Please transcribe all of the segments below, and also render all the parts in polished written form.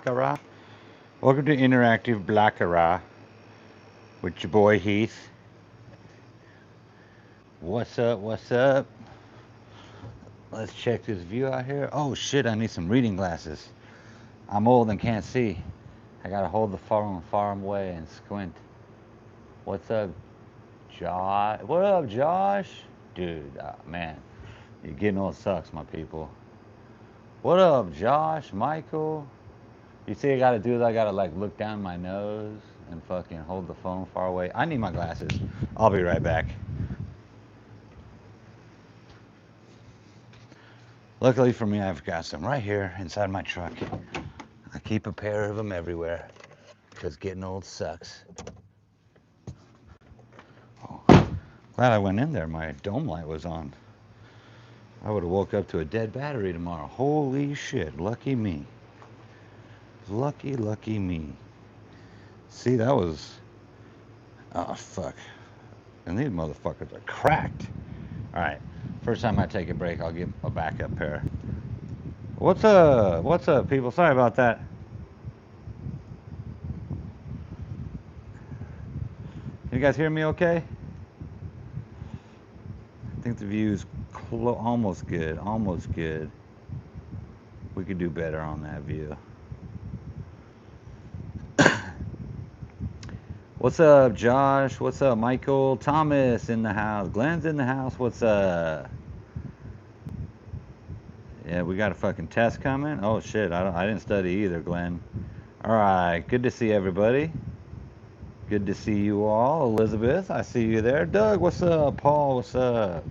Baccarat. Welcome to Interactive Baccarat with your boy Heath. What's up? What's up? Let's check this view out here. Oh shit, I need some reading glasses. I'm old and can't see. I gotta hold the phone far away and squint. What's up, Josh? What up, Josh? Dude, man, you're getting old sucks, my people. What up, Josh? Michael? You see, I gotta do is I gotta like look down my nose and fucking hold the phone far away. I need my glasses. I'll be right back. Luckily for me, I've got some right here inside my truck. I keep a pair of them everywhere because getting old sucks. Oh, glad I went in there. My dome light was on. I would have woke up to a dead battery tomorrow. Holy shit, lucky me. Lucky me. See, that was... Oh, fuck. And these motherfuckers are cracked. Alright, first time I take a break, I'll get a backup pair. What's up? What's up, people? Sorry about that. You guys hear me okay? I think the view's almost good. Almost good. We could do better on that view. What's up, Josh? What's up, Michael? Thomas in the house. Glenn's in the house. What's up? Yeah, we got a fucking test coming. Oh shit, I didn't study either, Glenn. All right, good to see everybody. Good to see you all. Elizabeth, I see you there. Doug, what's up? Paul, what's up?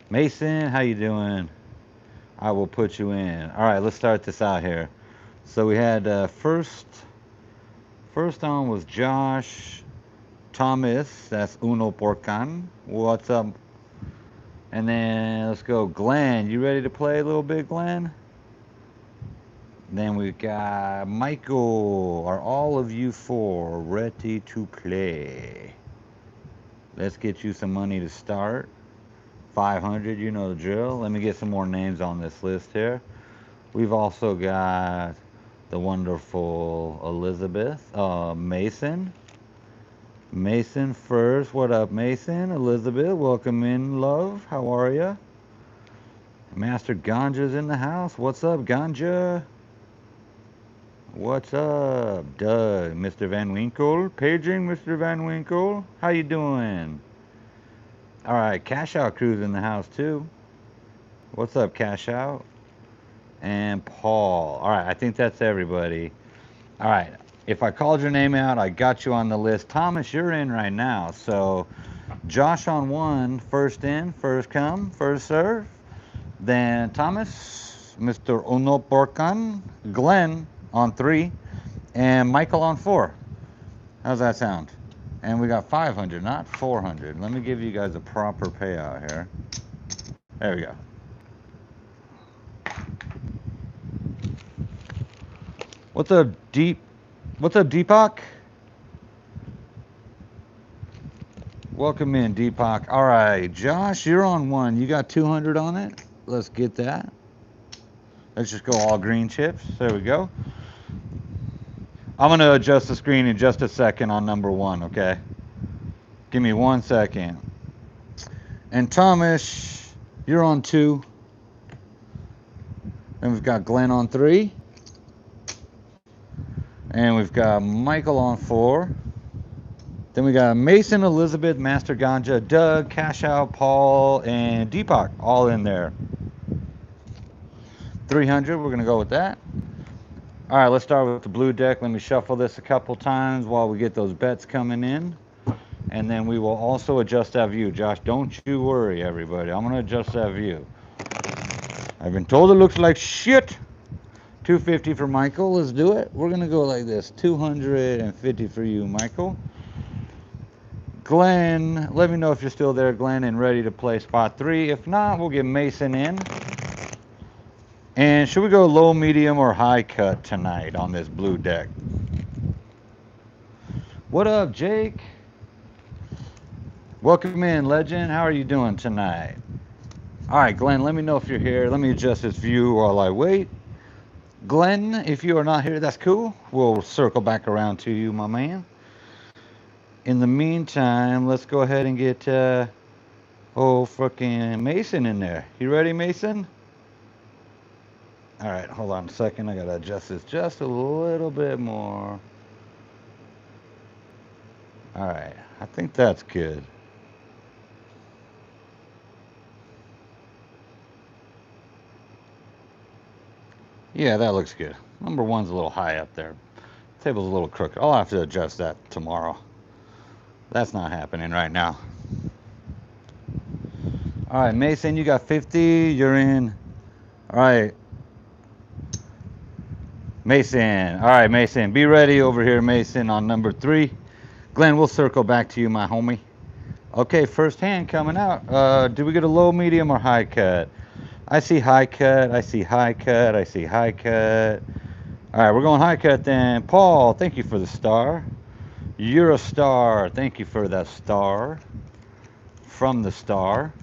Mason, how you doing? I will put you in. All right, let's start this out here. So we had first on was Josh Thomas. That's Uno Porcan. What's up? And then let's go Glenn. You ready to play a little bit, Glenn? Then we got Michael. Are all of you four ready to play? Let's get you some money to start. 500, you know the drill. Let me get some more names on this list here. We've also got the wonderful Elizabeth. Mason. Mason first. What up, Mason? Elizabeth, welcome in, love. How are ya? Master Ganja's in the house. What's up, Ganja? What's up, Doug? Mr. Van Winkle? Paging Mr. Van Winkle? How you doing? All right, Cash Out Crew's in the house too. What's up, Cash Out? And Paul. All right, I think that's everybody. All right, if I called your name out, I got you on the list. Thomas, you're in right now. So Josh on one, first in, first come, first serve. Then Thomas, Mr. Uno Porcan, Glenn on 3, and Michael on 4. How's that sound? And we got 500, not 400. Let me give you guys a proper payout here. There we go. What's up, What's up, Deepak? Welcome in, Deepak. All right, Josh, you're on 1. You got 200 on it. Let's get that. Let's just go all green chips. There we go. I'm going to adjust the screen in just a second on number 1, okay? Give me 1 second. And Thomas, you're on 2. Then we've got Glenn on 3. And we've got Michael on 4. Then we got Mason, Elizabeth, Master Ganja, Doug, Cash Out, Paul, and Deepak all in there. 300, we're going to go with that. All right, let's start with the blue deck. Let me shuffle this a couple times while we get those bets coming in. And then we will also adjust that view. Josh, don't you worry, everybody. I'm going to adjust that view. I've been told it looks like shit. 250 for Michael. Let's do it. We're going to go like this. 250 for you, Michael. Glenn, let me know if you're still there, Glenn, and ready to play spot 3. If not, we'll get Mason in. And should we go low, medium, or high cut tonight on this blue deck? What up, Jake? Welcome in, legend. How are you doing tonight? All right, Glenn, let me know if you're here. Let me adjust this view while I wait. Glenn, if you are not here, that's cool. We'll circle back around to you, my man. In the meantime, let's go ahead and get oh fucking Mason in there. You ready, Mason? All right, hold on a second. I gotta adjust this just a little bit more. All right, I think that's good. Yeah, that looks good. Number one's a little high up there. Table's a little crooked. I'll have to adjust that tomorrow. That's not happening right now. All right, Mason, you got 50. You're in. All right, Mason. All right, Mason. Be ready over here, Mason, on number three. Glenn, we'll circle back to you, my homie. Okay, first hand coming out. Do we get a low, medium, or high cut? I see high cut. I see high cut. I see high cut. All right, we're going high cut then. Paul, thank you for the star. You're a star. Thank you for that star. From the star.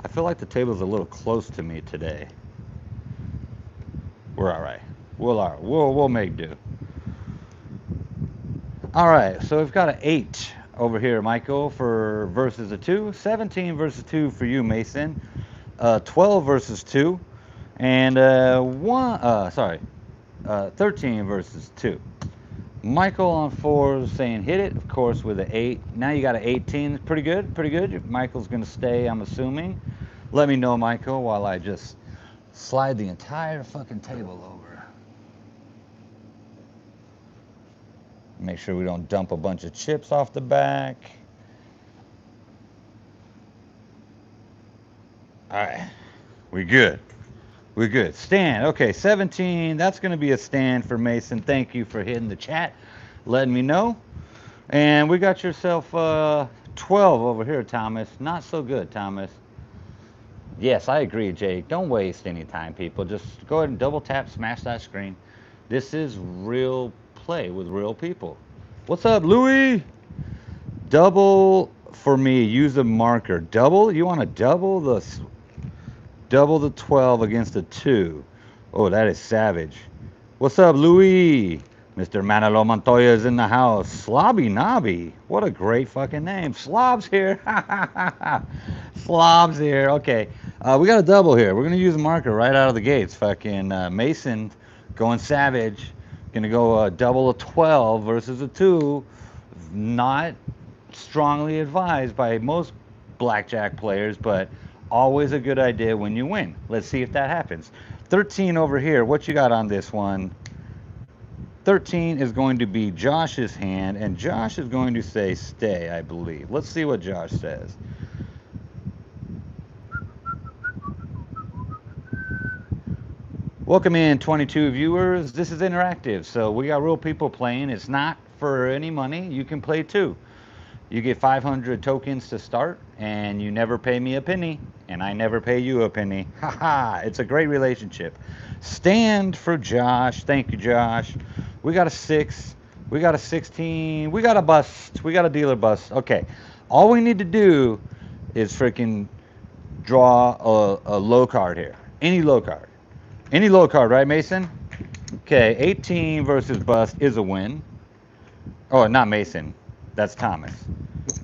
I feel like the table's a little close to me today. We're all right. We'll make do. All right, so we've got an 8 over here, Michael, for versus a 2. 17 versus 2 for you, Mason. 12 versus 2. And 13 versus 2. Michael on 4 saying hit it, of course, with an 8. Now you got an 18. Pretty good, pretty good. Michael's going to stay, I'm assuming. Let me know, Michael, while I just slide the entire fucking table over. Make sure we don't dump a bunch of chips off the back. All right, we good. We're good. Stand. Okay, 17. That's going to be a stand for Mason. Thank you for hitting the chat, letting me know. And we got yourself 12 over here, Thomas. Not so good, Thomas. Yes, I agree, Jake. Don't waste any time, people. Just go ahead and double tap, smash that screen. This is real play with real people. What's up, Louie? Double for me. Use a marker. Double? You want to double the 12 against a 2? Oh, that is savage. What's up, Louie? Mr. Manolo Montoya is in the house. Slobby Nobby. What a great fucking name. Slob's here. Slob's here. Okay. We got a double here. We're going to use a marker right out of the gates. Fucking Mason going savage. Going to go double a 12 versus a 2. Not strongly advised by most blackjack players, but always a good idea when you win. Let's see if that happens. 13 over here. What you got on this one? 13 is going to be Josh's hand, and Josh is going to say stay, I believe. Let's see what Josh says. Welcome in, 22 viewers. This is interactive, so we got real people playing. It's not for any money. You can play too. You get 500 tokens to start, and you never pay me a penny, and I never pay you a penny. Haha, it's a great relationship. Stand for Josh. Thank you, Josh. We got a 6. We got a 16. We got a bust. We got a dealer bust. Okay. All we need to do is freaking draw a low card here. Any low card. Any low card, right, Mason? Okay, 18 versus bust is a win. Oh, not Mason. That's Thomas.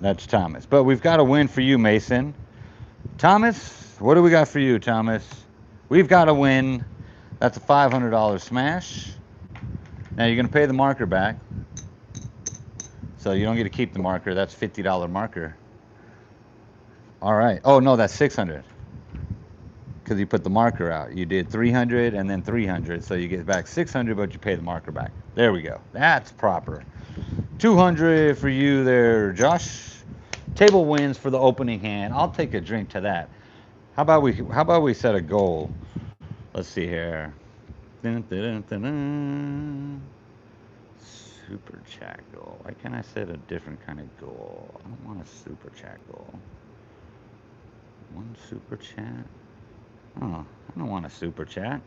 That's Thomas. But we've got a win for you, Mason. Thomas, what do we got for you, Thomas? We've got a win. That's a $500 smash. Now you're going to pay the marker back. So you don't get to keep the marker. That's $50 marker. All right. Oh, no, that's 600. Because you put the marker out. You did 300 and then 300. So you get back 600, but you pay the marker back. There we go. That's proper. 200 for you there, Josh. Table wins for the opening hand. I'll take a drink to that. How about we set a goal? Let's see here. Dun, dun, dun, dun. Super chat goal. Why can't I set a different kind of goal? I don't want a super chat goal. One super chat. Oh, I don't want a super chat.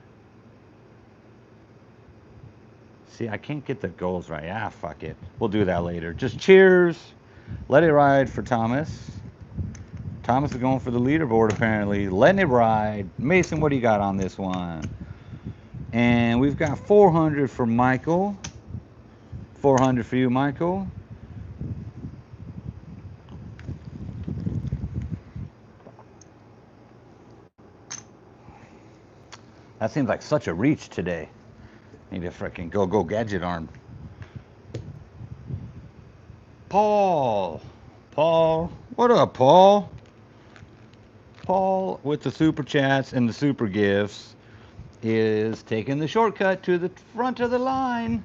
See, I can't get the goals right. Ah, fuck it. We'll do that later. Just cheers. Let it ride for Thomas. Thomas is going for the leaderboard, apparently. Letting it ride. Mason, what do you got on this one? And we've got 400 for Michael. 400 for you, Michael. That seems like such a reach today. Need to freaking go gadget arm. Paul. Paul. What up, Paul? Paul with the super chats and the super gifts is taking the shortcut to the front of the line.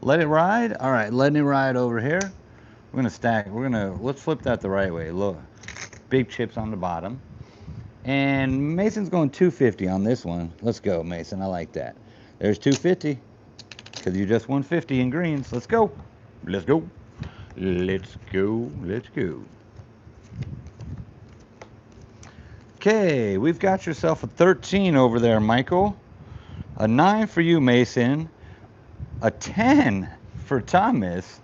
Let it ride. All right, letting it ride over here. We're gonna stack. Let's flip that the right way. Look, big chips on the bottom. And Mason's going 250 on this one. Let's go, Mason. I like that. There's 250 because you just won 50 in greens. Let's go. Let's go. Let's go. Let's go. Okay, we've got yourself a 13 over there, Michael. A 9 for you, Mason. A 10 for Thomas.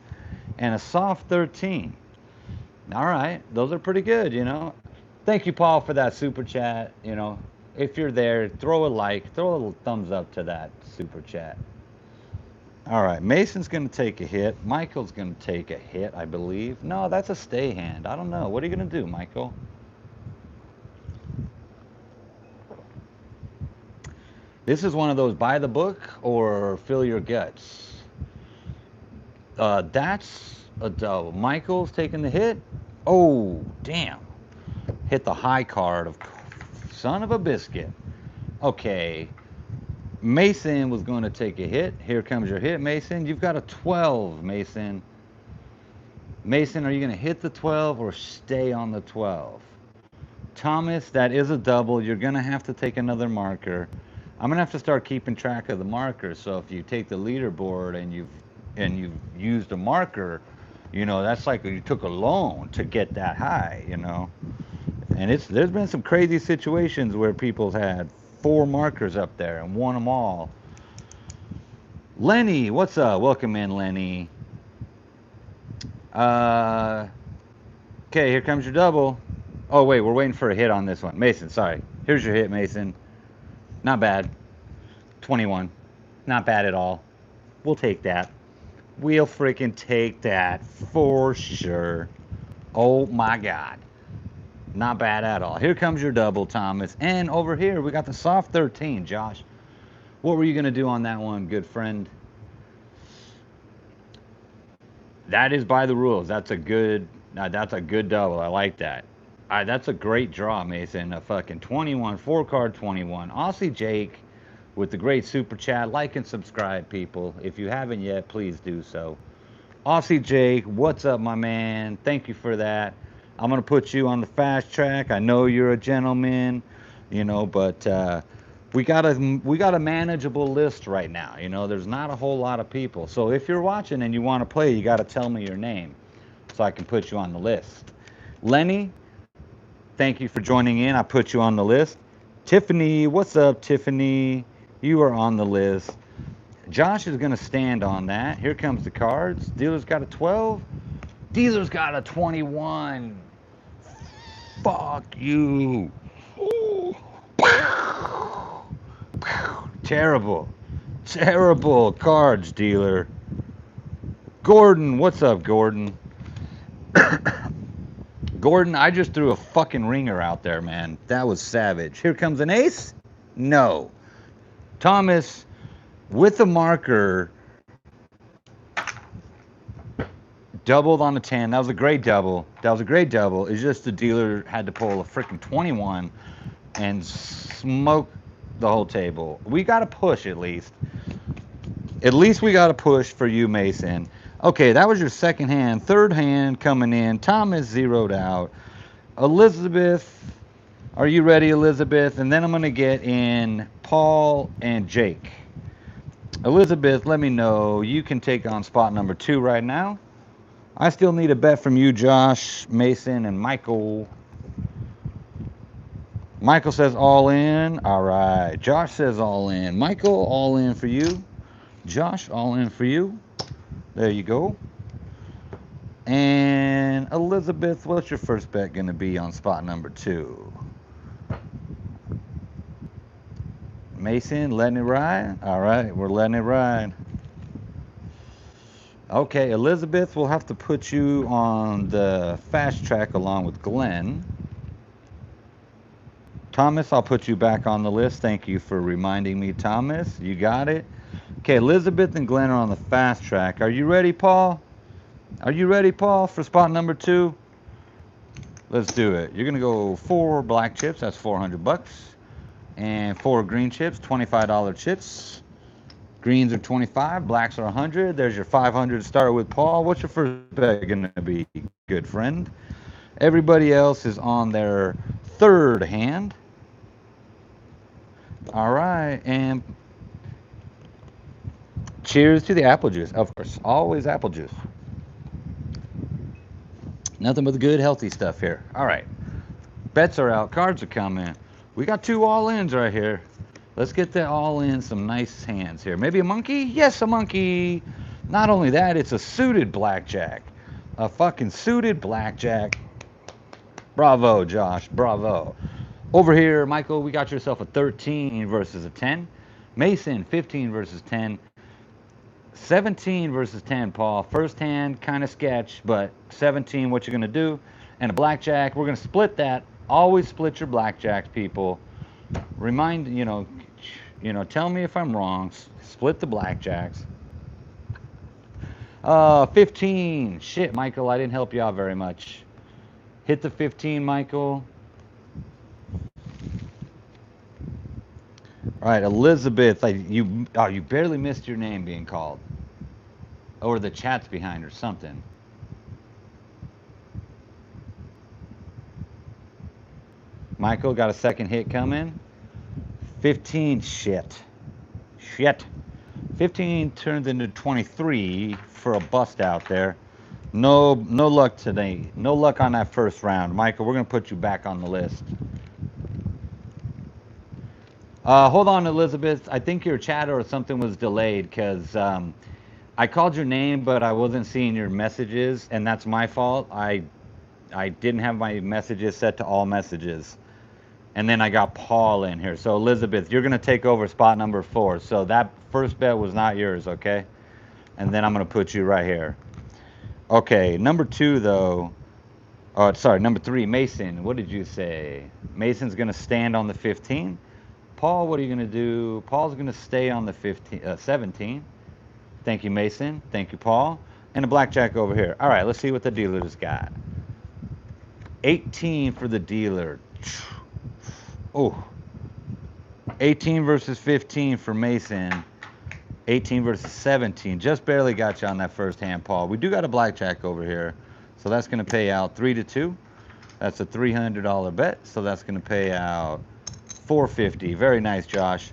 And a soft 13. All right, those are pretty good, you know. Thank you, Paul, for that super chat. You know, if you're there, throw a like, throw a little thumbs up to that super chat. All right, Mason's going to take a hit. Michael's going to take a hit, I believe. No, that's a stay hand. I don't know. What are you going to do, Michael? This is one of those buy the book or fill your guts. That's a double. Michael's taking the hit. Oh, damn. Hit the high card of son of a biscuit. Okay. Mason was going to take a hit. Here comes your hit, Mason. You've got a 12, Mason. Mason, are you going to hit the 12 or stay on the 12? Thomas, that is a double. You're going to have to take another marker. I'm going to have to start keeping track of the markers. So if you take the leaderboard and you've used a marker, you know, that's like you took a loan to get that high, you know. And there's been some crazy situations where people's had 4 markers up there and won them all. Lenny, what's up? Welcome in, Lenny. Okay, here comes your double. Oh, wait, we're waiting for a hit on this one. Mason, sorry. Here's your hit, Mason. Not bad. 21. Not bad at all. We'll take that. We'll freaking take that for sure. Oh, my God. Not bad at all. Here comes your double, Thomas. And over here, we got the soft 13, Josh. What were you going to do on that one, good friend? That is by the rules. That's a good double. I like that. That's a great draw, Mason. A fucking 21, 4-card 21. Aussie Jake with the great super chat. Like and subscribe, people. If you haven't yet, please do so. Aussie Jake, what's up, my man? Thank you for that. I'm going to put you on the fast track. I know you're a gentleman, you know, but we got a manageable list right now. You know, there's not a whole lot of people. So if you're watching and you want to play, you got to tell me your name so I can put you on the list. Lenny, thank you for joining in. I put you on the list. Tiffany, what's up, Tiffany? You are on the list. Josh is going to stand on that. Here comes the cards. Dealer's got a 12. Dealer's got a 21. Fuck you. Terrible. Terrible cards, dealer. Gordon, what's up, Gordon? Gordon, I just threw a fucking ringer out there, man. That was savage. Here comes an ace? No. Thomas, with the marker, doubled on the 10. That was a great double. That was a great double. It's just the dealer had to pull a freaking 21 and smoke the whole table. We got to push at least. At least we got to push for you, Mason. Okay, that was your second hand. Third hand coming in. Thomas zeroed out. Elizabeth, are you ready, Elizabeth? And then I'm going to get in Paul and Jake. Elizabeth, let me know. You can take on spot number 2 right now. I still need a bet from you, Josh, Mason, and Michael. Michael says all in. All right. Josh says all in. Michael, all in for you. Josh, all in for you. There you go. And Elizabeth, what's your first bet going to be on spot number 2? Mason, letting it ride? All right, we're letting it ride. Okay, Elizabeth, we'll have to put you on the fast track along with Glenn. Thomas, I'll put you back on the list. Thank you for reminding me, Thomas. You got it. Okay, Elizabeth and Glenn are on the fast track. Are you ready, Paul? Are you ready, Paul, for spot number 2? Let's do it. You're gonna go 4 black chips. That's 400 bucks, and 4 green chips, $25 chips. Greens are 25, blacks are 100. There's your 500 to start with, Paul. What's your first bet gonna be, good friend? Everybody else is on their third hand. All right, and cheers to the apple juice, of course. Always apple juice. Nothing but the good, healthy stuff here. All right, bets are out, cards are coming. We got 2 all-ins right here. Let's get the all-in, some nice hands here. Maybe a monkey? Yes, a monkey. Not only that, it's a suited blackjack. A fucking suited blackjack. Bravo, Josh, bravo. Over here, Michael, we got yourself a 13 versus a 10. Mason, 15 versus 10. 17 versus 10, Paul. First hand, kind of sketch, but 17, what you're going to do. And a blackjack, we're going to split that. Always split your blackjacks, people. Remind, tell me if I'm wrong. Split the blackjacks. 15. Shit, Michael, I didn't help you out very much. Hit the 15, Michael. All right, Elizabeth, you barely missed your name being called. Or the chat's behind or something. Michael, got a second hit coming. 15, shit. 15 turns into 23 for a bust out there. No luck today. No luck on that first round. Michael, we're going to put you back on the list. Hold on, Elizabeth. I think your chat or something was delayed because I called your name, but I wasn't seeing your messages, and that's my fault. I didn't have my messages set to all messages. And then I got Paul in here. So, Elizabeth, you're going to take over spot number 4. So that first bet was not yours, okay? And then I'm going to put you right here. Okay, number 2, though. Oh, sorry, number 3, Mason. What did you say? Mason's going to stand on the 15. Paul, what are you going to do? Paul's going to stay on the 17. Thank you, Mason. Thank you, Paul. And a blackjack over here. All right, let's see what the dealer's got. 18 for the dealer. Oh. 18 versus 15 for Mason. 18 versus 17. Just barely got you on that first hand, Paul. We do got a blackjack over here. So that's going to pay out 3-2. That's a $300 bet. So that's going to pay out $450. Very nice, Josh.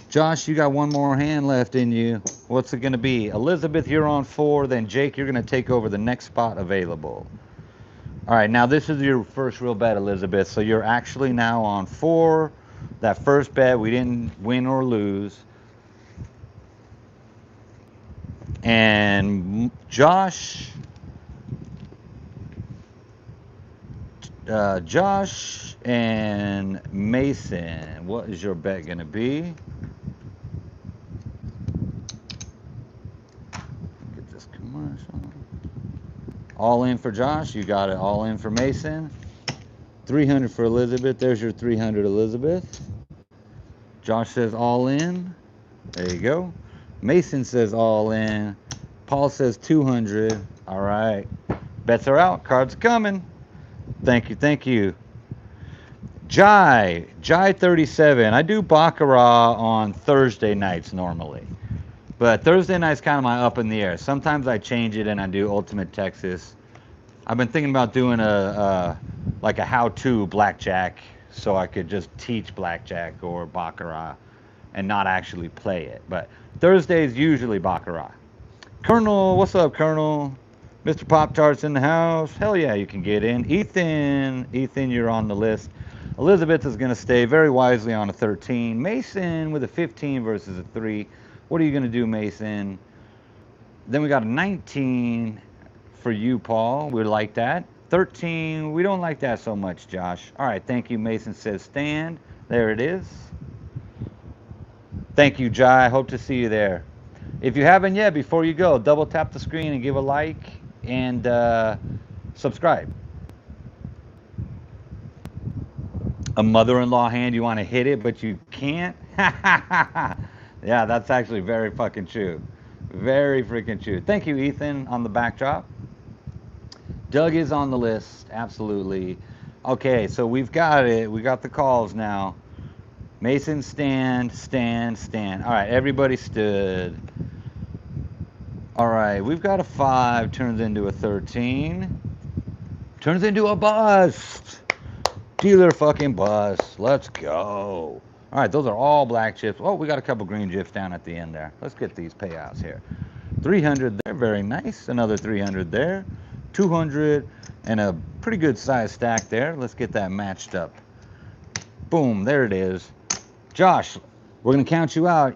Josh, you got one more hand left in you. What's it going to be? Elizabeth, you're on 4. Then Jake, you're going to take over the next spot available. All right, now this is your first real bet, Elizabeth. So you're actually now on 4. That first bet, we didn't win or lose. And Josh and Mason, what is your bet going to be? Get this commercial. All in for Josh. You got it. All in for Mason. 300 for Elizabeth. There's your 300, Elizabeth. Josh says all in. There you go. Mason says all in. Paul says 200. All right. Bets are out. Cards coming. Thank you. Thank you. Jai 37. I do Baccarat on Thursday nights normally. But Thursday night's kind of my up in the air. Sometimes I change it and I do Ultimate Texas. I've been thinking about doing like a how-to blackjack so I could just teach blackjack or Baccarat and not actually play it. But Thursday's usually Baccarat. Colonel, what's up, Colonel? Mr. Pop-Tart's in the house. Hell yeah, you can get in. Ethan, you're on the list. Elizabeth is going to stay very wisely on a 13. Mason with a 15 versus a 3. What are you going to do, Mason? Then we got a 19 for you, Paul. We like that. 13, we don't like that so much, Josh. All right, thank you. Mason says stand. There it is. Thank you, Jai. Hope to see you there. If you haven't yet, before you go, double tap the screen and give a like and subscribe. A mother-in-law hand, you want to hit it, but you can't? Yeah, that's actually very fucking true. Very freaking true. Thank you, Ethan, on the backdrop. Doug is on the list, absolutely. Okay, so we've got it. We got the calls now. Mason, stand, stand, stand. All right, everybody stood. All right, we've got a 5, turns into a 13. Turns into a bust. Dealer fucking bust. Let's go. All right, those are all black chips. Oh, we got a couple green chips down at the end there. Let's get these payouts here. 300 there, very nice. Another 300 there. 200 and a pretty good size stack there. Let's get that matched up. Boom, there it is. Josh, we're gonna count you out.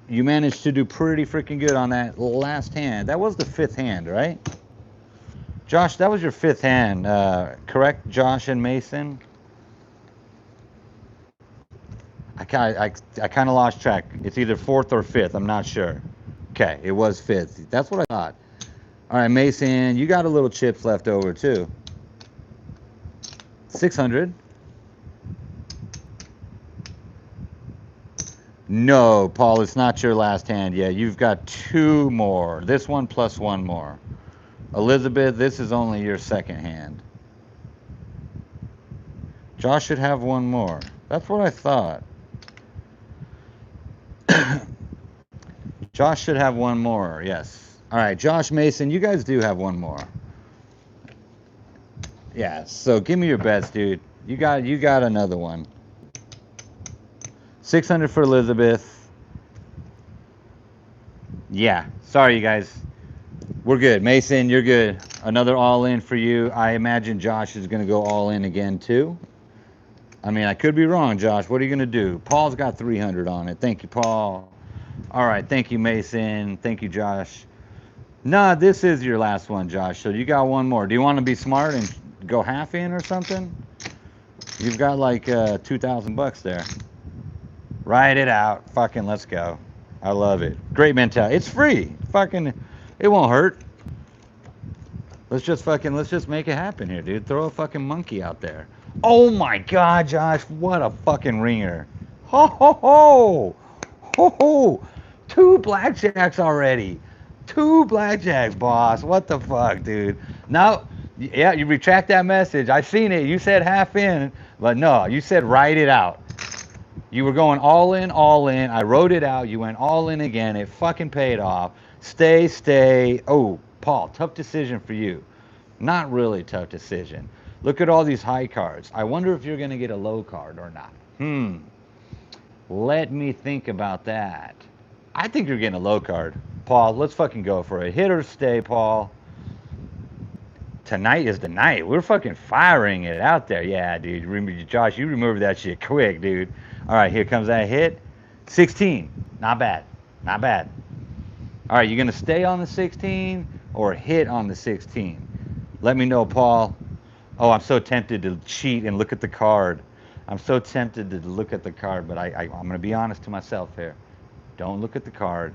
You managed to do pretty freaking good on that last hand. That was the 5th hand, right? Josh, that was your 5th hand, correct, Josh and Mason? I kind of lost track. It's either 4th or 5th. I'm not sure. Okay, it was 5th. That's what I thought. All right, Mason, you got a little chips left over too. 600. No, Paul, it's not your last hand yet. You've got 2 more. This one plus 1 more. Elizabeth, this is only your 2nd hand. Josh should have 1 more. That's what I thought. Josh should have 1 more, yes. All right, Josh, Mason, you guys do have 1 more. Yeah, so give me your bets, dude. You got another one. 600 for Elizabeth. Yeah, sorry, you guys. We're good. Mason, you're good. Another all-in for you. I imagine Josh is going to go all-in again, too. I mean, I could be wrong, Josh. What are you going to do? Paul's got 300 on it. Thank you, Paul. All right, thank you, Mason. Thank you, Josh. Nah, this is your last one, Josh. So you got 1 more. Do you want to be smart and go half in or something? You've got like 2,000 bucks there. Write it out. Fucking let's go. I love it. Great mentality. It's free. Fucking, it won't hurt. Let's just make it happen here, dude. Throw a fucking monkey out there. Oh my God, Josh. What a fucking ringer. Ho, ho, ho. Ho, ho. 2 blackjacks already. 2 blackjacks, boss. What the fuck, dude? Now, yeah, you retract that message. I seen it. You said half in, but no, you said write it out. You were going all in, all in. I wrote it out. You went all in again. It fucking paid off. Stay, stay. Oh, Paul, tough decision for you. Not really tough decision. Look at all these high cards. I wonder if you're going to get a low card or not. Let me think about that. I think you're getting a low card. Paul, let's fucking go for it. Hit or stay, Paul. Tonight is the night. We're fucking firing it out there. Yeah, dude. Josh, you removed that shit quick, dude. All right, here comes that hit. 16. Not bad. Not bad. All right, you going to stay on the 16 or hit on the 16? Let me know, Paul. Oh, I'm so tempted to cheat and look at the card. I'm so tempted to look at the card, but I'm going to be honest to myself here. Don't look at the card.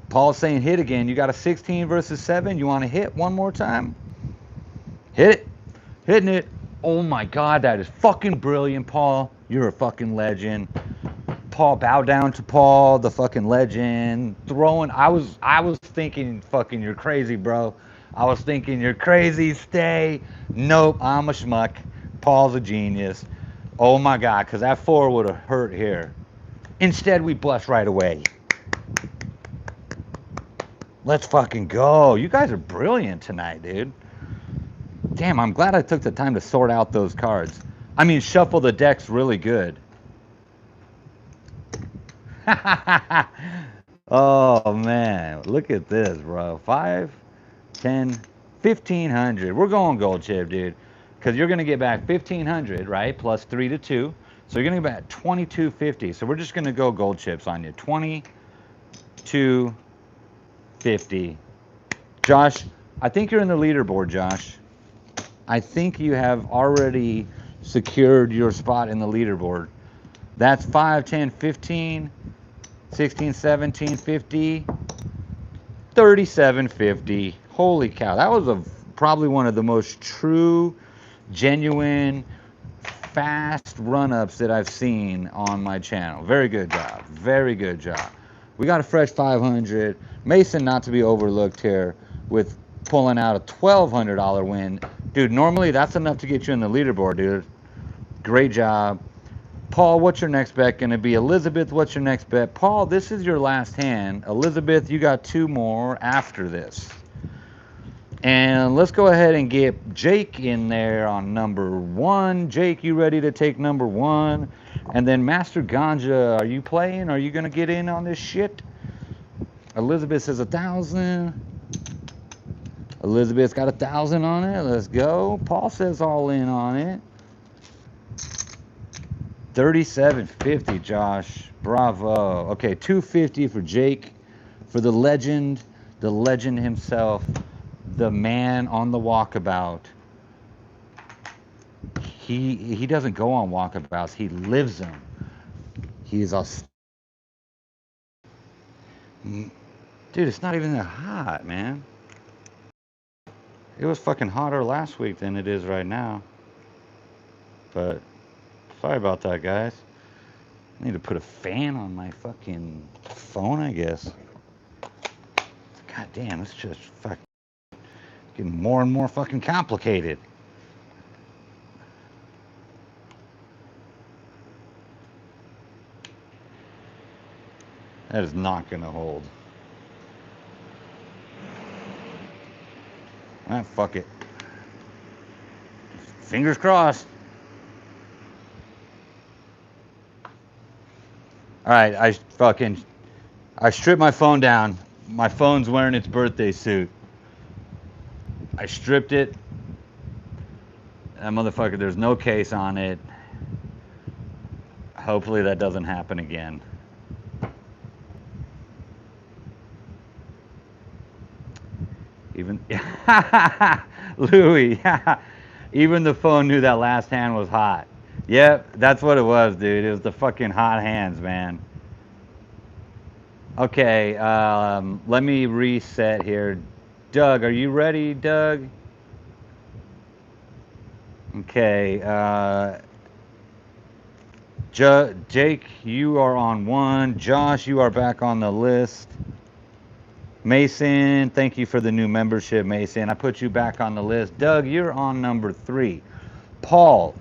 Paul's saying hit again. You got a 16 versus 7. You want to hit one more time? Hit it. Hitting it. Oh my God, that is fucking brilliant, Paul. You're a fucking legend. Paul, bow down to Paul, the fucking legend. Throwing, I was thinking fucking you're crazy, bro. I was thinking you're crazy, stay. Nope, I'm a schmuck. Paul's a genius. Oh my God, because that 4 would have hurt here. Instead, we blush right away. Let's fucking go. You guys are brilliant tonight, dude. Damn, I'm glad I took the time to sort out those cards. I mean, shuffle the decks really good. Oh, man. Look at this, bro. 5, 10, 1,500. We're going gold chip, dude. Because you're going to get back 1,500, right? Plus 3 to 2. So you're going to get back 2,250. So we're just going to go gold chips on you. 2,250. Josh, I think you're in the leaderboard, Josh. I think you have already secured your spot in the leaderboard. That's 5, 10, 15, 16, 17, 50, 37.50. Holy cow. That was probably one of the most true, genuine, fast run-ups that I've seen on my channel. Very good job. Very good job. We got a fresh 500. Mason, not to be overlooked here, with pulling out a $1,200 win. Dude, normally that's enough to get you in the leaderboard, dude. Great job. Paul, what's your next bet going to be? Elizabeth, what's your next bet? Paul, this is your last hand. Elizabeth, you got 2 more after this. And let's go ahead and get Jake in there on number 1. Jake, you ready to take number 1? And then Master Ganja, are you playing? Are you going to get in on this shit? Elizabeth says 1,000. Elizabeth's got 1,000 on it. Let's go. Paul says all in on it. 37.50, Josh. Bravo. Okay, 250 for Jake, for the legend himself, the man on the walkabout. He doesn't go on walkabouts. He lives them. He's a dude. It's not even that hot, man. It was fucking hotter last week than it is right now. But sorry about that, guys. I need to put a fan on my fucking phone, I guess. God damn, it's just fucking getting more and more fucking complicated. That is not gonna hold. Ah, fuck it. Fingers crossed. Alright, I stripped my phone down. My phone's wearing its birthday suit. I stripped it. That motherfucker, there's no case on it. Hopefully that doesn't happen again. Even Louis, even the phone knew that last hand was hot. Yep, that's what it was, dude. It was the fucking hot hands, man. Okay, let me reset here. Doug, are you ready, Doug? Okay, Jake, you are on 1. Josh, you are back on the list. Mason, thank you for the new membership, Mason. I put you back on the list. Doug, you're on number 3. Paul,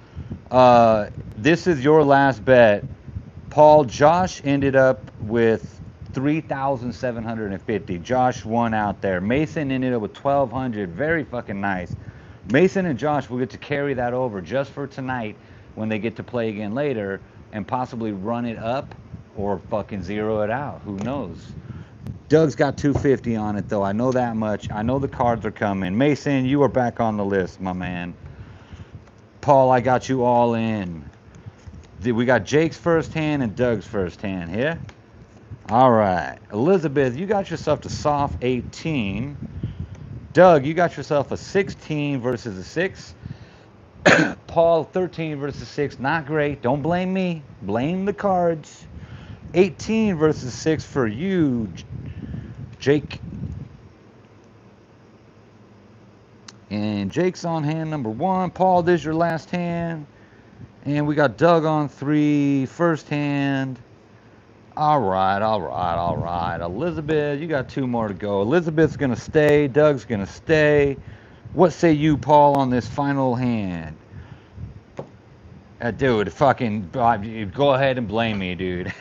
this is your last bet. Paul, Josh ended up with 3,750. Josh won out there. Mason ended up with 1,200. Very fucking nice. Mason and Josh will get to carry that over just for tonight when they get to play again later and possibly run it up or fucking zero it out. Who knows? Doug's got 250 on it, though. I know that much. I know the cards are coming. Mason, you are back on the list, my man. Paul, I got you all in. We got Jake's first hand and Doug's first hand here. All right. Elizabeth, you got yourself a soft 18. Doug, you got yourself a 16 versus a 6. Paul, 13 versus 6. Not great. Don't blame me. Blame the cards. 18 versus 6 for you, Jake. And Jake's on hand number 1. Paul, this is your last hand. And we got Doug on 3, first hand. All right. Elizabeth, you got 2 more to go. Elizabeth's going to stay. Doug's going to stay. What say you, Paul, on this final hand? Dude, fucking, go ahead and blame me, dude.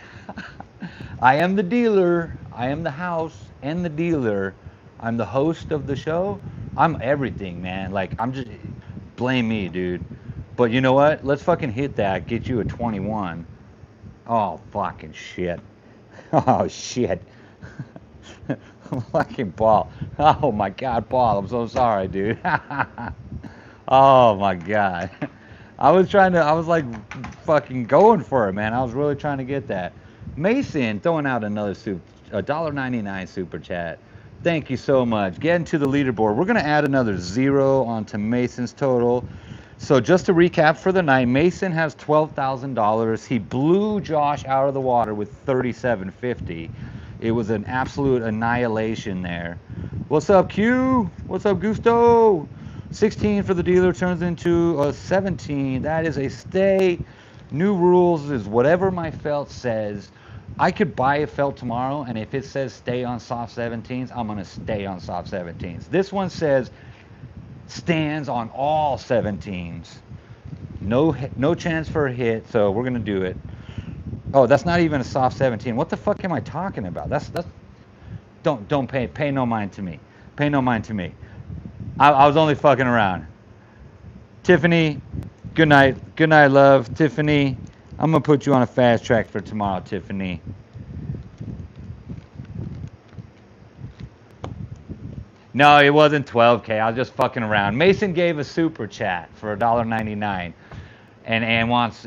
I am the dealer. I am the house and the dealer. I'm the host of the show. I'm everything, man. Like, I'm just, blame me, dude. But you know what? Let's fucking hit that. Get you a 21. Oh, fucking shit. Oh, shit. Fucking Paul. Oh, my God, Paul. I'm so sorry, dude. Oh, my God. I was like fucking going for it, man. I was really trying to get that. Mason throwing out another $1.99 super chat. Thank you so much. Getting to the leaderboard. We're going to add another 0 onto Mason's total. So just to recap for the night, Mason has $12,000. He blew Josh out of the water with 3750. It was an absolute annihilation there. What's up, Q? What's up, Gusto? 16 for the dealer turns into a 17. That is a stay. New rules is whatever my felt says. I could buy a felt tomorrow, and if it says stay on soft 17s, I'm going to stay on soft 17s. This one says stands on all 17s. No chance for a hit, so we're going to do it. Oh, that's not even a soft 17. What the fuck am I talking about? That's don't pay no mind to me. Pay no mind to me. I was only fucking around. Tiffany, good night. Good night, love. Tiffany, I'm gonna put you on a fast track for tomorrow, Tiffany. No, it wasn't 12K. I was just fucking around. Mason gave a super chat for $1.99. And wants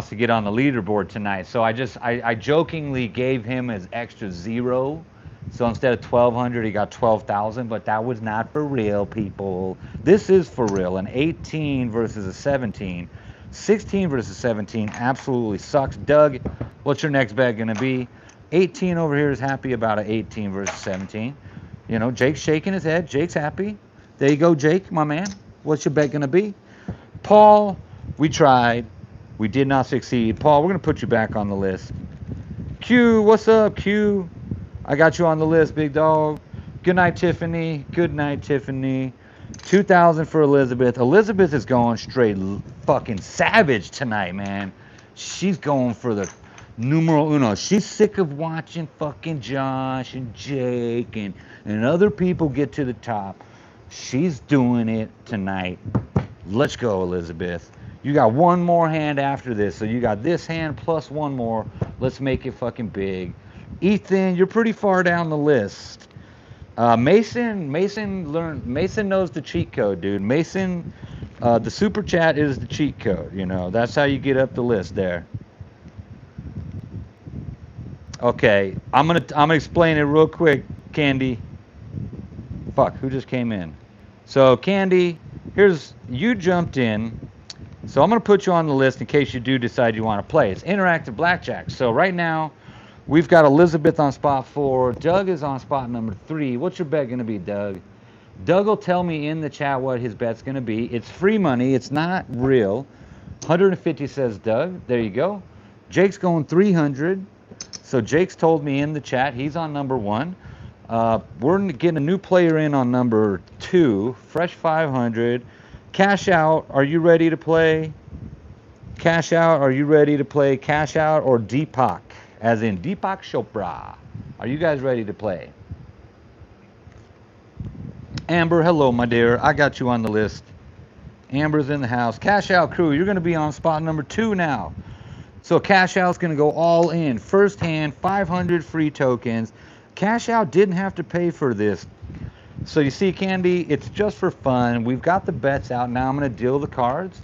to get on the leaderboard tonight. So I jokingly gave him his extra 0. So instead of 1,200, he got 12,000. But that was not for real, people. This is for real. An 18 versus a 17. 16 versus 17 absolutely sucks. Doug, what's your next bet gonna be? 18 over here is happy about an 18 versus 17. You know, Jake's shaking his head. Jake's happy. There you go, Jake, my man. What's your bet gonna be? Paul, we tried. We did not succeed. Paul, we're going to put you back on the list. Q, what's up, Q? I got you on the list, big dog. Good night, Tiffany. Good night, Tiffany. 2,000 for Elizabeth. Elizabeth is going straight fucking savage tonight, man. She's going for the numero uno. She's sick of watching fucking Josh and Jake and other people get to the top. She's doing it tonight. Let's go, Elizabeth. You got one more hand after this, so you got this hand plus one more. Let's make it fucking big. Ethan, you're pretty far down the list. Mason knows the cheat code, dude. Mason, the super chat is the cheat code. You know, that's how you get up the list there. Okay, I'm gonna explain it real quick, Candy. Fuck, who just came in? So Candy, you jumped in. So I'm going to put you on the list in case you do decide you want to play. It's interactive blackjack. So right now, we've got Elizabeth on spot 4. Doug is on spot number 3. What's your bet going to be, Doug? Doug will tell me in the chat what his bet's going to be. It's free money. It's not real. 150 says Doug. There you go. Jake's going 300. So Jake's told me in the chat he's on number 1. We're getting a new player in on number 2. Fresh 500. Cash out, are you ready to play? Cash out, are you ready to play? Cash out or Deepak, as in Deepak Chopra. Are you guys ready to play? Amber, hello, my dear. I got you on the list. Amber's in the house. Cash out crew, you're going to be on spot number 2 now. So cash out's going to go all in. First hand, 500 free tokens. Cash out didn't have to pay for this. So you see, Candy, it's just for fun. We've got the bets out. Now I'm going to deal the cards.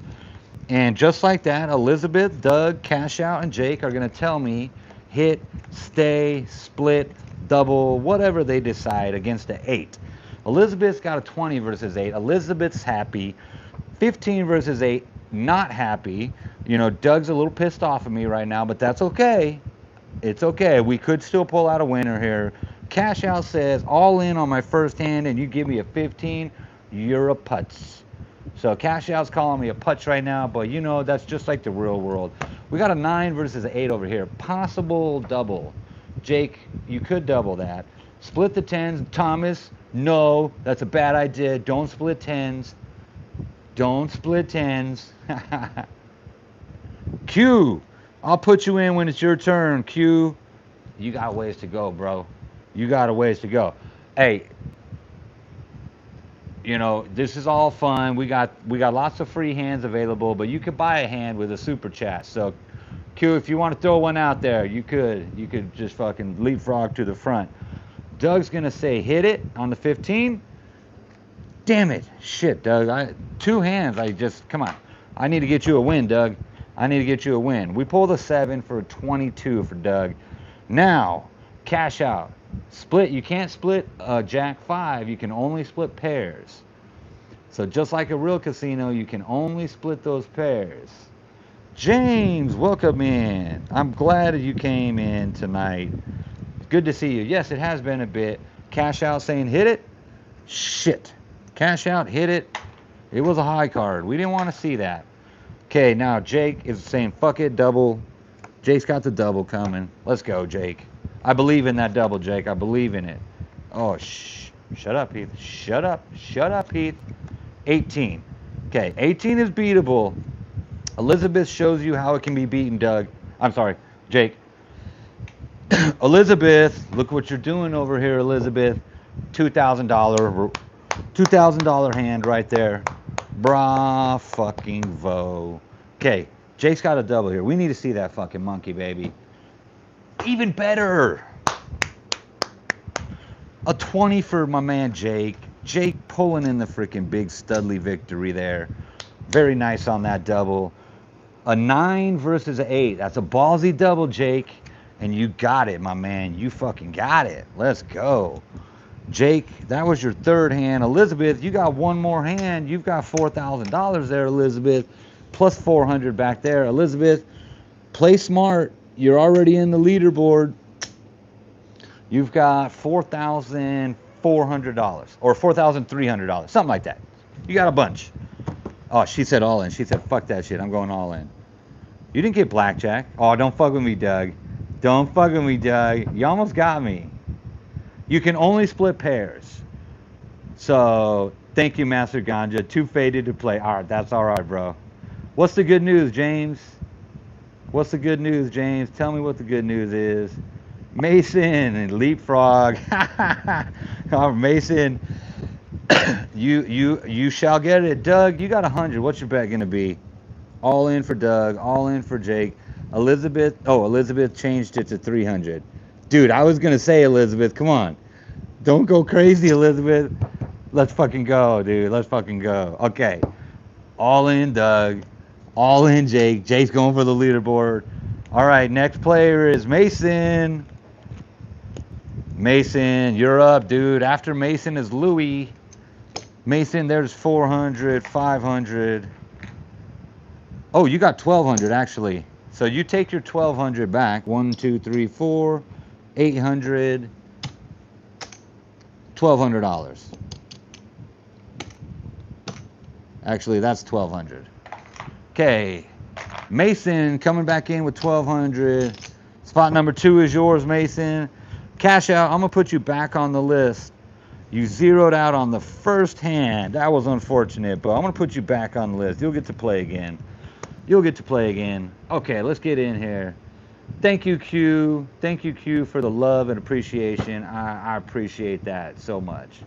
And just like that, Elizabeth, Doug, Cash Out, and Jake are going to tell me hit, stay, split, double, whatever they decide against the 8. Elizabeth's got a 20 versus 8. Elizabeth's happy. 15 versus 8, not happy. You know, Doug's a little pissed off at me right now, but that's okay. It's okay. We could still pull out a winner here. Cash Out says, all in on my first hand, and you give me a 15, you're a putz. So Cash Out's calling me a putz right now, but you know, that's just like the real world. We got a 9 versus an 8 over here. Possible double. Jake, you could double that. Split the 10s. Thomas, no, that's a bad idea. Don't split 10s. Don't split 10s. Q, I'll put you in when it's your turn. Q, you got ways to go, bro. You got a ways to go. Hey, you know, this is all fun. We got lots of free hands available, but you could buy a hand with a super chat. So Q, if you want to throw one out there, you could just fucking leapfrog to the front. Doug's gonna say hit it on the 15. Damn it. Shit, Doug. 2 hands. Come on. I need to get you a win, Doug. I need to get you a win. We pulled a 7 for a 22 for Doug. Now, Cash Out. Split. You can't split Jack 5. You can only split pairs. So just like a real casino, you can only split those pairs. James, welcome in. I'm glad that you came in tonight. Good to see you. Yes, it has been a bit. Cash out saying hit it. Shit. Cash out, hit it. It was a high card. We didn't want to see that. Okay, now Jake is saying fuck it, double. Jake's got the double coming. Let's go, Jake. I believe in that double, Jake. I believe in it. Oh, shut up, Heath. Shut up. Shut up, Heath. 18. Okay, 18 is beatable. Elizabeth shows you how it can be beaten, Doug. I'm sorry, Jake. Elizabeth, look what you're doing over here, Elizabeth. $2,000 hand right there. Bra fucking vo. Okay, Jake's got a double here. We need to see that fucking monkey, baby. Even better. A 20 for my man Jake. Jake pulling in the freaking big Studley victory there. Very nice on that double. A 9 versus an 8. That's a ballsy double, Jake. And you got it, my man. You fucking got it. Let's go. Jake, that was your third hand. Elizabeth, you got one more hand. You've got $4,000 there, Elizabeth. Plus 400 back there. Elizabeth, play smart. You're already in the leaderboard. You've got $4,400 or $4,300. Something like that. You got a bunch. Oh, she said all in. She said, fuck that shit. I'm going all in. You didn't get blackjack. Oh, don't fuck with me, Doug. Don't fuck with me, Doug. You almost got me. You can only split pairs. So, thank you, Master Ganja. Too faded to play. All right, that's all right, bro. What's the good news, James? What's the good news, James? Tell me what the good news is. Mason and Leapfrog. Oh, Mason, you shall get it. Doug, you got 100. What's your bet gonna be? All in for Doug. All in for Jake. Elizabeth. Oh, Elizabeth changed it to 300. Dude, I was gonna say Elizabeth. Come on, don't go crazy, Elizabeth. Let's fucking go, dude. Let's fucking go. Okay, all in Doug. All in Jake. Jake's going for the leaderboard. All right, next player is Mason. Mason, you're up, dude. After Mason is Louie. Mason, there's 400, 500. Oh, you got 1,200 actually. So you take your 1,200 back. 1, 2, 3, 4, 800, $1,200. Actually, that's 1,200. Okay, Mason coming back in with 1,200. Spot number 2 is yours, Mason. Cash out. I'm gonna put you back on the list. You zeroed out on the first hand. That was unfortunate, but I'm gonna put you back on the list. You'll get to play again. You'll get to play again. Okay, let's get in here. Thank you, Q. Thank you, Q, for the love and appreciation. I appreciate that so much.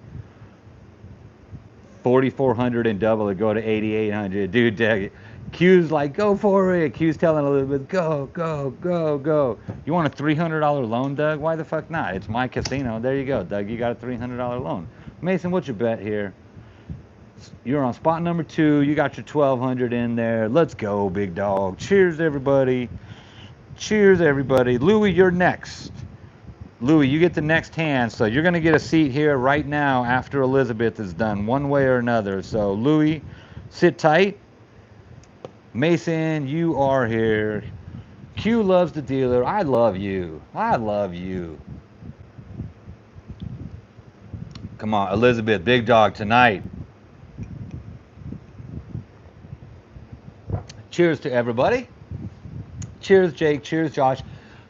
4,400 and double it, go to 8,800. Dude, Q's like, go for it. Q's telling Elizabeth, go, go, go, go. You want a $300 loan, Doug? Why the fuck not? It's my casino. There you go, Doug. You got a $300 loan. Mason, what's your bet here? You're on spot number 2. You got your 1,200 in there. Let's go, big dog. Cheers, everybody. Cheers, everybody. Louie, you're next. Louie, you get the next hand, so you're going to get a seat here right now after Elizabeth is done, one way or another. So, Louie, sit tight. Mason, you are here. Q loves the dealer. I love you. I love you. Come on, Elizabeth, big dog tonight. Cheers to everybody. Cheers, Jake. Cheers, Josh.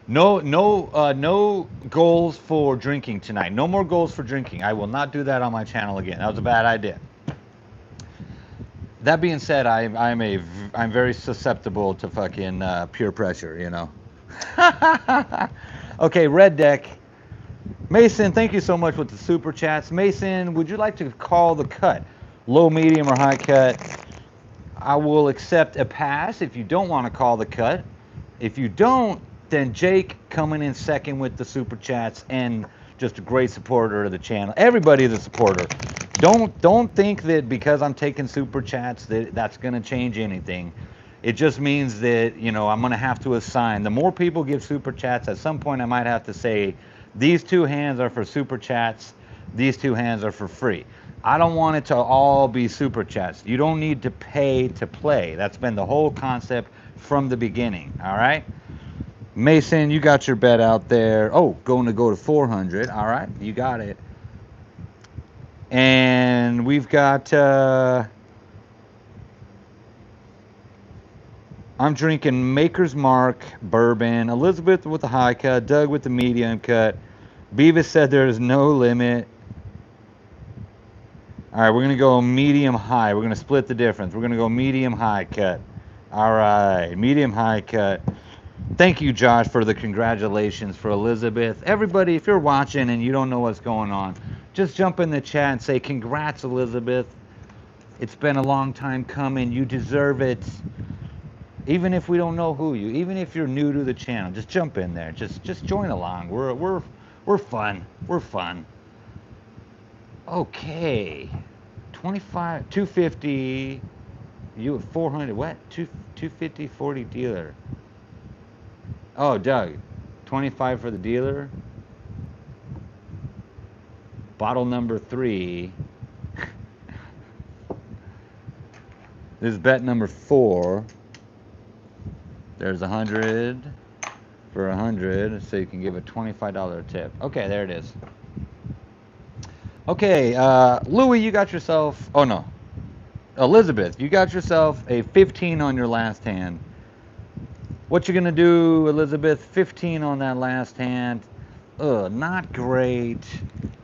No goals for drinking tonight. No more goals for drinking. I will not do that on my channel again. That was a bad idea. That being said, I'm very susceptible to fucking peer pressure, you know. Okay, red deck. Mason, thank you so much with the super chats. Mason, would you like to call the cut? Low, medium, or high cut? I will accept a pass if you don't want to call the cut. If you don't, then Jake coming in second with the super chats and just a great supporter of the channel. Everybody's a supporter. Don't think that because I'm taking super chats that's going to change anything. It just means that, you know, I'm going to have to assign. The more people give super chats, at some point I might have to say, these 2 hands are for super chats, these 2 hands are for free. I don't want it to all be super chats. You don't need to pay to play. That's been the whole concept from the beginning. All right. Mason, you got your bet out there. Oh, going to go to 400. All right, you got it. And we've got. I'm drinking Maker's Mark bourbon. Elizabeth with the high cut. Doug with the medium cut. Beavis said there's no limit. All right, we're going to go medium high. We're going to split the difference. We're going to go medium high cut. All right, medium high cut. Thank you, Josh, for the congratulations for Elizabeth. Everybody, if you're watching and you don't know what's going on, just jump in the chat and say, congrats, Elizabeth. It's been a long time coming. You deserve it. Even if we don't know who you, even if you're new to the channel, just jump in there. Just join along. We're fun. We're fun. Okay. 25, 250. You at 400. What? 250, 40 dealer. Oh, Doug. 25 for the dealer. Bottle number 3. This is bet number 4. There's 100 for 100, so you can give a $25 tip. Okay, there it is. Okay, Louis, you got yourself, oh no, Elizabeth, you got yourself a 15 on your last hand. What you gonna do, Elizabeth? 15 on that last hand. Not great.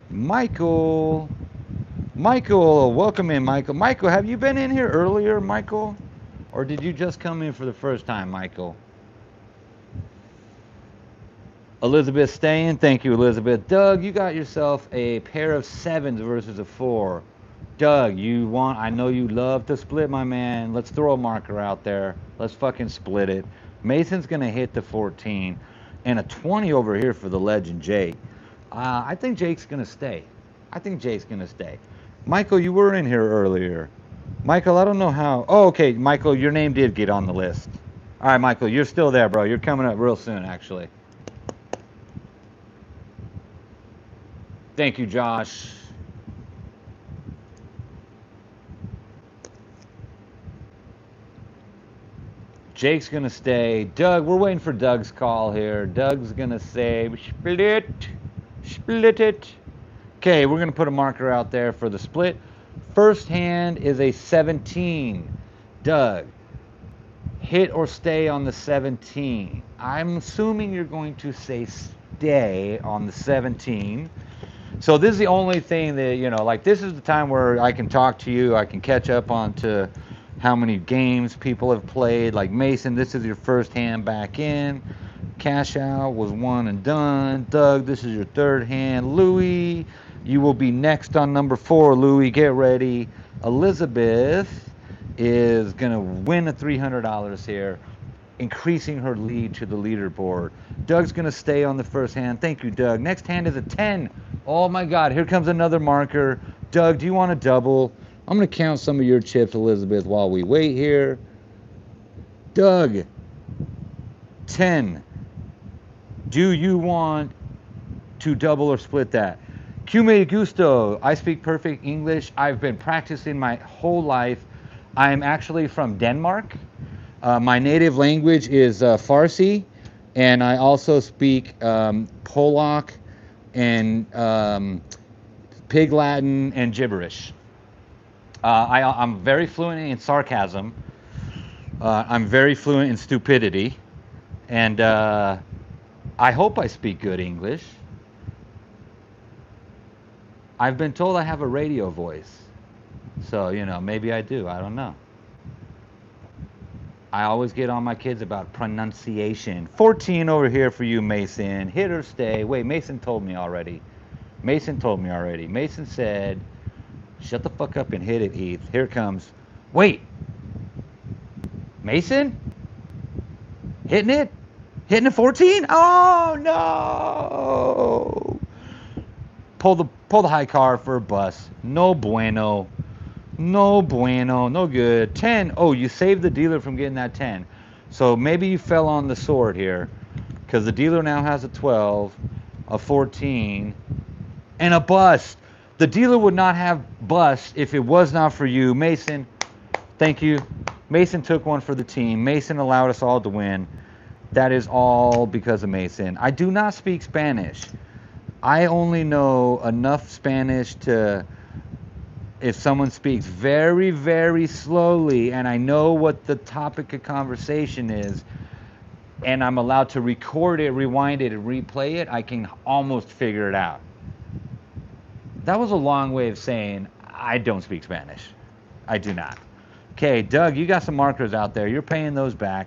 Michael, welcome in, Michael. Michael, have you been in here earlier, Michael? Or did you just come in for the first time, Michael? Elizabeth staying. Thank you, Elizabeth. Doug, you got yourself a pair of 7s versus a 4. Doug, I know you love to split, my man. Let's throw a marker out there. Let's fucking split it. Mason's going to hit the 14. And a 20 over here for the legend, Jake. I think Jake's going to stay. Michael, you were in here earlier. Michael, I don't know how. Oh, okay, Michael, your name did get on the list. All right, Michael, you're still there, bro. You're coming up real soon, actually. Thank you, Josh. Jake's going to stay. Doug, we're waiting for Doug's call here. Doug's going to say, split it. Okay, we're going to put a marker out there for the split. First hand is a 17. Doug, hit or stay on the 17. I'm assuming you're going to say stay on the 17. So this is the only thing that, like this is the time where I can talk to you. I can catch up on to how many games people have played. Like Mason, this is your first hand back in. Cash out was one and done. Doug, this is your third hand. Louis, you will be next on number 4. Louis, get ready. Elizabeth is going to win a $300 here, increasing her lead to the leaderboard. Doug's going to stay on the first hand. Thank you, Doug. Next hand is a 10. Oh, my God. Here comes another marker. Doug, do you want to double? I'm going to count some of your chips, Elizabeth, while we wait here. Doug, 10. Do you want to double or split that? Que me gusto. I speak perfect English. I've been practicing my whole life. I'm actually from Denmark. My native language is Farsi, and I also speak Polak and Pig Latin and gibberish. I'm very fluent in sarcasm. I'm very fluent in stupidity, and I hope I speak good English. I've been told I have a radio voice. So, maybe I do. I don't know. I always get on my kids about pronunciation. 14 over here for you, Mason. Hit or stay. Wait, Mason told me already. Mason said, shut the fuck up and hit it, Heath. Here it comes. Wait. Mason? Hitting it? Hitting a 14? Oh, no. Pull the high car for a bus. No bueno. No good. 10. Oh, you saved the dealer from getting that 10. So maybe you fell on the sword here, because the dealer now has a 12, a 14, and a bust. The dealer would not have bust if it was not for you. Mason, thank you. Mason took one for the team. Mason allowed us all to win. That is all because of Mason. I do not speak Spanish. I only know enough Spanish to, if someone speaks very, very slowly and I know what the topic of conversation is, and I'm allowed to record it, rewind it, and replay it, I can almost figure it out. That was a long way of saying I don't speak Spanish. I do not. Okay, Doug, you got some markers out there. You're paying those back,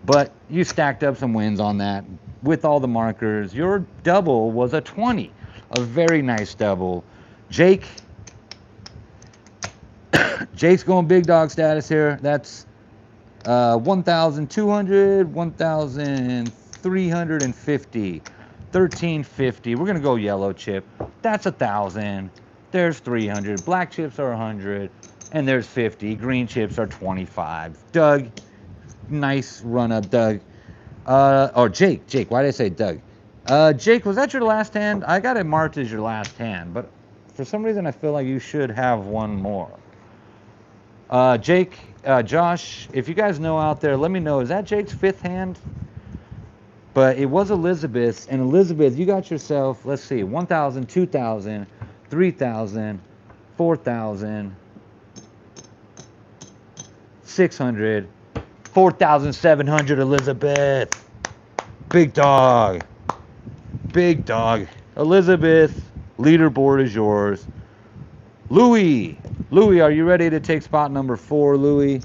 but you stacked up some wins on that with all the markers. Your double was a 20, a very nice double. Jake, Jake's going big dog status here. That's 1,200, 1,350, 1,350. We're gonna go yellow chip. That's 1,000. There's 300. Black chips are 100, and there's 50. Green chips are 25. Doug, nice run up, Doug. Or Jake. Why did I say Doug? Jake, was that your last hand? I got it marked as your last hand, but for some reason I feel like you should have one more. Jake, Josh, if you guys know out there, let me know. Is that Jake's 5th hand? But it was Elizabeth's, and Elizabeth, you got yourself, let's see, 1,000, 2,000, 3,000, 4,000, 600, 4,700, Elizabeth. Big dog. Big dog. Elizabeth, leaderboard is yours. Louis, are you ready to take spot number 4, Louis?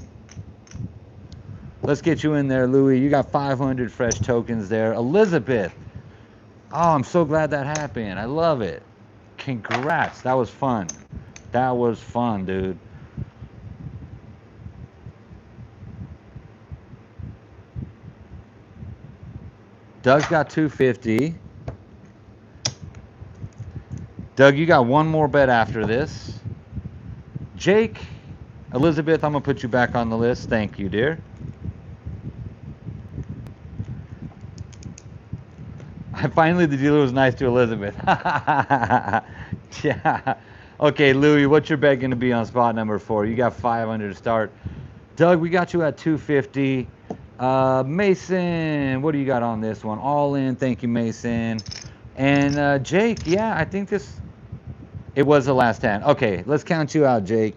Let's get you in there, Louis. You got 500 fresh tokens there. Elizabeth, oh, I'm so glad that happened. I love it. Congrats. That was fun. That was fun, dude. Doug's got 250. Doug, you got one more bet after this. Jake, Elizabeth, I'm going to put you back on the list. Thank you, dear. Finally, the dealer was nice to Elizabeth. Yeah. Okay, Louis, what's your bet going to be on spot number 4? You got 500 to start. Doug, we got you at 250. Mason, what do you got on this one? All in. Thank you, Mason. And Jake, yeah, I think it was the last hand. Okay, let's count you out, Jake.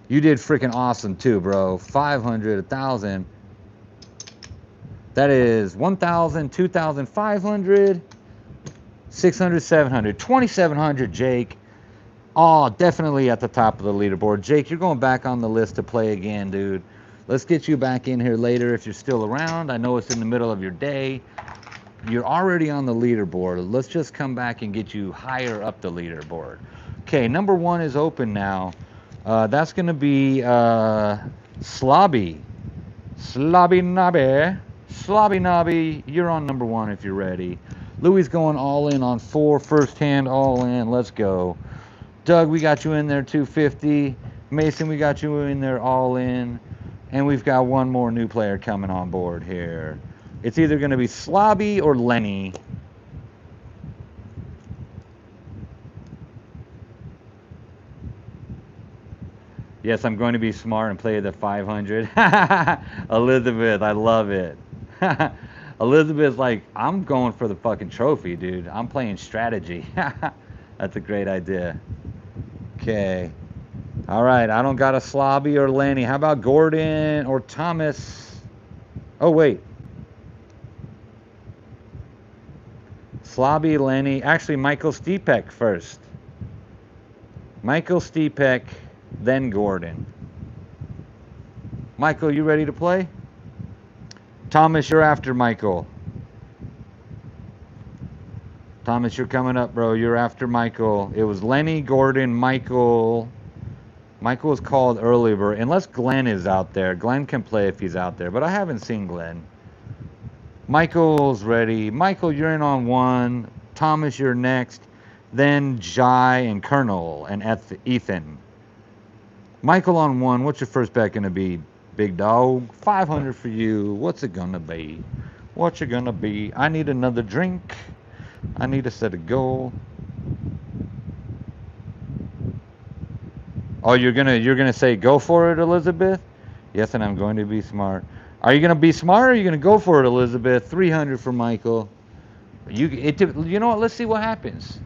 You did freaking awesome too, bro. 500, 1,000. That is 1,000, 2,500, 600, 700, 2,700, Jake. Oh, definitely at the top of the leaderboard. Jake, you're going back on the list to play again, dude. Let's get you back in here later if you're still around. I know it's in the middle of your day. You're already on the leaderboard. Let's just come back and get you higher up the leaderboard. Okay, number 1 is open now. That's going to be Slobby. Slobby Nobby, you're on number 1 if you're ready. Louis going all in on 4, first hand all in. Let's go. Doug, we got you in there 250. Mason, we got you in there all in. And we've got one more new player coming on board here. It's either going to be Slobby or Lenny. Yes, I'm going to be smart and play the 500. Elizabeth, I love it. Elizabeth's like, I'm going for the fucking trophy, dude. I'm playing strategy. That's a great idea. Okay. All right, I don't got a Slobby or Lenny. How about Gordon or Thomas? Oh, wait. Slobby, Lenny. Actually, Michael Stepek first. Michael Stepek, then Gordon. Michael, you ready to play? Thomas, you're after Michael. Thomas, you're coming up, bro. You're after Michael. It was Lenny, Gordon, Michael. Michael was called earlier, unless Glenn is out there. Glenn can play if he's out there, but I haven't seen Glenn. Michael's ready. Michael, you're in on 1. Thomas, you're next. Then Jai and Colonel and Ethan. Michael on 1. What's your first bet going to be, big dog? 500 for you. What's it going to be? What's it going to be? I need another drink. I need to set a goal. Oh, you're gonna say go for it, Elizabeth? Yes, and I'm going to be smart. Are you gonna be smart or are you gonna go for it, Elizabeth? 300 for Michael. You know what? Let's see what happens.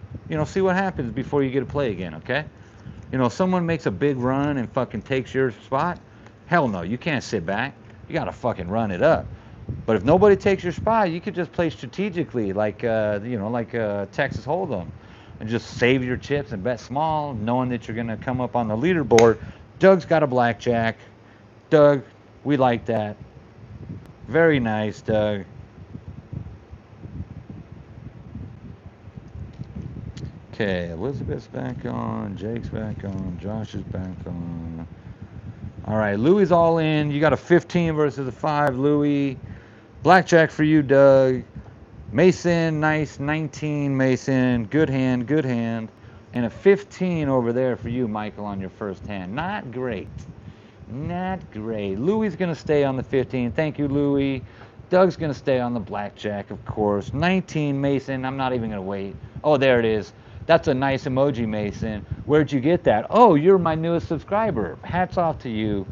See what happens before you get to play again, okay? If someone makes a big run and fucking takes your spot, hell no, you can't sit back. You gotta fucking run it up. But if nobody takes your spot, you could just play strategically, like Texas Hold'em, and just save your chips and bet small, knowing that you're gonna come up on the leaderboard. Doug's got a blackjack. Doug, we like that. Very nice, Doug. Okay, Elizabeth's back on, Jake's back on, Josh is back on. All right, Louie's all in. You got a 15 versus a 5, Louie. Blackjack for you, Doug. Mason, nice, 19, Mason. Good hand, good hand. And a 15 over there for you, Michael, on your first hand. Not great. Not great. Louie's going to stay on the 15. Thank you, Louie. Doug's going to stay on the blackjack, of course. 19, Mason. I'm not even going to wait. Oh, there it is. That's a nice emoji, Mason. Where'd you get that? Oh, you're my newest subscriber. Hats off to you.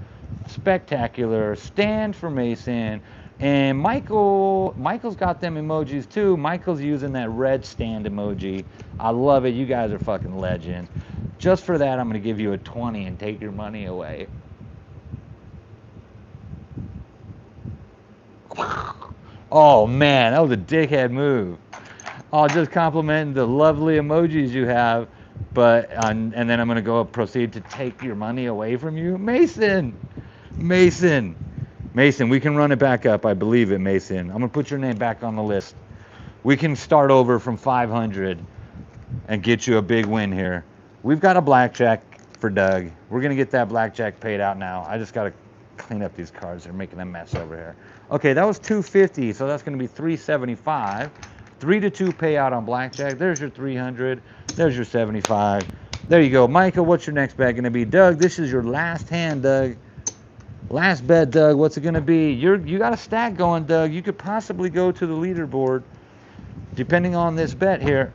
Spectacular. Stand for Mason. And Michael's got them emojis too. Michael's using that red stand emoji. I love it. You guys are fucking legends. Just for that, I'm going to give you a 20 and take your money away. Oh man, that was a dickhead move. I'll just compliment the lovely emojis you have, and then I'm gonna proceed to take your money away from you, Mason. Mason, we can run it back up. I believe it, Mason. I'm gonna put your name back on the list. We can start over from 500 and get you a big win here. We've got a blackjack for Doug. We're gonna get that blackjack paid out now. I just gotta clean up these cards. They're making a mess over here. Okay, that was 250, so that's gonna be 375. 3-2 payout on blackjack. There's your 300. There's your 75. There you go. Michael, what's your next bet going to be? Doug, this is your last hand, Doug. Last bet, Doug. What's it going to be? You got a stack going, Doug. You could possibly go to the leaderboard depending on this bet here.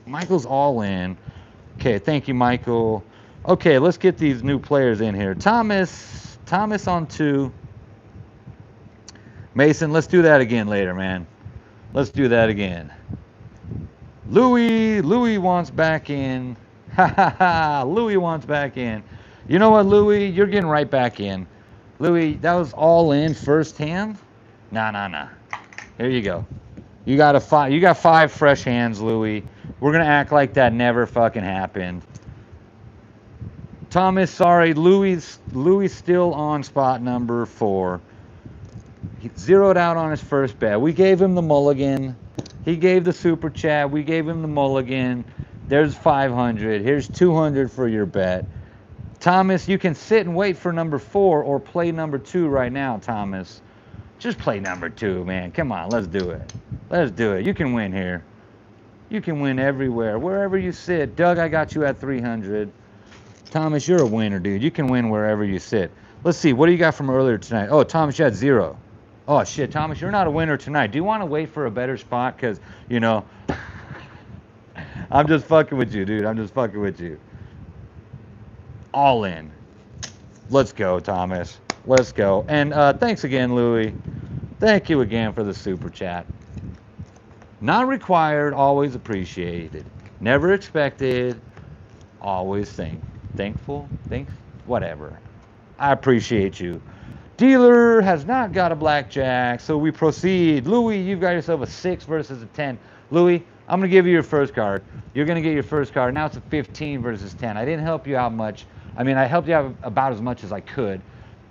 Michael's all in. Okay, thank you, Michael. Okay, let's get these new players in here. Thomas on 2. Mason, let's do that again later, man. Let's do that again. Louie wants back in. Ha ha ha. Louie wants back in. You know what, Louie? You're getting right back in. Louie, that was all in first hand? Nah. Here you go. You got 5 fresh hands, Louie. We're gonna act like that never fucking happened. Thomas, sorry, Louie's still on spot number 4. He zeroed out on his first bet. We gave him the mulligan. He gave the super chat. We gave him the mulligan. There's 500. Here's 200 for your bet. Thomas, you can sit and wait for number 4 or play number 2 right now, Thomas. Just play number 2, man. Come on, let's do it. Let's do it. You can win here. You can win everywhere, wherever you sit. Doug, I got you at 300. Thomas, you're a winner, dude. You can win wherever you sit. Let's see. What do you got from earlier tonight? Oh, Thomas, you had 0. Oh, shit, Thomas, you're not a winner tonight. Do you want to wait for a better spot? Because, I'm just fucking with you, dude. I'm just fucking with you. All in. Let's go, Thomas. Let's go. And thanks again, Louie. Thank you again for the super chat. Not required, always appreciated. Never expected, always thankful, whatever. I appreciate you. Dealer has not got a blackjack, so we proceed. Louie, you've got yourself a 6 versus a 10. Louie, I'm going to give you your first card. You're going to get your first card. Now it's a 15 versus 10. I didn't help you out much. I mean, I helped you out about as much as I could.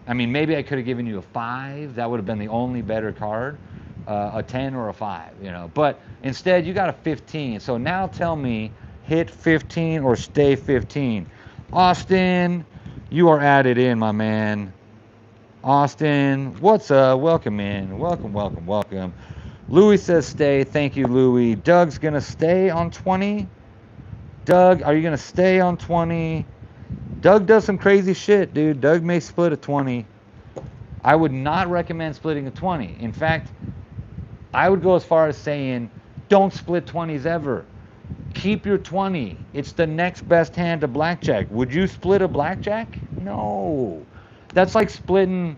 I mean, maybe I could have given you a 5. That would have been the only better card. A 10 or a 5, But instead, you got a 15. So now tell me, hit 15 or stay 15. Austin, you are added in, my man. Austin, what's up? Welcome in. Welcome. Louie says stay. Thank you, Louie. Doug's going to stay on 20. Doug, are you going to stay on 20? Doug does some crazy shit, dude. Doug may split a 20. I would not recommend splitting a 20. In fact, I would go as far as saying don't split 20s ever. Keep your 20. It's the next best hand to blackjack. Would you split a blackjack? No. That's like splitting,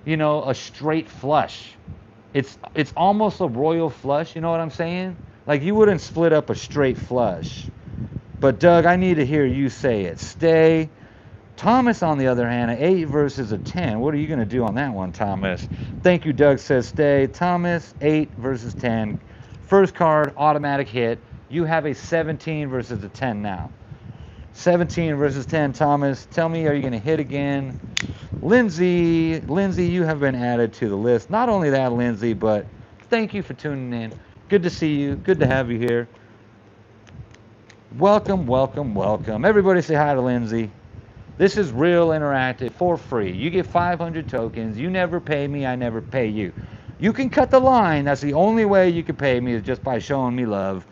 a straight flush. It's almost a royal flush, you know what I'm saying? Like, you wouldn't split up a straight flush. But Doug, I need to hear you say it. Stay. Thomas, on the other hand, an 8 versus a 10. What are you going to do on that one, Thomas? Thank you, Doug says stay. Thomas, 8 versus 10. First card, automatic hit. You have a 17 versus a 10 now. 17 versus 10, Thomas. Tell me, are you going to hit again? Lindsay, you have been added to the list. Not only that, Lindsay, but thank you for tuning in. Good to see you. Good to have you here. Welcome, welcome, welcome. Everybody say hi to Lindsay. This is real interactive for free. You get 500 tokens. You never pay me. I never pay you. You can cut the line. That's the only way you can pay me, is just by showing me love.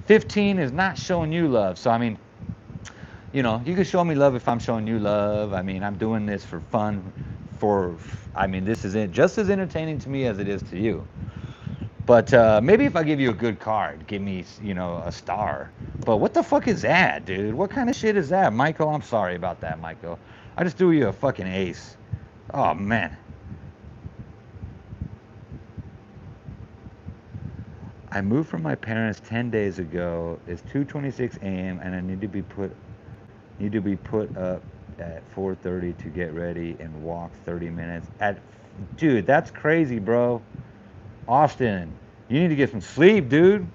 15 is not showing you love. So, I mean, you can show me love if I'm showing you love. I mean, I'm doing this for fun. This is just as entertaining to me as it is to you. But maybe if I give you a good card, give me, a star. But what the fuck is that, dude? What kind of shit is that? Michael, I'm sorry about that, Michael. I just threw you a fucking ace. Oh, man. I moved from my parents 10 days ago. It's 2:26 a.m. and I need to be put up at 4:30 to get ready and walk 30 minutes. Dude, that's crazy, bro. Austin, you need to get some sleep, dude.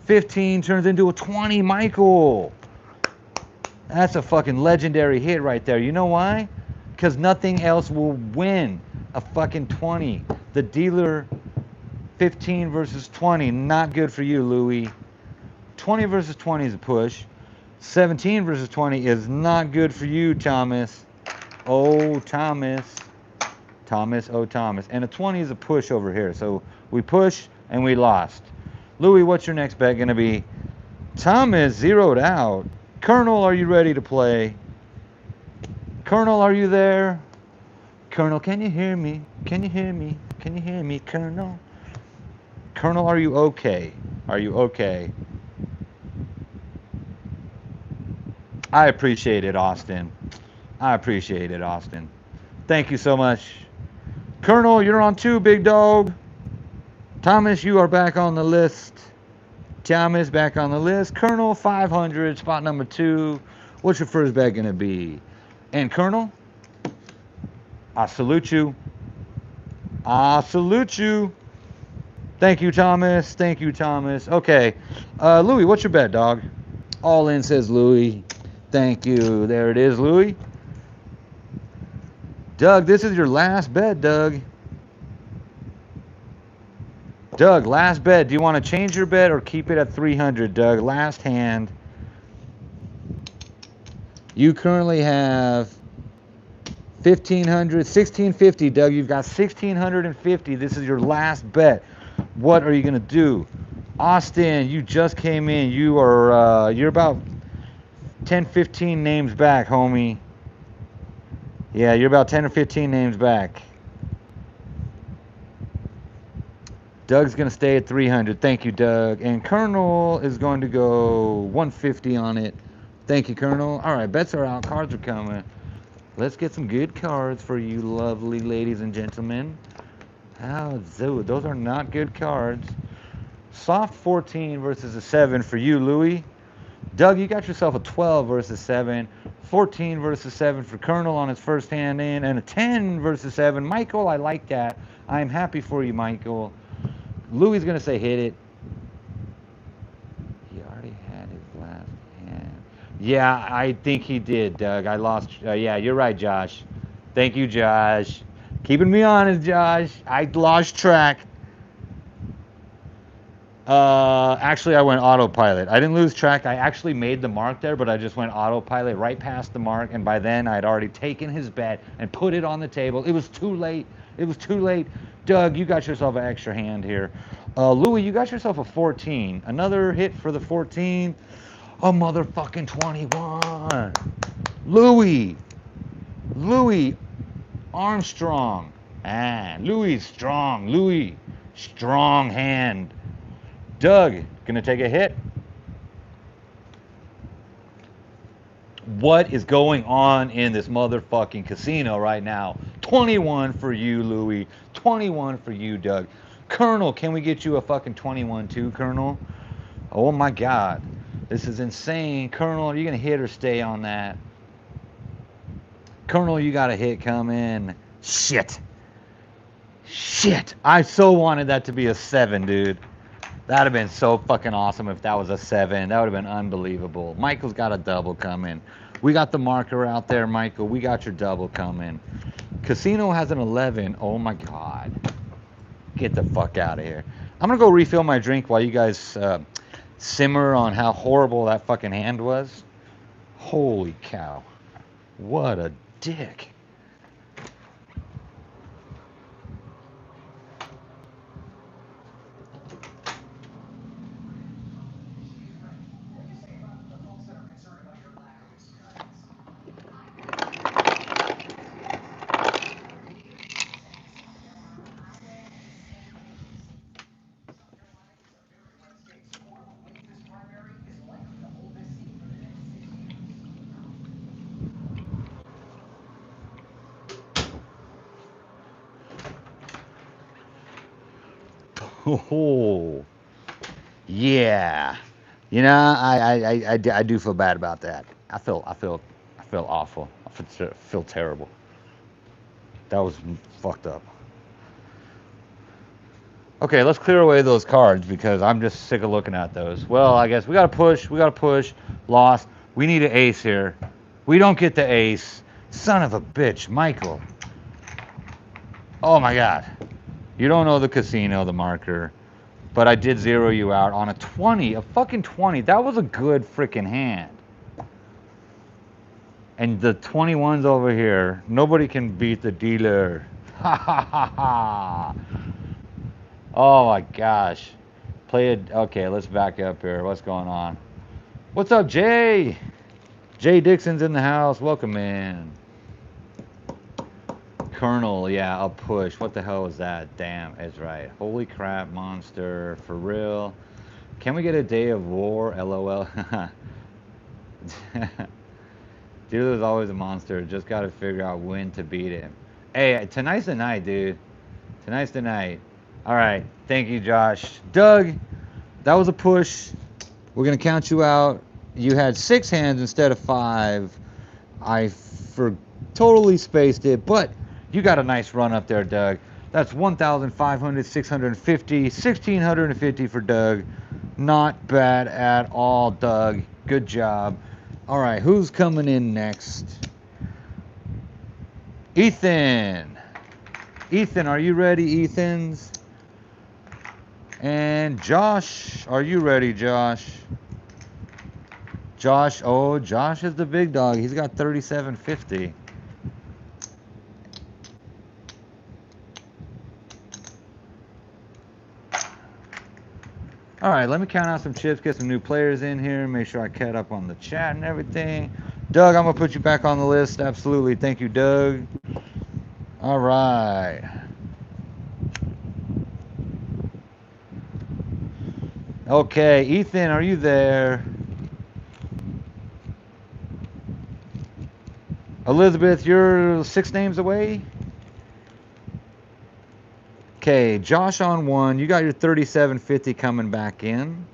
15 turns into a 20, Michael. That's a fucking legendary hit right there. You know why? Because nothing else will win a fucking 20. The dealer, 15 versus 20, not good for you, Louie. 20 versus 20 is a push. 17 versus 20 is not good for you, Thomas. Oh, Thomas. Thomas, oh, Thomas. And a 20 is a push over here. So we push and we lost. Louie, what's your next bet going to be? Thomas zeroed out. Colonel, are you ready to play? Colonel, are you there? Colonel, can you hear me? Can you hear me? Can you hear me, Colonel? Colonel, are you okay? Are you okay? I appreciate it, Austin. I appreciate it, Austin. Thank you so much. Colonel, you're on 2, big dog. Thomas, you are back on the list. Thomas, back on the list. Colonel, 500, spot number 2. What's your first bet going to be? And Colonel, I salute you. I salute you. Thank you, Thomas. Thank you, Thomas. Okay. Louie, what's your bet, dog? All in, says Louie. Thank you. There it is, Louie. Doug, this is your last bet, Doug. Doug, last bet. Do you want to change your bet or keep it at 300, Doug? Last hand. You currently have 1,500, 1,650, Doug. You've got 1,650. This is your last bet. What are you going to do? Austin, you just came in. You're about 10, 15 names back, homie. Yeah, you're about 10 or 15 names back. Doug's going to stay at 300. Thank you, Doug. And Colonel is going to go 150 on it. Thank you, Colonel. All right, bets are out. Cards are coming. Let's get some good cards for you lovely ladies and gentlemen. Those are not good cards. Soft 14 versus a 7 for you, Louie. Doug, you got yourself a 12 versus 7. 14 versus 7 for Colonel on his first hand in. And a 10 versus 7. Michael, I like that. I'm happy for you, Michael. Louie's going to say hit it. He already had his last hand. Yeah, I think he did, Doug. I lost. Yeah, you're right, Josh. Thank you, Josh. Keeping me honest, Josh. I lost track. Actually, I went autopilot. I didn't lose track. I actually made the mark there, but I just went autopilot right past the mark. And by then, I'd already taken his bet and put it on the table. It was too late. It was too late. Doug, you got yourself an extra hand here. Louie, you got yourself a 14. Another hit for the 14. A motherfucking 21. Louie Armstrong. Louie strong. Louie, strong hand. Doug, gonna take a hit. What is going on in this motherfucking casino right now? 21 for you, Louie. 21 for you, Doug. Colonel, can we get you a fucking 21 too, Colonel? Oh my God. This is insane. Colonel, are you going to hit or stay on that? Colonel, you got a hit coming. Shit. Shit. I so wanted that to be a 7, dude. That would have been so fucking awesome if that was a 7. That would have been unbelievable. Michael's got a double coming. We got the marker out there, Michael. We got your double coming. Casino has an 11. Oh my God. Get the fuck out of here. I'm going to go refill my drink while you guys simmer on how horrible that fucking hand was. Holy cow. What a dick. Oh, yeah. You know, I do feel bad about that. I feel awful. I feel terrible. That was fucked up. Okay, let's clear away those cards because I'm just sick of looking at those. Well, I guess we gotta push. We gotta push. Lost. We need an ace here. We don't get the ace. Son of a bitch, Michael. Oh my God. You don't know the casino, the marker. But I did zero you out on a 20, a fucking 20. That was a good freaking hand. And the 21's over here. Nobody can beat the dealer. Ha ha ha ha. Oh my gosh. Play it. Okay, let's back up here. What's going on? What's up, Jay? Jay Dixon's in the house. Welcome in. Colonel, yeah, I'll push. What the hell was that? Damn, it's right. Holy crap, monster. For real. Can we get a day of war? LOL. Dealer's always a monster. Just got to figure out when to beat him. Hey, tonight's the night, dude. Tonight's the night. All right. Thank you, Josh. Doug, that was a push. We're going to count you out. You had 6 hands instead of 5. I totally spaced it, but you got a nice run up there, Doug. That's 1,500, 650, 1,650 for Doug. Not bad at all, Doug. Good job. All right, who's coming in next? Ethan. Ethan, are you ready, Ethans? And Josh, are you ready, Josh? Josh, oh, Josh is the big dog. He's got 3,750. All right, let me count out some chips, get some new players in here, make sure I caught up on the chat and everything. Doug, I'm going to put you back on the list. Absolutely. Thank you, Doug. All right. Okay, Ethan, are you there? Elizabeth, you're 6 names away? Okay, Josh on 1. You got your 3,750 coming back in.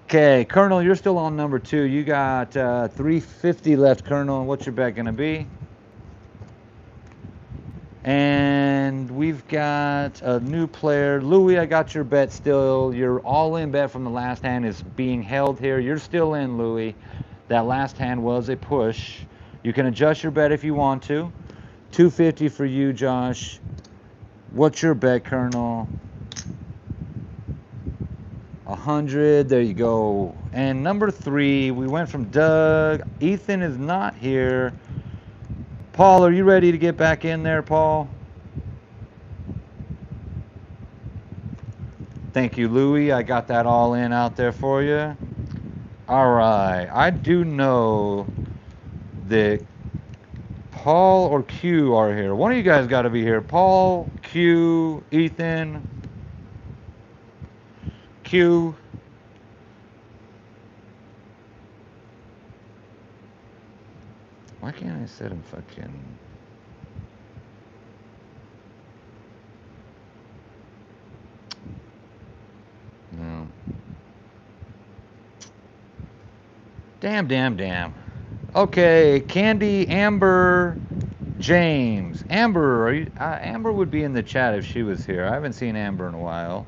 Okay, Colonel, you're still on number 2. You got 350 left, Colonel. What's your bet going to be? And we've got a new player. Louis, I got your bet still. Your all-in bet from the last hand is being held here. You're still in, Louis. That last hand was a push. You can adjust your bet if you want to. 250 for you, Josh. What's your bet, Colonel? 100. There you go. And number 3, we went from Doug. Ethan is not here. Paul, are you ready to get back in there, Paul? Thank you, Louis. I got that all in out there for you. All right. I do know that Paul or Q are here. One of you guys got to be here. Paul, Q, Ethan, Q. Why can't I set him fucking... No. Damn. Okay, Candy, Amber, James. Amber, are you... Amber would be in the chat if she was here. I haven't seen Amber in a while.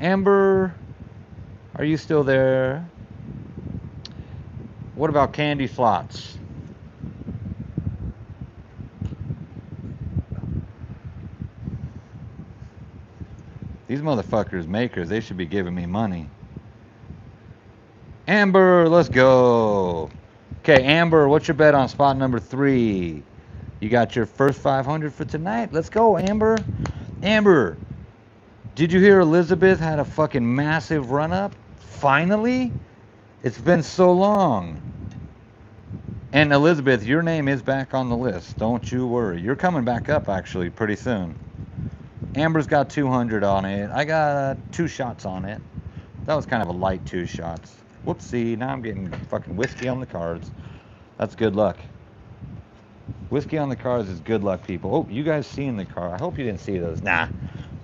Amber, are you still there? What about Candy Flots? These motherfuckers makers, they should be giving me money. Amber, let's go. Okay, Amber, what's your bet on spot number 3? You got your first 500 for tonight. Let's go, Amber. Amber, did you hear Elizabeth had a fucking massive run up? Finally? It's been so long. And Elizabeth, your name is back on the list. Don't you worry. You're coming back up, actually, pretty soon. Amber's got 200 on it. I got 2 shots on it. That was kind of a light 2 shots. Whoopsie, now I'm getting fucking whiskey on the cards. That's good luck. Whiskey on the cards is good luck, people. Oh, you guys seen the card. I hope you didn't see those. Nah,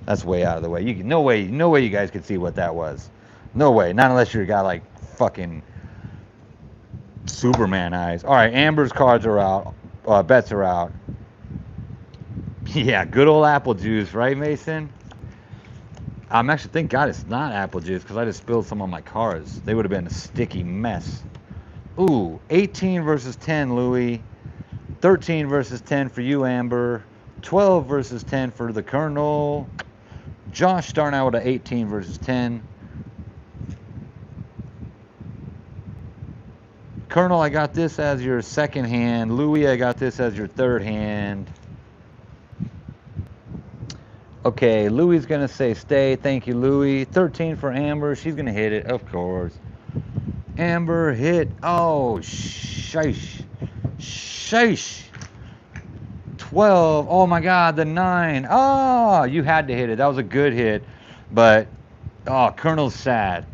that's way out of the way. No way you guys could see what that was. No way, not unless you got like fucking Superman eyes. All right, Amber's cards are out. Bets are out. Yeah, good old apple juice, right, Mason? I'm actually, thank God it's not apple juice because I just spilled some on my cards. They would have been a sticky mess. Ooh, 18 versus 10, Louie. 13 versus 10 for you, Amber. 12 versus 10 for the Colonel. Josh starting out with an 18 versus 10. Colonel, I got this as your second hand. Louie, I got this as your third hand. Okay, Louie's going to say stay. Thank you, Louie. 13 for Amber. She's going to hit it, of course. Amber hit. Oh, shish. 12. Oh, my God, the 9. Oh, you had to hit it. That was a good hit. But, oh, Colonel's sad.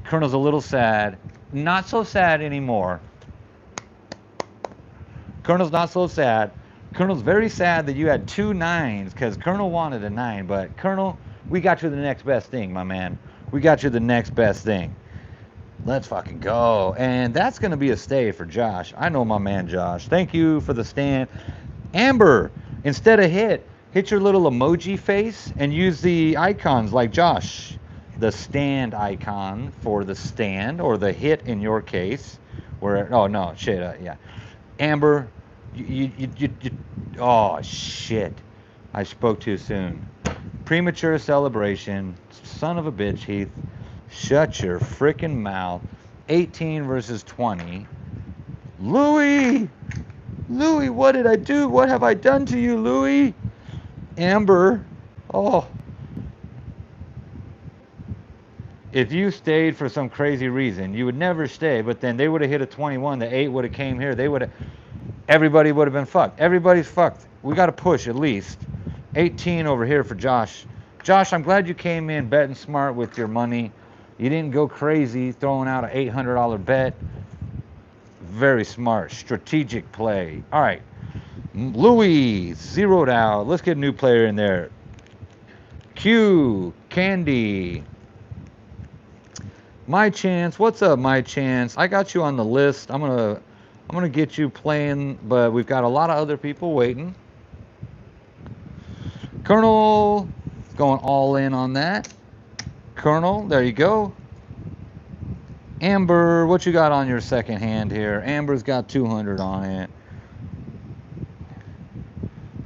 Colonel's a little sad. Not so sad anymore. Colonel's not so sad. Colonel's very sad that you had 2 9s because Colonel wanted a 9. But, Colonel, we got you the next best thing, my man. We got you the next best thing. Let's fucking go. And that's going to be a stay for Josh. I know my man Josh. Thank you for the stand. Amber, instead of hit your little emoji face and use the icons like Josh. The stand icon for the stand, or the hit in your case. Where, oh no, shit, yeah. Amber, you oh shit. I spoke too soon. Premature celebration. Son of a bitch, Heath. Shut your freaking mouth. 18 versus 20. Louie! Louie, what did I do? What have I done to you, Louie? Amber. Oh. If you stayed for some crazy reason, you would never stay, but then they would have hit a 21. The 8 would have came here. They would have... Everybody would have been fucked. Everybody's fucked. We got to push at least. 18 over here for Josh. Josh, I'm glad you came in betting smart with your money. You didn't go crazy throwing out an $800 bet. Very smart. Strategic play. All right. Louis, zeroed out. Let's get a new player in there. Q, Candy. My Chance. What's up, My Chance? I got you on the list. I'm gonna get you playing, but we've got a lot of other people waiting. Colonel going all in on that. Colonel, there you go. Amber, what you got on your second hand here? Amber's got 200 on it.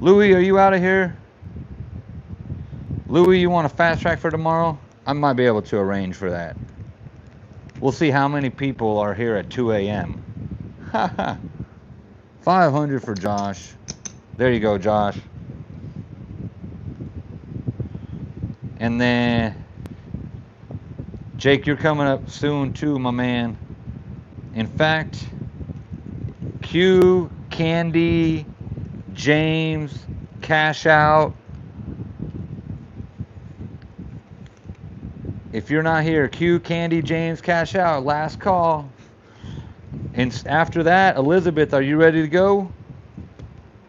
Louie, are you out of here? Louie, you want a fast track for tomorrow? I might be able to arrange for that. We'll see how many people are here at 2 a.m. 500 for Josh. There you go, Josh. And then, Jake, you're coming up soon too, my man. In fact, Q, Candy, James, cash out. If you're not here, Q, Candy, James, cash out. Last call. And after that, Elizabeth, are you ready to go?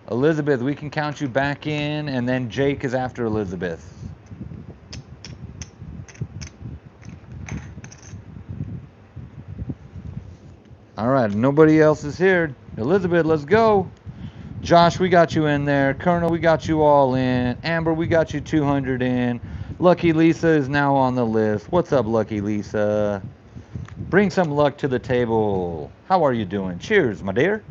Elizabeth, we can count you back in, and then Jake is after Elizabeth. All right, nobody else is here. Elizabeth, let's go. Josh, we got you in there. Colonel, we got you all in. Amber, we got you 200 in. Lucky Lisa is now on the list. What's up, Lucky Lisa? Bring some luck to the table. How are you doing? Cheers, my dear.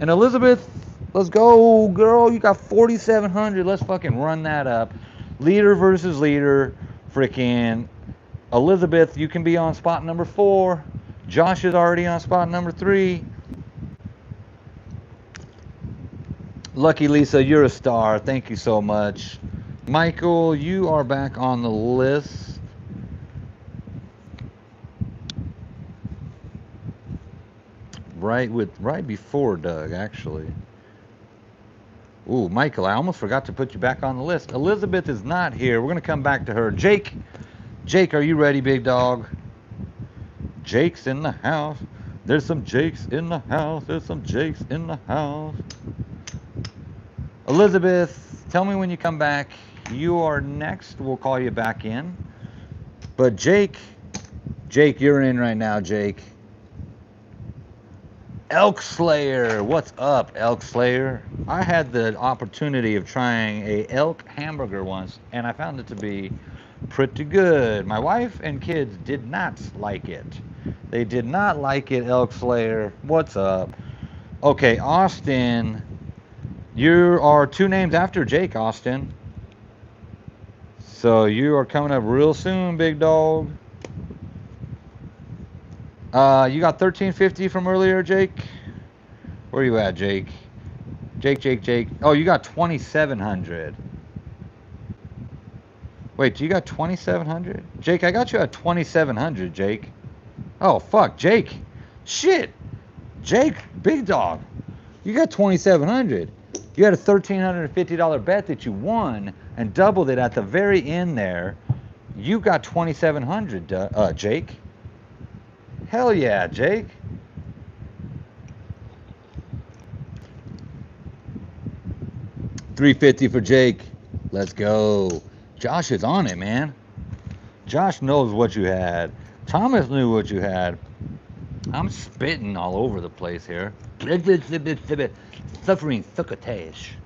And Elizabeth, let's go, girl. You got 4,700. Let's fucking run that up. Leader versus leader. Freaking Elizabeth, you can be on spot number 4. Josh is already on spot number 3. Lucky Lisa, you're a star. Thank you so much. Michael, you are back on the list. Right before Doug, actually. Ooh, Michael, I almost forgot to put you back on the list. Elizabeth is not here. We're going to come back to her. Jake, are you ready, big dog? Jake's in the house. There's some Jakes in the house. There's some Jakes in the house. Elizabeth, tell me when you come back. You are next. We'll call you back in. But Jake, you're in right now, Jake. Elk Slayer, what's up, Elk Slayer? I had the opportunity of trying a elk hamburger once, and I found it to be pretty good. My wife and kids did not like it. They did not like it, Elk Slayer. What's up? Okay, Austin, you are 2 names after Jake, Austin. So you are coming up real soon, big dog. You got 1350 from earlier, Jake? Where are you at, Jake? Jake. Oh, you got 2700. Wait, you got 2700? Jake, I got you at 2700, Jake. Oh, fuck, Jake. Shit. Jake, big dog. You got 2700. You had a $1,350 bet that you won and doubled it at the very end there. You got 2700, Jake. Hell yeah, Jake. $350 for Jake. Let's go. Josh is on it, man. Josh knows what you had. Thomas knew what you had. I'm spitting all over the place here. Suffering succotash.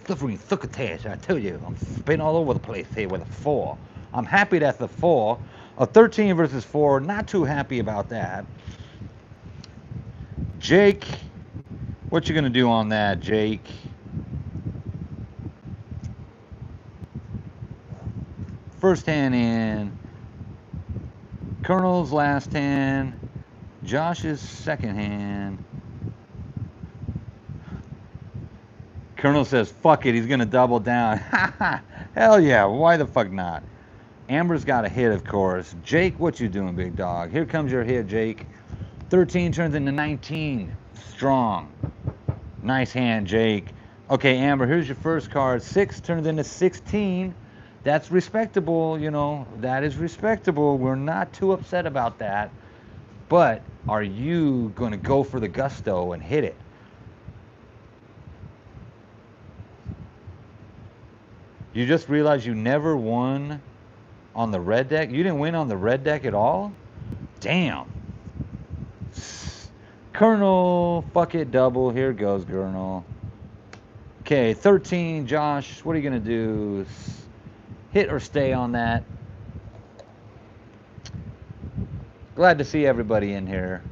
I tell you, I'm spitting all over the place here with a 4. I'm happy that's a 4. A 13 versus 4, not too happy about that. Jake, what you gonna do on that, Jake? First hand in. Colonel's last hand. Josh's second hand. Colonel says, fuck it, he's gonna double down. Hell yeah, why the fuck not? Amber's got a hit, of course. Jake, what you doing, big dog? Here comes your hit, Jake. 13 turns into 19. Strong. Nice hand, Jake. Okay, Amber, here's your first card. 6 turns into 16. That's respectable, you know. That is respectable. We're not too upset about that. But are you going to go for the gusto and hit it? You just realized you never won on the red deck? You didn't win on the red deck at all? Damn. Colonel, fuck it, double. Here goes, Colonel. Okay, 13, Josh. What are you going to do? Hit or stay on that? Glad to see everybody in here.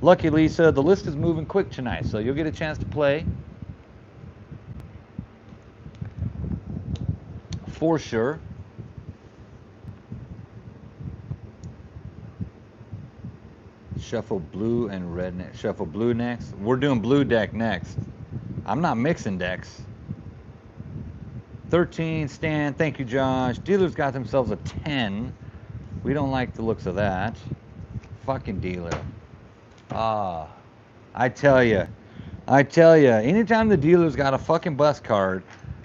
Lucky Lisa, the list is moving quick tonight, so you'll get a chance to play. For sure. Shuffle blue and red next. Shuffle blue next. We're doing blue deck next. I'm not mixing decks. 13, Stan. Thank you, Josh. Dealers got themselves a 10. We don't like the looks of that. Fucking dealer. I tell you, I tell you, anytime the dealer's got a fucking bust card,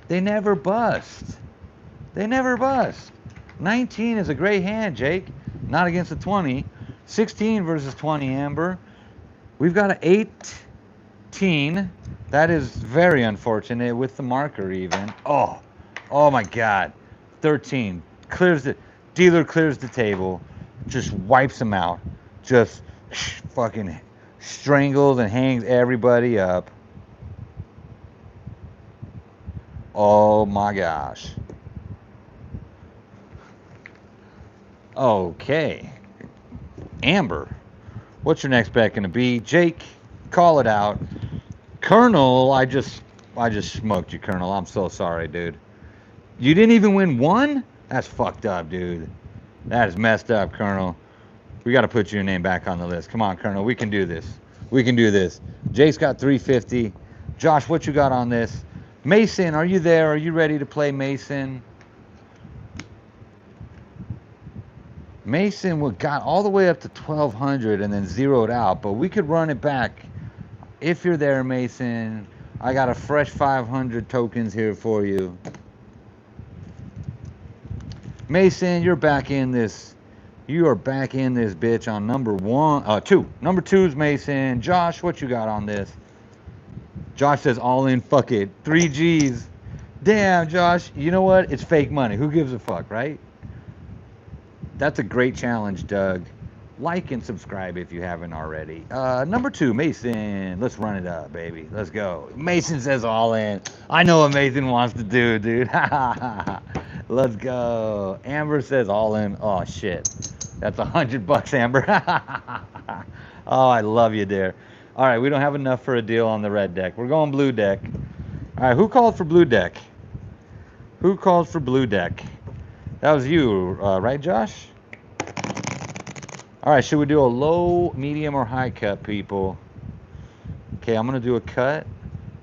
they never bust. They never bust. 19 is a great hand, Jake. Not against the 20. 16 versus 20, Amber. We've got an 18. That is very unfortunate with the marker even. Oh my God. 13. Dealer clears the table. Just wipes them out. Just fucking strangles and hangs everybody up. Oh my gosh. Okay. Amber, what's your next bet gonna be? Jake, call it out. Colonel, I just smoked you, Colonel. I'm so sorry, dude. You didn't even win one? That's fucked up, dude. That is messed up, Colonel. We got to put your name back on the list. Come on, Colonel. We can do this. We can do this. Jake's got 350. Josh, what you got on this? Mason, are you there? Are you ready to play, Mason? Mason got all the way up to 1,200 and then zeroed out, but we could run it back. If you're there, Mason, I got a fresh 500 tokens here for you. Mason, you're back in this. You are back in this bitch on number two. Number two's Mason. Josh, what you got on this? Josh says all in, fuck it. 3 G's. Damn, Josh. You know what? It's fake money. Who gives a fuck, right? That's a great challenge, Doug. Like and subscribe if you haven't already. Number 2, Mason. Let's run it up, baby. Let's go. Mason says all in. I know what Mason wants to do, dude. Let's go. Amber says all in. Oh, shit. That's $100, Amber. Oh, I love you, dear. All right, we don't have enough for a deal on the red deck. We're going blue deck. All right, who called for blue deck? Who called for blue deck? That was you, right, Josh? All right, should we do a low, medium, or high cut, people? Okay, I'm going to do a cut.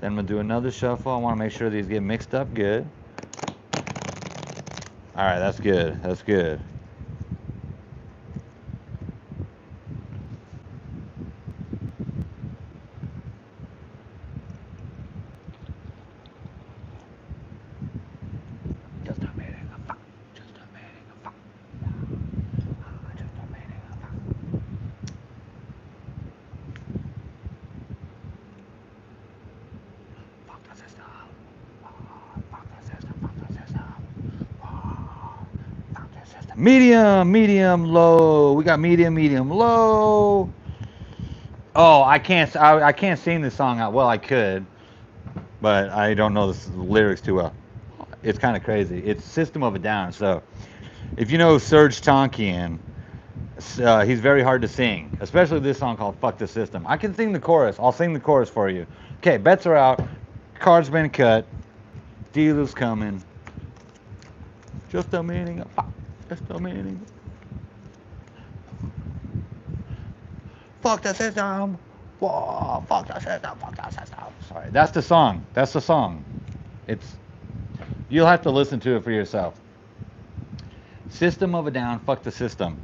Then I'm going to do another shuffle. I want to make sure these get mixed up good. All right, that's good. That's good. Medium, medium, low. We got medium, medium, low. Oh, I can't sing this song out. Well, I could, but I don't know the lyrics too well. It's kind of crazy. It's System of a Down. So, if you know Serge Tankian, he's very hard to sing, especially this song called "Fuck the System." I can sing the chorus. I'll sing the chorus for you. Okay, bets are out. Cards been cut. Dealer's coming. Just a meaning. Just a meaning. Fuck the system. Whoa, fuck the system. Fuck the system. Sorry, that's the song. That's the song. You'll have to listen to it for yourself. System of a Down. Fuck the system.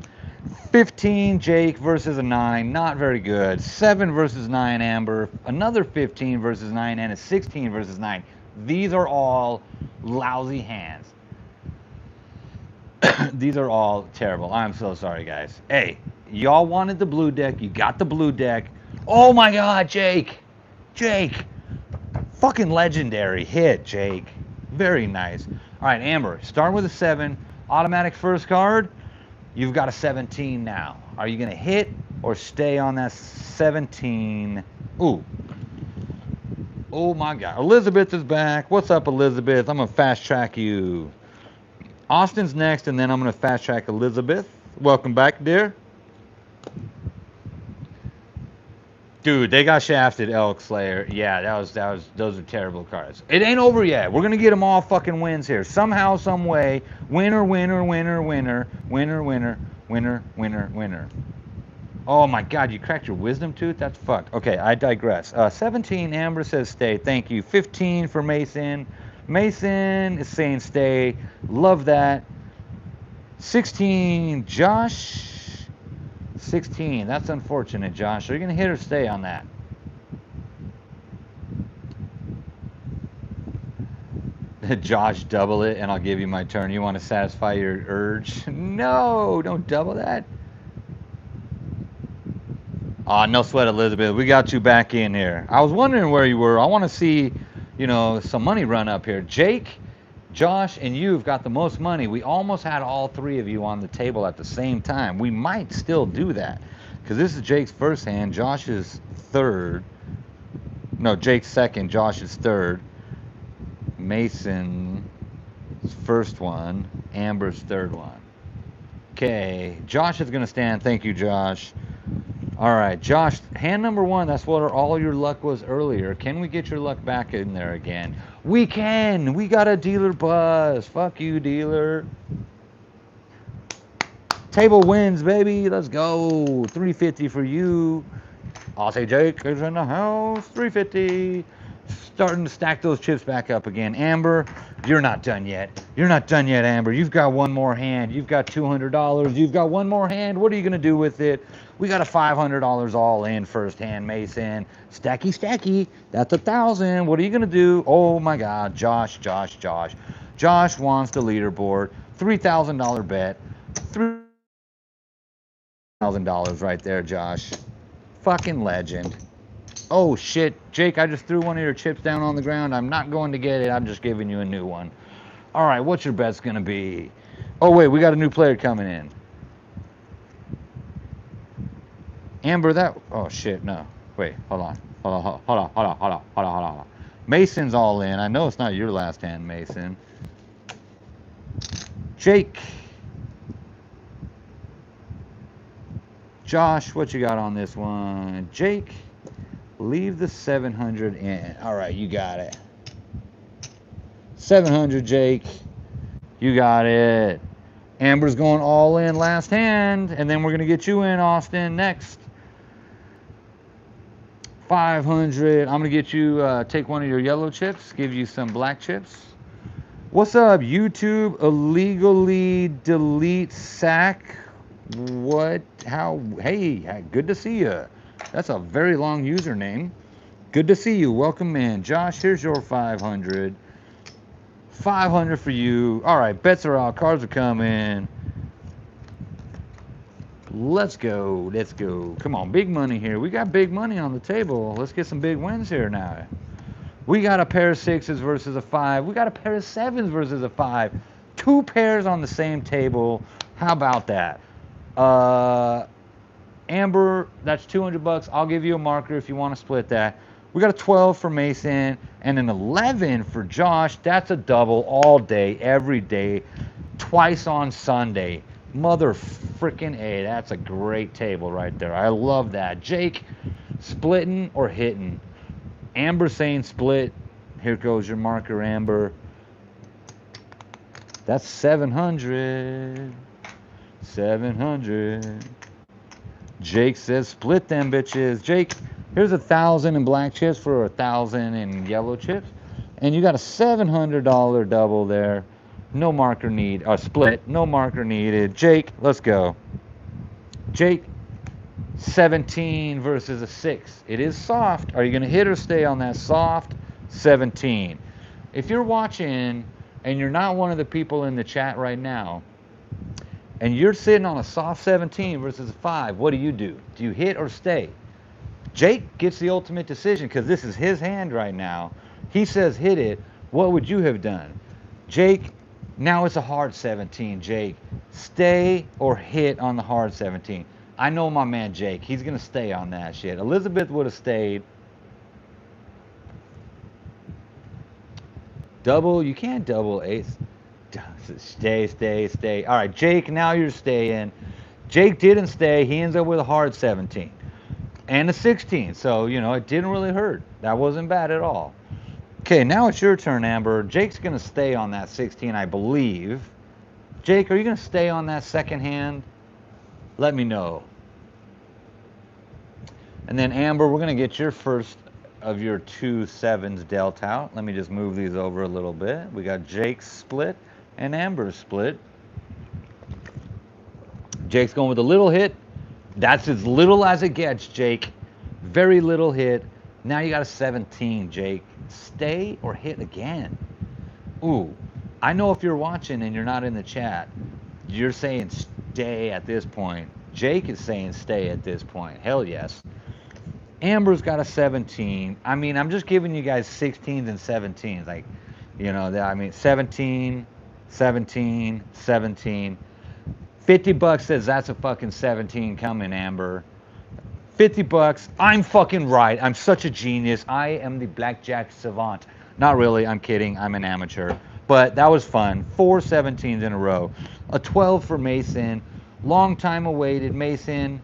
15 Jake versus a 9, not very good. 7 versus 9 Amber, another 15 versus 9, and a 16 versus 9. These are all lousy hands. These are all terrible. I'm so sorry, guys. Hey, y'all wanted the blue deck. You got the blue deck. Oh my God, Jake. Jake. Fucking legendary hit, Jake. Very nice. All right, Amber, start with a 7. Automatic first card. You've got a 17 now. Are you going to hit or stay on that 17? Ooh. Oh my God. Elizabeth is back. What's up, Elizabeth? I'm going to fast track you. Austin's next, and then I'm going to fast track Elizabeth. Welcome back, dear. Dude, they got shafted, Elk Slayer. Yeah, those are terrible cards. It ain't over yet. We're going to get them all fucking wins here. Somehow, some way. Winner, winner, winner, winner. Winner, winner, winner, winner, winner. Oh my God, you cracked your wisdom tooth? That's fucked. Okay, I digress. 17, Amber says stay. Thank you. 15 for Mason. Mason is saying stay. Love that. 16, Josh. 16. That's unfortunate, Josh. Are you going to hit or stay on that? Josh, double it and I'll give you my turn. You want to satisfy your urge? No, don't double that. Oh, no sweat, Elizabeth. We got you back in here. I was wondering where you were. I want to see, some money run up here. Jake, Josh, and you've got the most money. We almost had all three of you on the table at the same time. We might still do that because this is Jake's first hand. Josh's third. No, Jake's second. Josh's third. Mason's first one. Amber's third one. Okay, Josh is going to stand. Thank you, Josh. All right, Josh, hand number one, that's what all your luck was earlier. Can we get your luck back in there again? We can. We got a dealer buzz. Fuck you, dealer. Table wins, baby. Let's go. $350 for you. I'll say Jake is in the house. $350. Starting to stack those chips back up again. Amber, you're not done yet. You're not done yet, Amber. You've got one more hand. You've got $200. You've got one more hand. What are you going to do with it? We got a $500 all in first hand, Mason. Stacky, stacky. That's $1,000. What are you going to do? Oh, my God. Josh. Josh wants the leaderboard. $3,000 bet. $3,000 right there, Josh. Fucking legend. Oh, shit. Jake, I just threw one of your chips down on the ground. I'm not going to get it. I'm just giving you a new one. All right, what's your bet's going to be? Oh, wait, we got a new player coming in. Amber, that... Oh, shit, no. Wait, hold on. Mason's all in. I know it's not your last hand, Mason. Jake. Josh, what you got on this one? Jake... Leave the 700 in. All right, you got it. 700, Jake. You got it. Amber's going all in last hand, and then we're going to get you in, Austin, next. 500. I'm going to get you, take one of your yellow chips, give you some black chips. What's up, YouTube? Illegally delete sack. What? How? Hey, good to see you. That's a very long username. Good to see you. Welcome in. Josh, here's your 500. 500 for you. All right, bets are out. Cards are coming. Let's go. Let's go. Come on, big money here. We got big money on the table. Let's get some big wins here now. We got a pair of sixes versus a five. We got a pair of sevens versus a five. Two pairs on the same table. How about that? Amber, that's $200. I'll give you a marker if you want to split that. We got a 12 for Mason and an 11 for Josh. That's a double all day, every day, twice on Sunday. Mother frickin' A. That's a great table right there. I love that. Jake, splitting or hitting? Amber saying split. Here goes your marker, Amber. That's 700. 700. Jake says split them bitches. Jake, here's 1,000 in black chips for 1,000 in yellow chips. And you got a $700 double there. No marker need, split, no marker needed. Jake, let's go. Jake, 17 versus a 6. It is soft. Are you going to hit or stay on that soft 17? If you're watching and you're not one of the people in the chat right now, and you're sitting on a soft 17 versus a 5, what do? Do you hit or stay? Jake gets the ultimate decision because this is his hand right now. He says hit it. What would you have done? Jake, now it's a hard 17, Jake. Stay or hit on the hard 17. I know my man Jake. He's going to stay on that shit. Elizabeth would have stayed. Double, you can't double ace. Stay. All right, Jake, now you're staying. Jake didn't stay. He ends up with a hard 17 and a 16. So, it didn't really hurt. That wasn't bad at all. Okay, now it's your turn, Amber. Jake's going to stay on that 16, I believe. Jake, are you going to stay on that second hand? Let me know. And then, Amber, we're going to get your first of your 2 sevens dealt out. Let me just move these over a little bit. We got Jake's split and Amber's split. Jake's going with a little hit. That's as little as it gets, Jake. Very little hit. Now you got a 17, Jake. Stay or hit again? Ooh, I know if you're watching and you're not in the chat, you're saying stay at this point. Jake is saying stay at this point. Hell yes. Amber's got a 17. I mean, I'm just giving you guys 16s and 17s. Like, you know, I mean, 17, 17, 17. 50 bucks says that's a fucking 17 coming, Amber. 50 bucks. I'm fucking right. I'm such a genius. I am the blackjack savant. Not really. I'm kidding. I'm an amateur. But that was fun. 4 17s in a row. A 12 for Mason. Long time awaited. Mason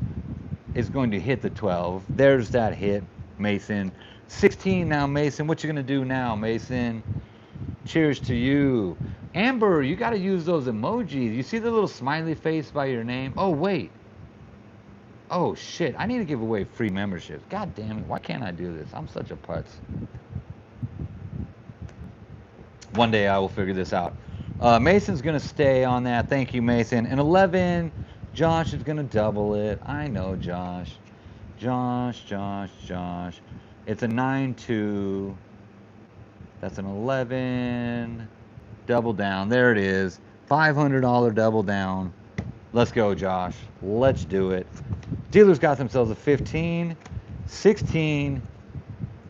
is going to hit the 12. There's that hit, Mason. 16 now, Mason. What you going to do now, Mason? Cheers to you. Amber, you got to use those emojis. You see the little smiley face by your name? Oh, wait. Oh, shit. I need to give away free memberships. God damn it. Why can't I do this? I'm such a putz. One day I will figure this out. Mason's going to stay on that. Thank you, Mason. And 11, Josh is going to double it. I know, Josh. Josh. It's a 9-2. That's an 11. Double down. There it is. $500 double down. Let's go, Josh. Let's do it. Dealers got themselves a 15, 16.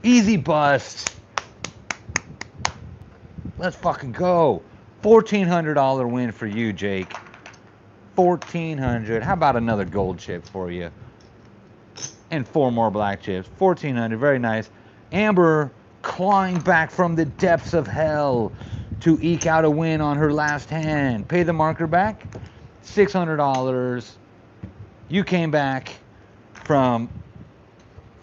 Easy bust. Let's fucking go. $1,400 win for you, Jake. 1,400. How about another gold chip for you? And 4 more black chips. 1,400. Very nice. Amber clawing back from the depths of hell to eke out a win on her last hand. Pay the marker back. $600. You came back from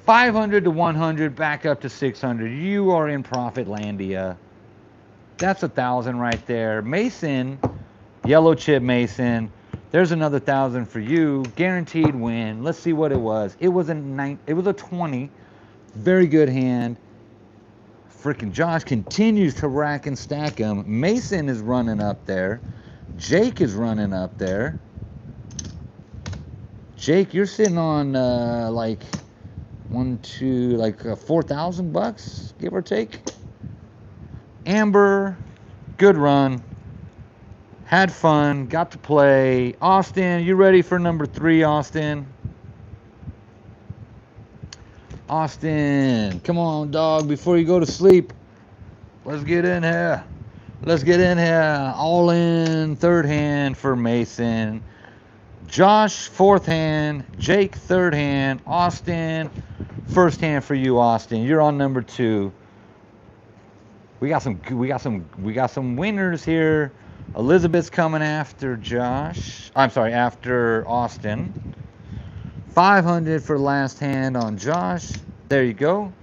500 to 100, back up to 600. You are in profit landia. That's 1,000 right there. Mason, yellow chip Mason. There's another 1,000 for you. Guaranteed win. Let's see what it was. It was a 20. Very good hand. Freaking Josh continues to rack and stack them. Mason is running up there. Jake is running up there. Jake, you're sitting on like 4,000 bucks, give or take. Amber, good run. Had fun, got to play. Austin, you ready for number 3, Austin? Austin, come on, dog, before you go to sleep. Let's get in here. Let's get in here. All in, third hand for Mason. Josh, fourth hand. Jake, third hand. Austin, first hand for you, Austin. You're on number 2. We got some winners here. Elizabeth's coming after Josh. I'm sorry, after Austin. 500 for last hand on Josh. There you go.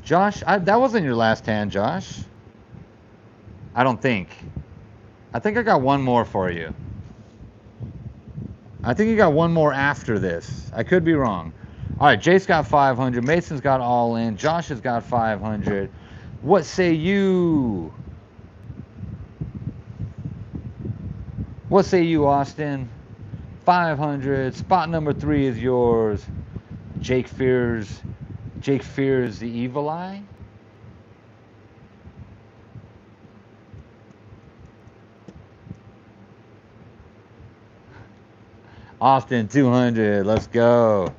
Josh, that wasn't your last hand, Josh. I don't think. I think I got one more for you. I think you got one more after this. I could be wrong. All right, Jake's got 500. Mason's got all in. Josh has got 500. What say you? What say you, Austin? 500. Spot number 3 is yours. Jake fears the evil eye. Austin, 200. Let's go.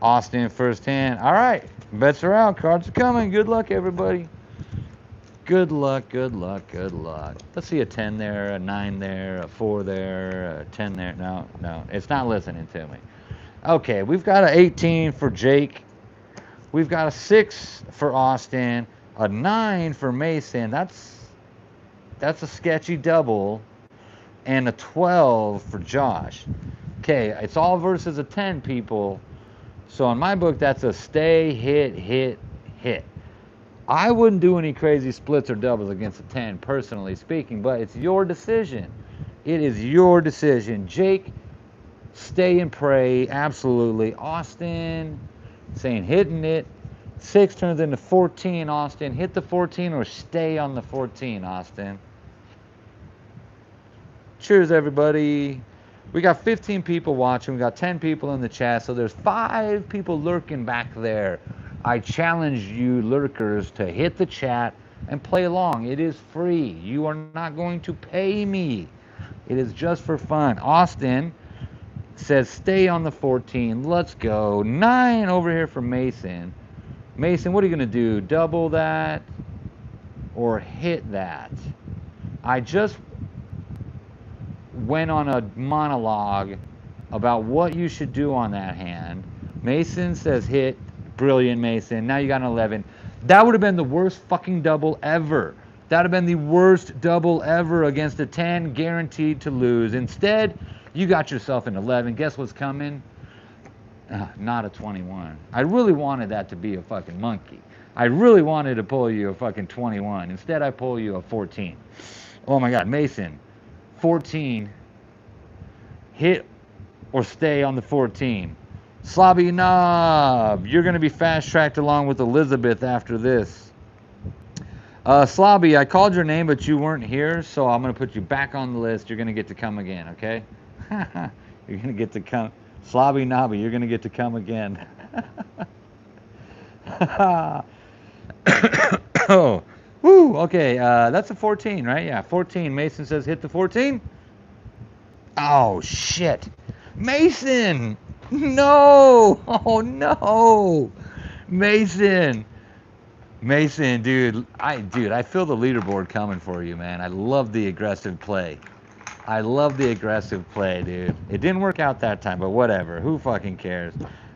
Austin, first hand. All right. Bets are out. Cards are coming. Good luck, everybody. Good luck, good luck, good luck. Let's see a 10 there, a 9 there, a 4 there, a 10 there. No, it's not listening to me. Okay, we've got an 18 for Jake. We've got a 6 for Austin, a 9 for Mason. That's a sketchy double, and a 12 for Josh. Okay, it's all versus a 10, people. So in my book, that's a stay, hit, hit, hit. I wouldn't do any crazy splits or doubles against a 10, personally speaking, but it's your decision. It is your decision. Jake, stay and pray, absolutely. Austin, saying hitting it. 6 turns into 14, Austin. Hit the 14 or stay on the 14, Austin. Cheers, everybody. We got 15 people watching. We got 10 people in the chat, so there's 5 people lurking back there. I challenge you lurkers to hit the chat, and play along. It is free. You are not going to pay me. It is just for fun. Austin says stay on the 14. Let's go. 9 over here for Mason. Mason, what are you going to do? Double that or hit that? I just went on a monologue about what you should do on that hand. Mason says hit. Brilliant, Mason. Now you got an 11. That would have been the worst fucking double ever. That would have been the worst double ever against a 10, guaranteed to lose. Instead, you got yourself an 11. Guess what's coming? Not a 21. I really wanted that to be a fucking monkey. I really wanted to pull you a fucking 21. Instead, I pull you a 14. Oh my God, Mason. 14. Hit or stay on the 14. Slobby Knob, you're going to be fast-tracked along with Elizabeth after this. Slobby, I called your name, but you weren't here, so I'm going to put you back on the list. You're going to get to come again, okay? You're going to get to come. Slobby Knobby, you're going to get to come again. Oh, woo, okay, that's a 14, right? Yeah, 14. Mason says hit the 14. Oh, shit. Mason! No! Oh, no! Mason! Mason, dude, I feel the leaderboard coming for you, man. I love the aggressive play. I love the aggressive play, dude. It didn't work out that time, but whatever. Who fucking cares?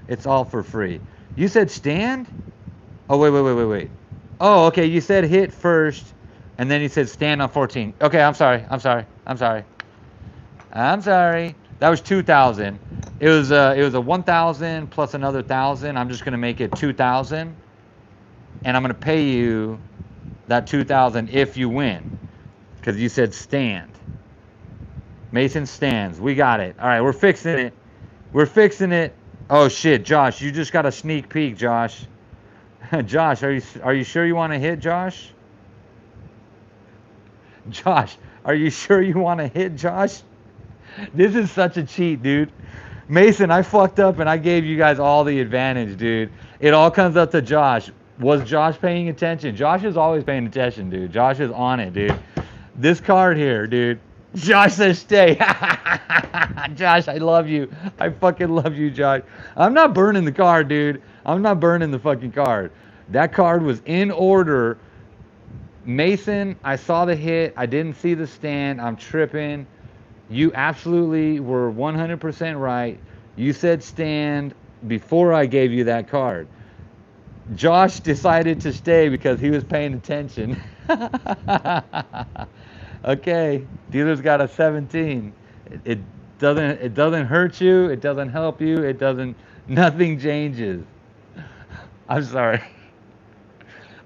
It's all for free. You said stand? Oh, wait. Oh, okay, you said hit first, and then you said stand on 14. Okay, I'm sorry. That was 2,000. It was a 1,000 plus another 1,000. I'm just gonna make it 2,000, and I'm gonna pay you that 2,000 if you win, because you said stand. Mason stands. We got it. All right, we're fixing it. Oh shit, Josh, you just got a sneak peek, Josh. Josh, are you sure you want to hit, Josh? Josh, are you sure you want to hit, Josh? This is such a cheat, dude. Mason, I fucked up and I gave you guys all the advantage, dude. It all comes up to Josh. Was Josh paying attention? Josh is always paying attention, dude. Josh is on it, dude. This card here, dude. Josh says stay. Josh, I love you. I fucking love you, Josh. I'm not burning the card, dude. I'm not burning the fucking card. That card was in order. Mason, I saw the hit. I didn't see the stand. I'm tripping. You absolutely were 100% right. You said stand before I gave you that card. Josh decided to stay because he was paying attention. Okay, dealer's got a 17. It doesn't hurt you. It doesn't help you. Nothing changes. I'm sorry.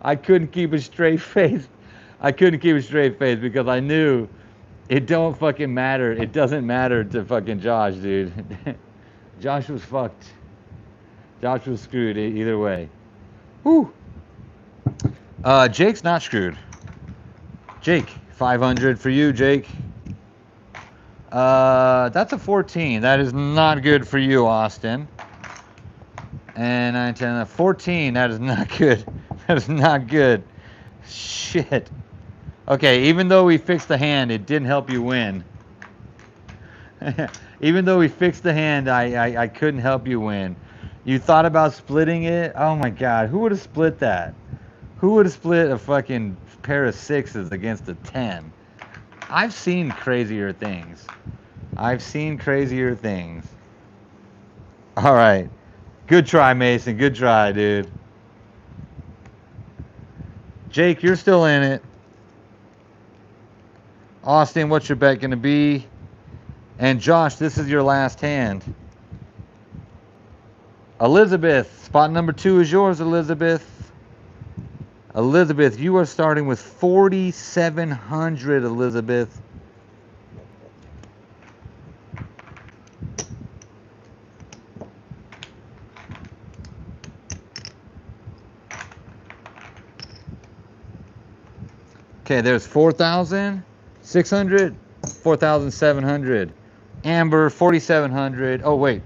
I couldn't keep a straight face. Because I knew it don't fucking matter. It doesn't matter to fucking Josh, dude. Josh was fucked. Josh was screwed either way. Whew. Jake's not screwed. Jake, 500 for you, Jake. That's a 14. That is not good for you, Austin. And 9, 10, 14. That is not good. That is not good. Shit. Okay, even though we fixed the hand, it didn't help you win. Even though we fixed the hand, I couldn't help you win. You thought about splitting it? Oh my God, who would have split that? Who would have split a fucking pair of 6s against a 10? I've seen crazier things. All right. Good try, Mason. Good try, dude. Jake, you're still in it. Austin, what's your bet going to be? And Josh, this is your last hand. Elizabeth, spot number 2 is yours, Elizabeth. Elizabeth, you are starting with 4,700, Elizabeth. Okay, there's 4,600, 4,700. Amber, 4,700. Oh, wait.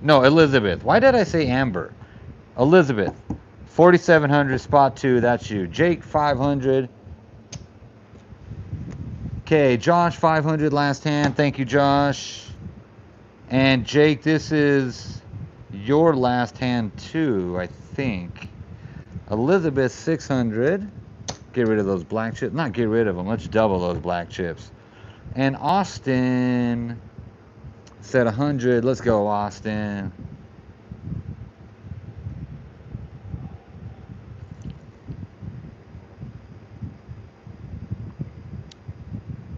No, Elizabeth. Why did I say Amber? Elizabeth. 4,700, spot 2. That's you. Jake, 500. Okay, Josh, 500 last hand. Thank you, Josh. And Jake, this is your last hand too, I think. Elizabeth, 600. Get rid of those black chips. Not get rid of them. Let's double those black chips. And Austin said 100. Let's go, Austin.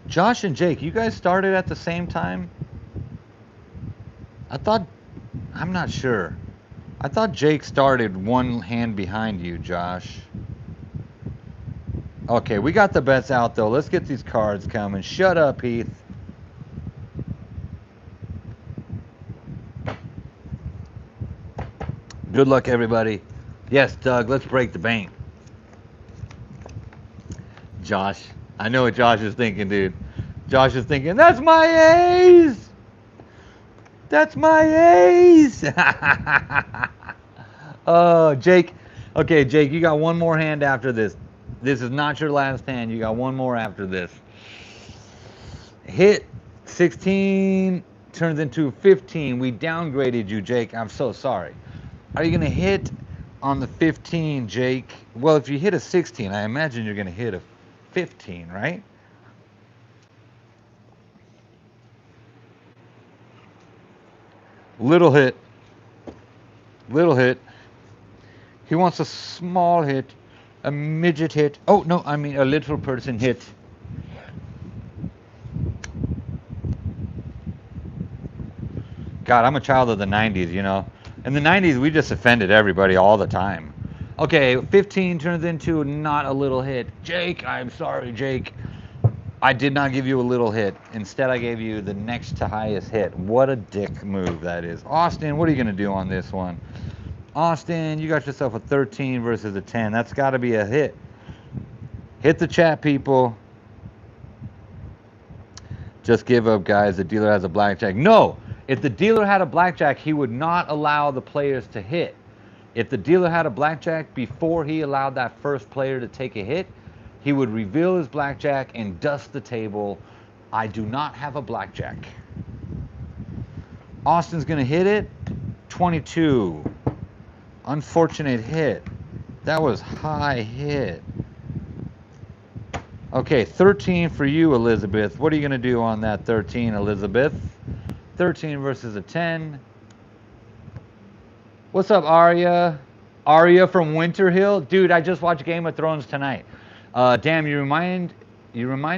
Josh and Jake, you guys started at the same time? I thought, I'm not sure. I thought Jake started one hand behind you, Josh. Okay, we got the bets out though. Let's get these cards coming. Shut up, Heath. Good luck, everybody. Yes, Doug, let's break the bank. Josh, I know what Josh is thinking, dude. Josh is thinking, that's my ace! That's my ace! Oh, Jake. Okay, Jake, you got one more hand after this. This is not your last hand. You got one more after this. Hit 16 turns into 15. We downgraded you, Jake. I'm so sorry. Are you going to hit on the 15, Jake? Well, if you hit a 16, I imagine you're going to hit a 15, right? Little hit. Little hit. He wants a small hit. A midget hit. Oh, no, I mean a little person hit. God, I'm a child of the 90s, you know. In the 90s, we just offended everybody all the time. Okay, 15 turns into not a little hit. Jake, I'm sorry, Jake. I did not give you a little hit. Instead, I gave you the next to highest hit. What a dick move that is. Austin, what are you going to do on this one? Austin, you got yourself a 13 versus a 10. That's got to be a hit. Hit the chat, people. Just give up, guys. The dealer has a blackjack. No! If the dealer had a blackjack, he would not allow the players to hit. If the dealer had a blackjack before he allowed that first player to take a hit, he would reveal his blackjack and dust the table. I do not have a blackjack. Austin's going to hit it. 22. Unfortunate hit. That was high hit. Okay, 13 for you, Elizabeth. What are you going to do on that 13, Elizabeth? 13 versus a 10. What's up, Arya? Arya from Winter Hill? Dude, I just watched Game of Thrones tonight. Damn, you remind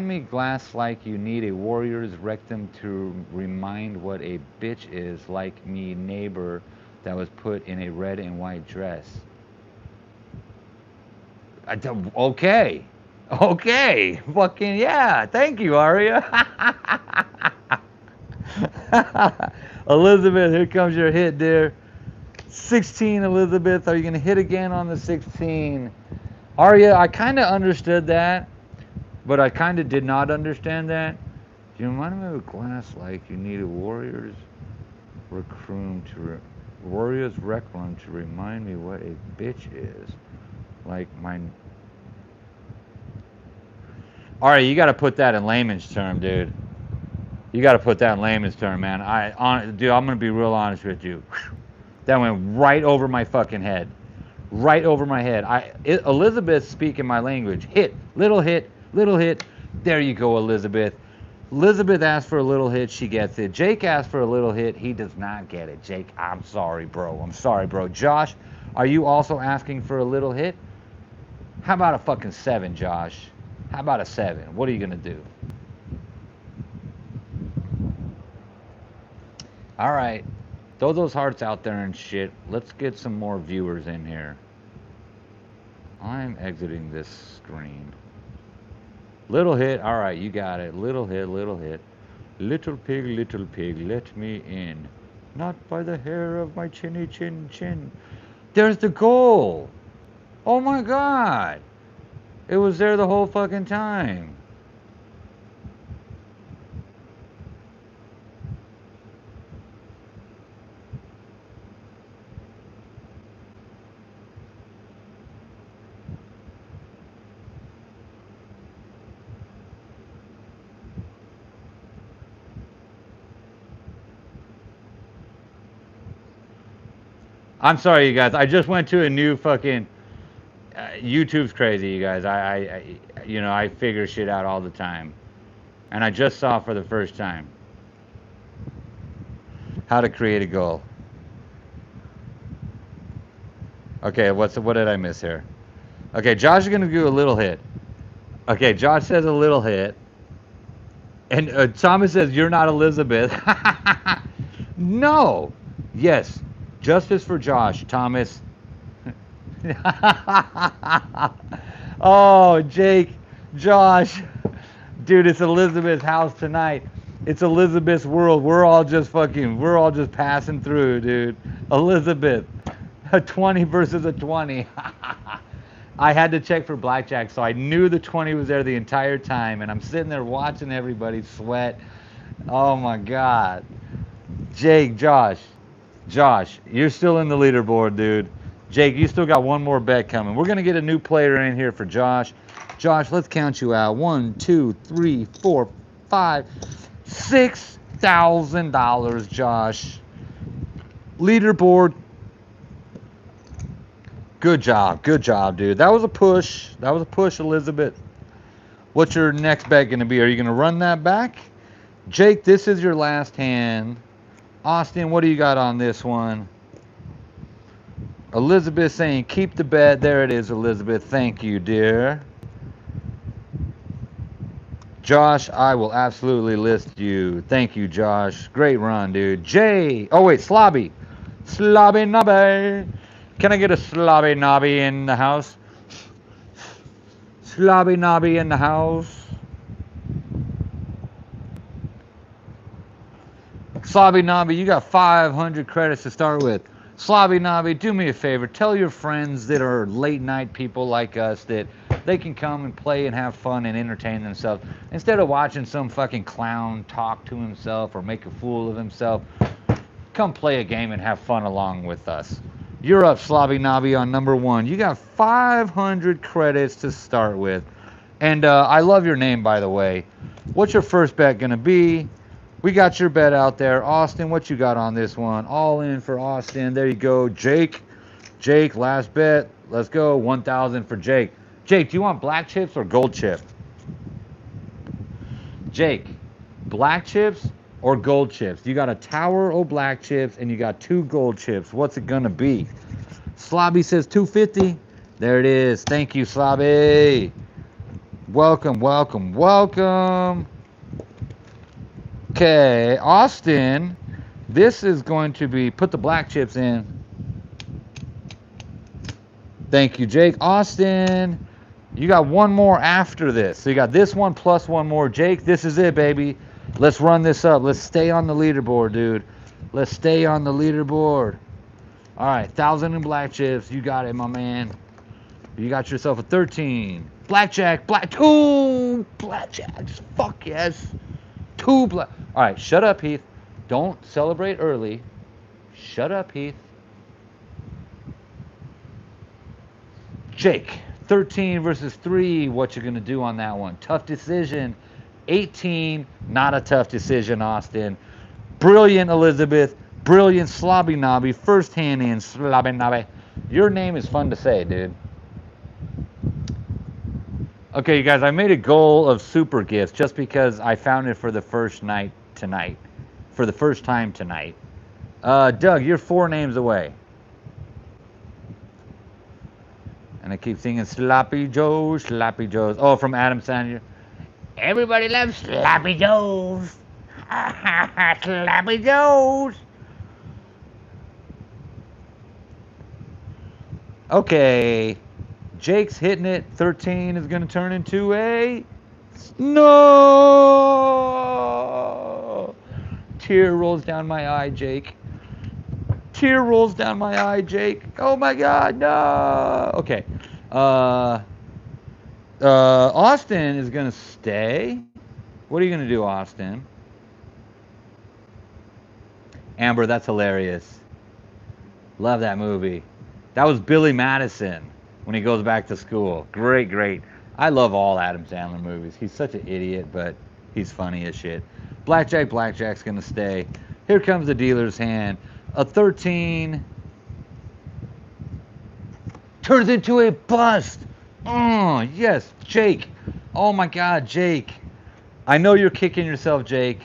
me, Glass, like you need a warrior's rectum to remind what a bitch is, like me neighbor that was put in a red and white dress. Okay. Okay. Fucking yeah. Thank you, Arya. Elizabeth, here comes your hit, dear. 16, Elizabeth. Are you going to hit again on the 16? Arya, I kind of understood that, but I kind of did not understand that. Do you remind me of a Glass like you need a warrior's rec room to remind me what a bitch is? Like mine. Alright, you got to put that in layman's term, dude. You got to put that in layman's term, man. Dude, I'm going to be real honest with you. That went right over my fucking head. Right over my head. Elizabeth speaking my language. Hit. Little hit. Little hit. There you go, Elizabeth. Elizabeth asked for a little hit. She gets it. Jake asked for a little hit. He does not get it. Jake, I'm sorry, bro. I'm sorry, bro. Josh, are you also asking for a little hit? How about a fucking 7, Josh? How about a 7? What are you going to do? All right. Throw those hearts out there and shit. Let's get some more viewers in here. I'm exiting this screen. Little hit. All right, you got it. Little hit, little hit. Little pig, let me in. Not by the hair of my chinny chin chin. There's the goal. Oh my God. It was there the whole fucking time. I'm sorry, you guys. I just went to a new fucking YouTube's crazy, you guys. I figure shit out all the time, and I just saw for the first time how to create a goal. Okay, what did I miss here? Okay, Josh is gonna do a little hit. Okay, Josh says a little hit, and Thomas says you're not Elizabeth. No. Yes. Justice for Josh, Thomas. Oh, Jake, Josh, dude, it's Elizabeth's house tonight. It's Elizabeth's world. We're all just passing through, dude. Elizabeth, a 20 versus a 20. I had to check for BlackJack, so I knew the 20 was there the entire time, and I'm sitting there watching everybody sweat. Oh my God. Jake, Josh, you're still in the leaderboard, dude. Jake, you still got one more bet coming. We're gonna get a new player in here for Josh. Josh, let's count you out. 1, 2, 3, 4, 5, $6,000, Josh. Leaderboard. Good job, dude. That was a push. Elizabeth. What's your next bet gonna be? Are you gonna run that back? Jake, this is your last hand. Austin, what do you got on this one? Elizabeth saying keep the bet. There it is, Elizabeth. Thank you, dear. Josh, I will absolutely list you. Thank you, Josh. Great run, dude. Jay. Oh, wait, Slobby. Slobby Nobby. Can I get a Slobby Nobby in the house? Slobby Nobby in the house. Slobby Nobby, you got 500 credits to start with. Slobby Nobby, do me a favor. Tell your friends that are late night people like us that they can come and play and have fun and entertain themselves. Instead of watching some fucking clown talk to himself or make a fool of himself, come play a game and have fun along with us. You're up, Slobby Nobby, on number 1. You got 500 credits to start with. And I love your name, by the way. What's your first bet going to be? We got your bet out there. Austin, what you got on this one? All in for Austin. There you go. Jake, last bet. Let's go. 1,000 for Jake. Jake, do you want black chips or gold chip? Jake, black chips or gold chips? You got a tower of black chips and you got 2 gold chips. What's it going to be? Slobby says 250. There it is. Thank you, Slobby. Welcome. Okay, Austin, this is going to be, put the black chips in. Thank you, Jake. Austin, you got one more after this. So you got this one plus one more. Jake, this is it, baby. Let's run this up. Let's stay on the leaderboard, dude. Let's stay on the leaderboard. All right, 1,000 in black chips. You got it, my man. You got yourself a 13. BlackJack, 2 BlackJacks. Fuck yes. 2 black. All right, shut up, Heath. Don't celebrate early. Shut up, Heath. Jake, 13 versus 3. What you gonna do on that one? Tough decision. 18, not a tough decision, Austin. Brilliant, Elizabeth. Brilliant, Slobby Nobby. First hand in, Slobby Nobby. Your name is fun to say, dude. Okay, you guys, I made a goal of super gifts just because I found it for the first time tonight. Doug, you're 4 names away. And I keep singing Sloppy Joe's. Oh, from Adam Sandler. Everybody loves Sloppy Joe's. Sloppy Joe's. Okay. Jake's hitting it. 13 is going to turn into a... No! Tear rolls down my eye, Jake. Tear rolls down my eye, Jake. Oh my God, no! Okay. Austin is going to stay. What are you going to do, Austin? Amber, that's hilarious. Love that movie. That was Billy Madison when he goes back to school. Great. I love all Adam Sandler movies. He's such an idiot, but he's funny as shit. BlackJack's going to stay. Here comes the dealer's hand. A 13. turns into a bust. Oh, yes, Jake. Oh my God, Jake. I know you're kicking yourself, Jake.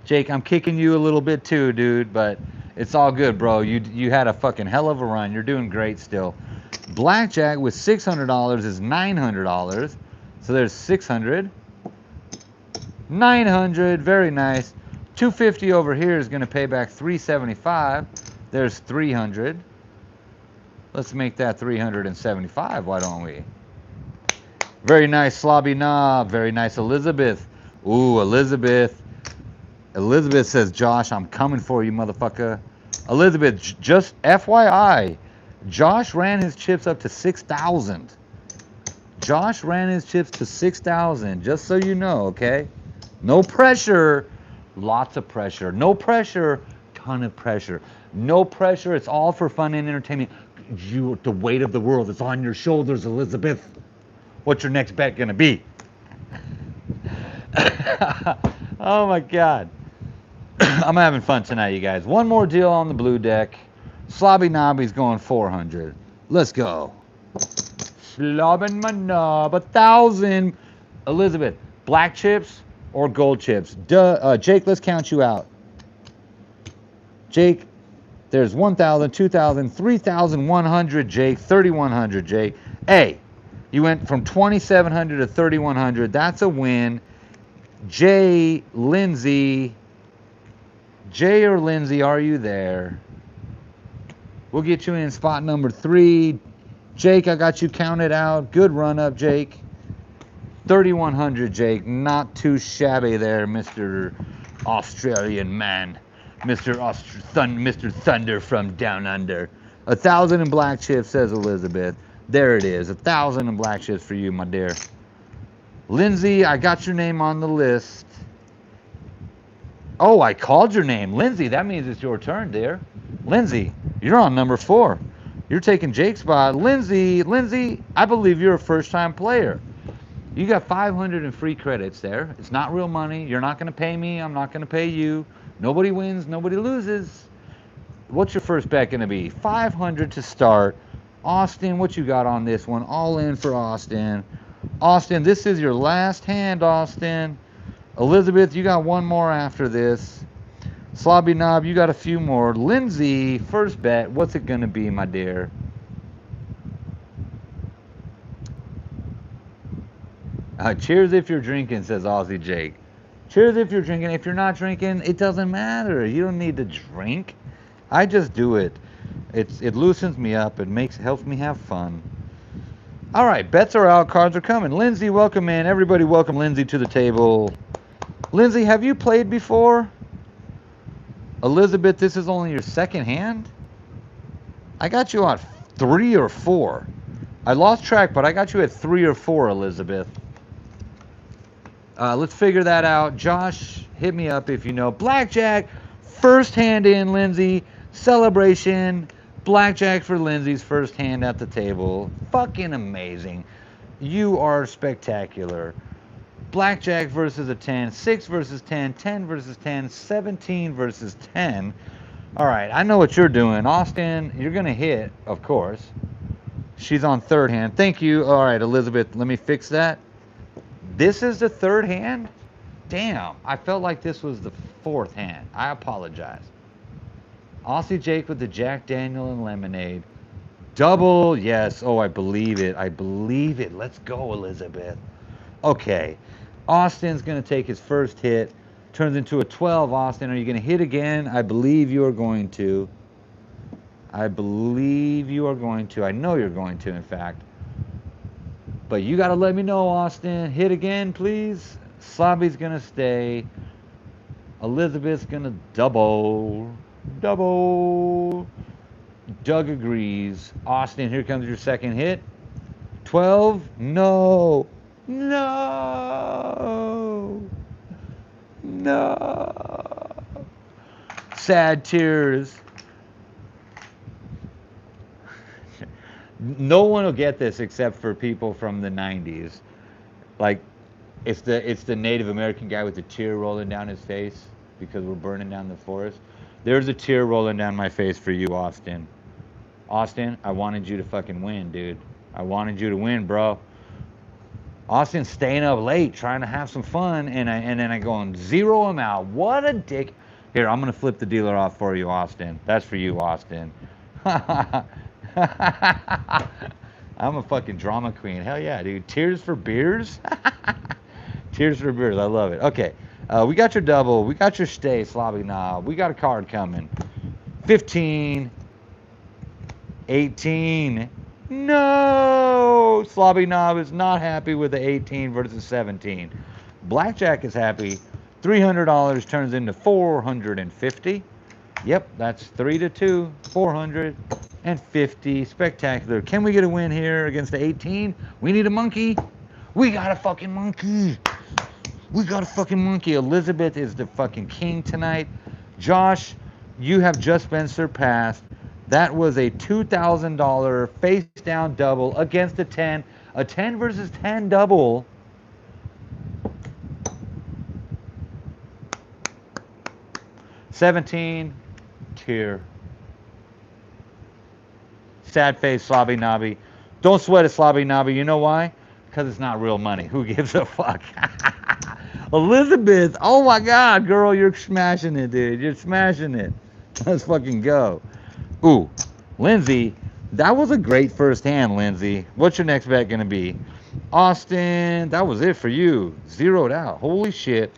Jake, I'm kicking you a little bit too, dude, but it's all good, bro. You had a fucking hell of a run. You're doing great still. BlackJack with $600 is $900. So there's 600. 900, very nice. 250 over here is going to pay back 375. There's 300. Let's make that 375, why don't we? Very nice, Slobby Knob. Very nice, Elizabeth. Ooh, Elizabeth. Elizabeth says, Josh, I'm coming for you, motherfucker. Elizabeth, just FYI, Josh ran his chips up to 6,000. Josh ran his chips to 6,000, just so you know, okay? No pressure, lots of pressure. No pressure, ton of pressure. No pressure, it's all for fun and entertainment. The weight of the world is on your shoulders, Elizabeth. What's your next bet gonna be? Oh my God. I'm having fun tonight, you guys. One more deal on the blue deck. Slobby Nobby's going 400. Let's go. Slobbing my knob, 1,000. Elizabeth, black chips or gold chips? Jake, let's count you out. Jake, there's 1,000, 2,000, 3,100, Jake, 3,100, Jake. Hey, you went from 2,700 to 3,100. That's a win. Jay, Lindsay. Jay or Lindsay, are you there? We'll get you in spot number 3. Jake, I got you counted out. Good run up, Jake. 3,100, Jake. Not too shabby there, Mr. Australian man. Mr. Thunder from down under. 1,000 in black chips, says Elizabeth. There it is. 1,000 in black chips for you, my dear. Lindsay, I got your name on the list. Oh, I called your name. Lindsay, that means it's your turn, dear. Lindsay, you're on number 4. You're taking Jake's spot. Lindsay, I believe you're a first-time player. You got 500 in free credits there. It's not real money. You're not going to pay me. I'm not going to pay you. Nobody wins. Nobody loses. What's your first bet going to be? 500 to start. Austin, what you got on this one? All in for Austin. Austin, this is your last hand, Austin. Elizabeth, you got one more after this. Slobby Knob, you got a few more. Lindsay, first bet. What's it going to be, my dear? Cheers if you're drinking, says Aussie Jake. Cheers if you're drinking. If you're not drinking, it doesn't matter. You don't need to drink. I just do it. It loosens me up. It helps me have fun. All right, bets are out. Cards are coming. Lindsay, welcome in. Everybody welcome Lindsay to the table. Lindsay, have you played before? Elizabeth, this is only your second hand? I got you on 3 or 4. I lost track, but I got you at 3 or 4, Elizabeth. Let's figure that out. Josh, hit me up if you know. BlackJack, first hand in, Lindsay. Celebration. BlackJack for Lindsay's first hand at the table. Fucking amazing. You are spectacular. BlackJack versus a 10. 6 versus 10. 10 versus 10. 17 versus 10. All right, I know what you're doing. Austin, you're going to hit, of course. She's on third hand. Thank you. All right, Elizabeth, let me fix that. This is the third hand? Damn, I felt like this was the fourth hand. I apologize. Aussie Jake with the Jack Daniel and lemonade. Double, yes. Oh, I believe it. I believe it. Let's go, Elizabeth. Okay, Austin's going to take his first hit. Turns into a 12, Austin. Are you going to hit again? I believe you are going to. I believe you are going to. I know you're going to, in fact. But you got to let me know, Austin. Hit again, please. Slobby's going to stay. Elizabeth's going to double. Double. Doug agrees. Austin, here comes your second hit. 12. No. No. No. Sad tears. No one will get this except for people from the 90s. Like, it's the Native American guy with the tear rolling down his face because we're burning down the forest. There's a tear rolling down my face for you, Austin. Austin, I wanted you to fucking win, dude. I wanted you to win, bro. Austin's staying up late trying to have some fun, and then I go and zero him out. What a dick. Here, I'm going to flip the dealer off for you, Austin. That's for you, Austin. I'm a fucking drama queen. Hell yeah, dude. Tears for beers? Tears for beers. I love it. Okay. We got your double. We got your stay, Slobby Knob. We got a card coming. 15. 18. No! Slobby Knob is not happy with the 18 versus 17. BlackJack is happy. $300 turns into $450. Yep, that's 3-2. 450. Spectacular. Can we get a win here against the 18? We need a monkey. We got a fucking monkey. We got a fucking monkey. Elizabeth is the fucking king tonight. Josh, you have just been surpassed. That was a $2,000 face down double against a 10. A 10 versus 10 double. $17. Tear. Sad face, Slobby Knobby. Don't sweat it, Slobby Knobby. You know why? Because it's not real money. Who gives a fuck? Elizabeth, oh my God, girl, you're smashing it, dude. You're smashing it. Let's fucking go. Ooh, Lindsay, that was a great first hand, Lindsay. What's your next bet going to be? Austin, that was it for you. Zeroed out. Holy shit.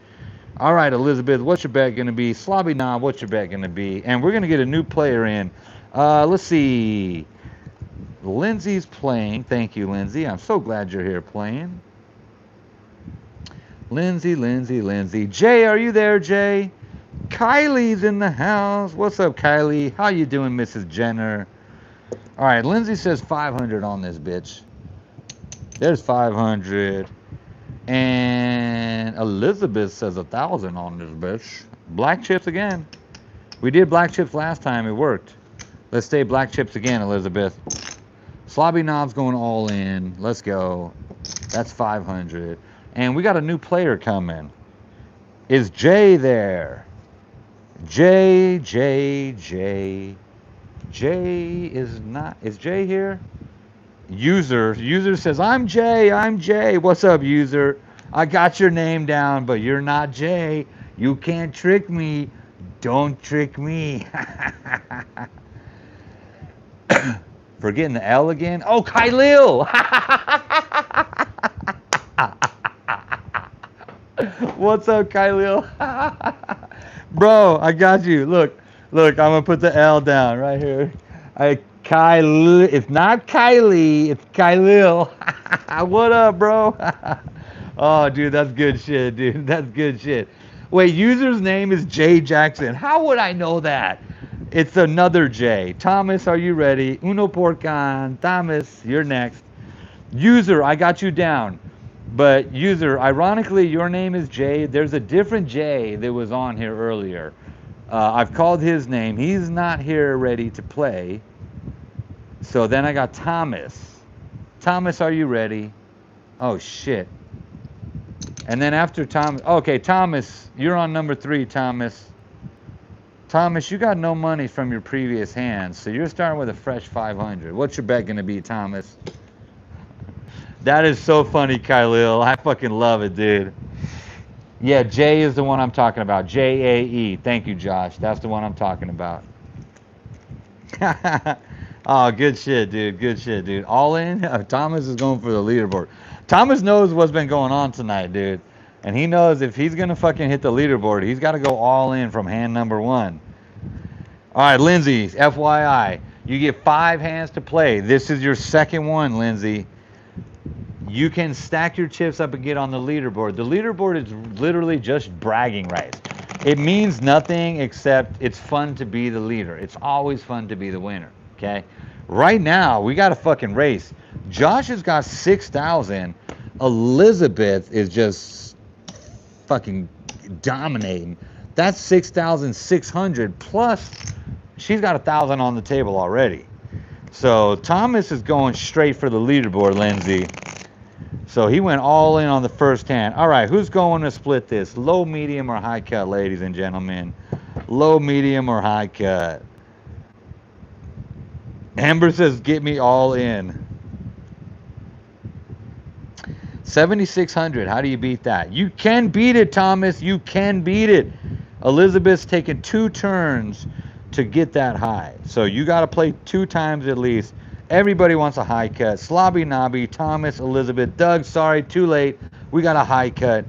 All right, Elizabeth, what's your bet going to be? Slobby Knob, what's your bet going to be? And we're going to get a new player in. Let's see. Lindsay's playing. Thank you, Lindsay. I'm so glad you're here playing. Lindsay, Lindsay, Lindsay. Jay, are you there, Jay? Kylie's in the house. What's up, Kylie? How you doing, Mrs. Jenner? All right, Lindsay says 500 on this bitch. There's 500. And Elizabeth says 1,000 on this bitch. Black chips again. We did black chips last time. It worked. Let's stay black chips again, Elizabeth. Slobby Knob's going all in. Let's go. That's 500. And we got a new player coming. Is Jay there? Jay. Jay is not. Is Jay here? User says, I'm Jay. What's up, user? I got your name down, but you're not Jay. You can't trick me. Don't trick me. Forgetting the L again? Oh, Kylil. What's up, Kylil? Bro, I got you. Look, I'm going to put the L down right here. Kylil. It's not Kylie. It's Kylil. What up, bro? Oh, dude, that's good shit, dude. That's good shit. Wait, user's name is Jay Jackson. How would I know that? It's another J. Thomas, are you ready? Uno por can. Thomas, you're next. User, I got you down. But user, ironically, your name is Jay. There's a different Jay that was on here earlier. I've called his name. He's not here ready to play. So then I got Thomas. Thomas, are you ready? Oh, shit. And then after Thomas... Okay, Thomas, you're on number 3, Thomas. Thomas, you got no money from your previous hands, so you're starting with a fresh 500. What's your bet going to be, Thomas? That is so funny, Kylil. I fucking love it, dude. Yeah, Jay is the one I'm talking about. J-A-E. Thank you, Josh. That's the one I'm talking about. Oh, good shit, dude. Good shit, dude. All in? Thomas is going for the leaderboard. Thomas knows what's been going on tonight, dude. And he knows if he's going to fucking hit the leaderboard, he's got to go all in from hand number 1. All right, Lindsay, FYI, you get 5 hands to play. This is your second one, Lindsay. You can stack your chips up and get on the leaderboard. The leaderboard is literally just bragging rights. It means nothing except it's fun to be the leader. It's always fun to be the winner, okay? Right now, we got a fucking race. Josh has got 6,000. Elizabeth is just fucking dominating. That's 6,600 plus she's got 1,000 on the table already. So Thomas is going straight for the leaderboard, Lindsay. So he went all in on the first hand. All right, who's going to split this? Low, medium, or high cut, ladies and gentlemen? Low, medium, or high cut? Amber says, get me all in. 7,600. How do you beat that? You can beat it, Thomas. You can beat it. Elizabeth's taken 2 turns to get that high. So you got to play 2 times at least. Everybody wants a high cut. Slobby Nobby, Thomas, Elizabeth, Doug, sorry, too late. We got a high cut.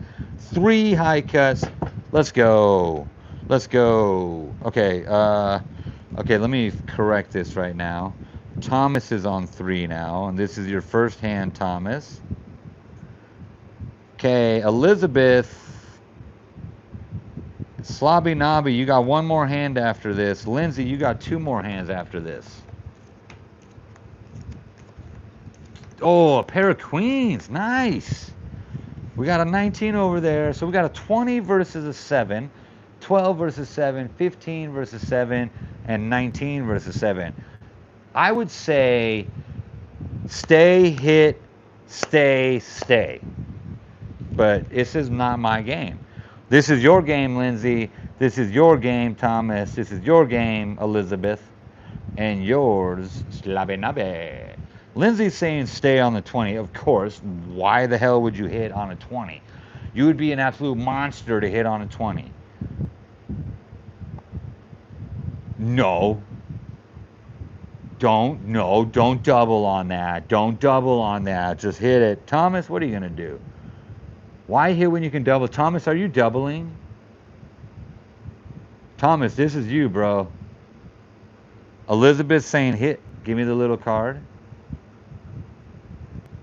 3 high cuts. Let's go. Let's go. Okay, okay, let me correct this right now. Thomas is on 3 now, and this is your first hand, Thomas. Okay, Elizabeth. Slobby Nobby, you got 1 more hand after this. Lindsay, you got 2 more hands after this. Oh, a pair of queens. Nice. We got a 19 over there. So we got a 20 versus a 7, 12 versus 7, 15 versus 7, and 19 versus 7. I would say stay, hit, stay, stay. But this is not my game. This is your game, Lindsay. This is your game, Thomas. This is your game, Elizabeth. And yours, Slobby Nobby. Lindsay's saying stay on the 20. Of course, why the hell would you hit on a 20? You would be an absolute monster to hit on a 20. No. Don't double on that. Don't double on that. Just hit it. Thomas, what are you going to do? Why hit when you can double? Thomas, are you doubling? Thomas, this is you, bro. Elizabeth saying hit. Give me the little card.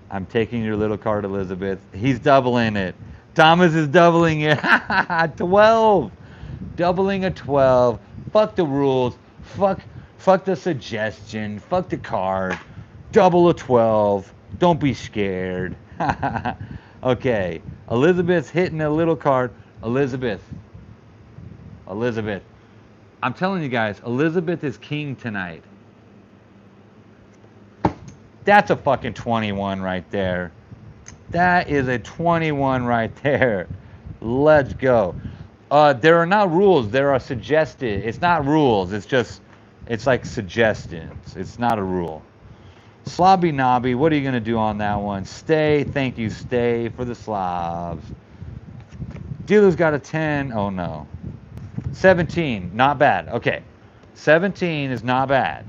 I'm taking your little card, Elizabeth. He's doubling it. Thomas is doubling it. 12. Doubling a 12. Fuck the rules. Fuck the suggestion. Fuck the card. Double a 12. Don't be scared. Okay. Elizabeth's hitting a little card. Elizabeth. I'm telling you guys, Elizabeth is king tonight. That's a fucking 21 right there. That is a 21 right there. Let's go. There are not rules. There are suggested. It's not rules. It's like suggestions. It's not a rule. Slobby Nobby, what are you going to do on that one? Stay. Thank you. Stay for the slobs. Dealer's got a 10. Oh, no. 17. Not bad. Okay. 17 is not bad.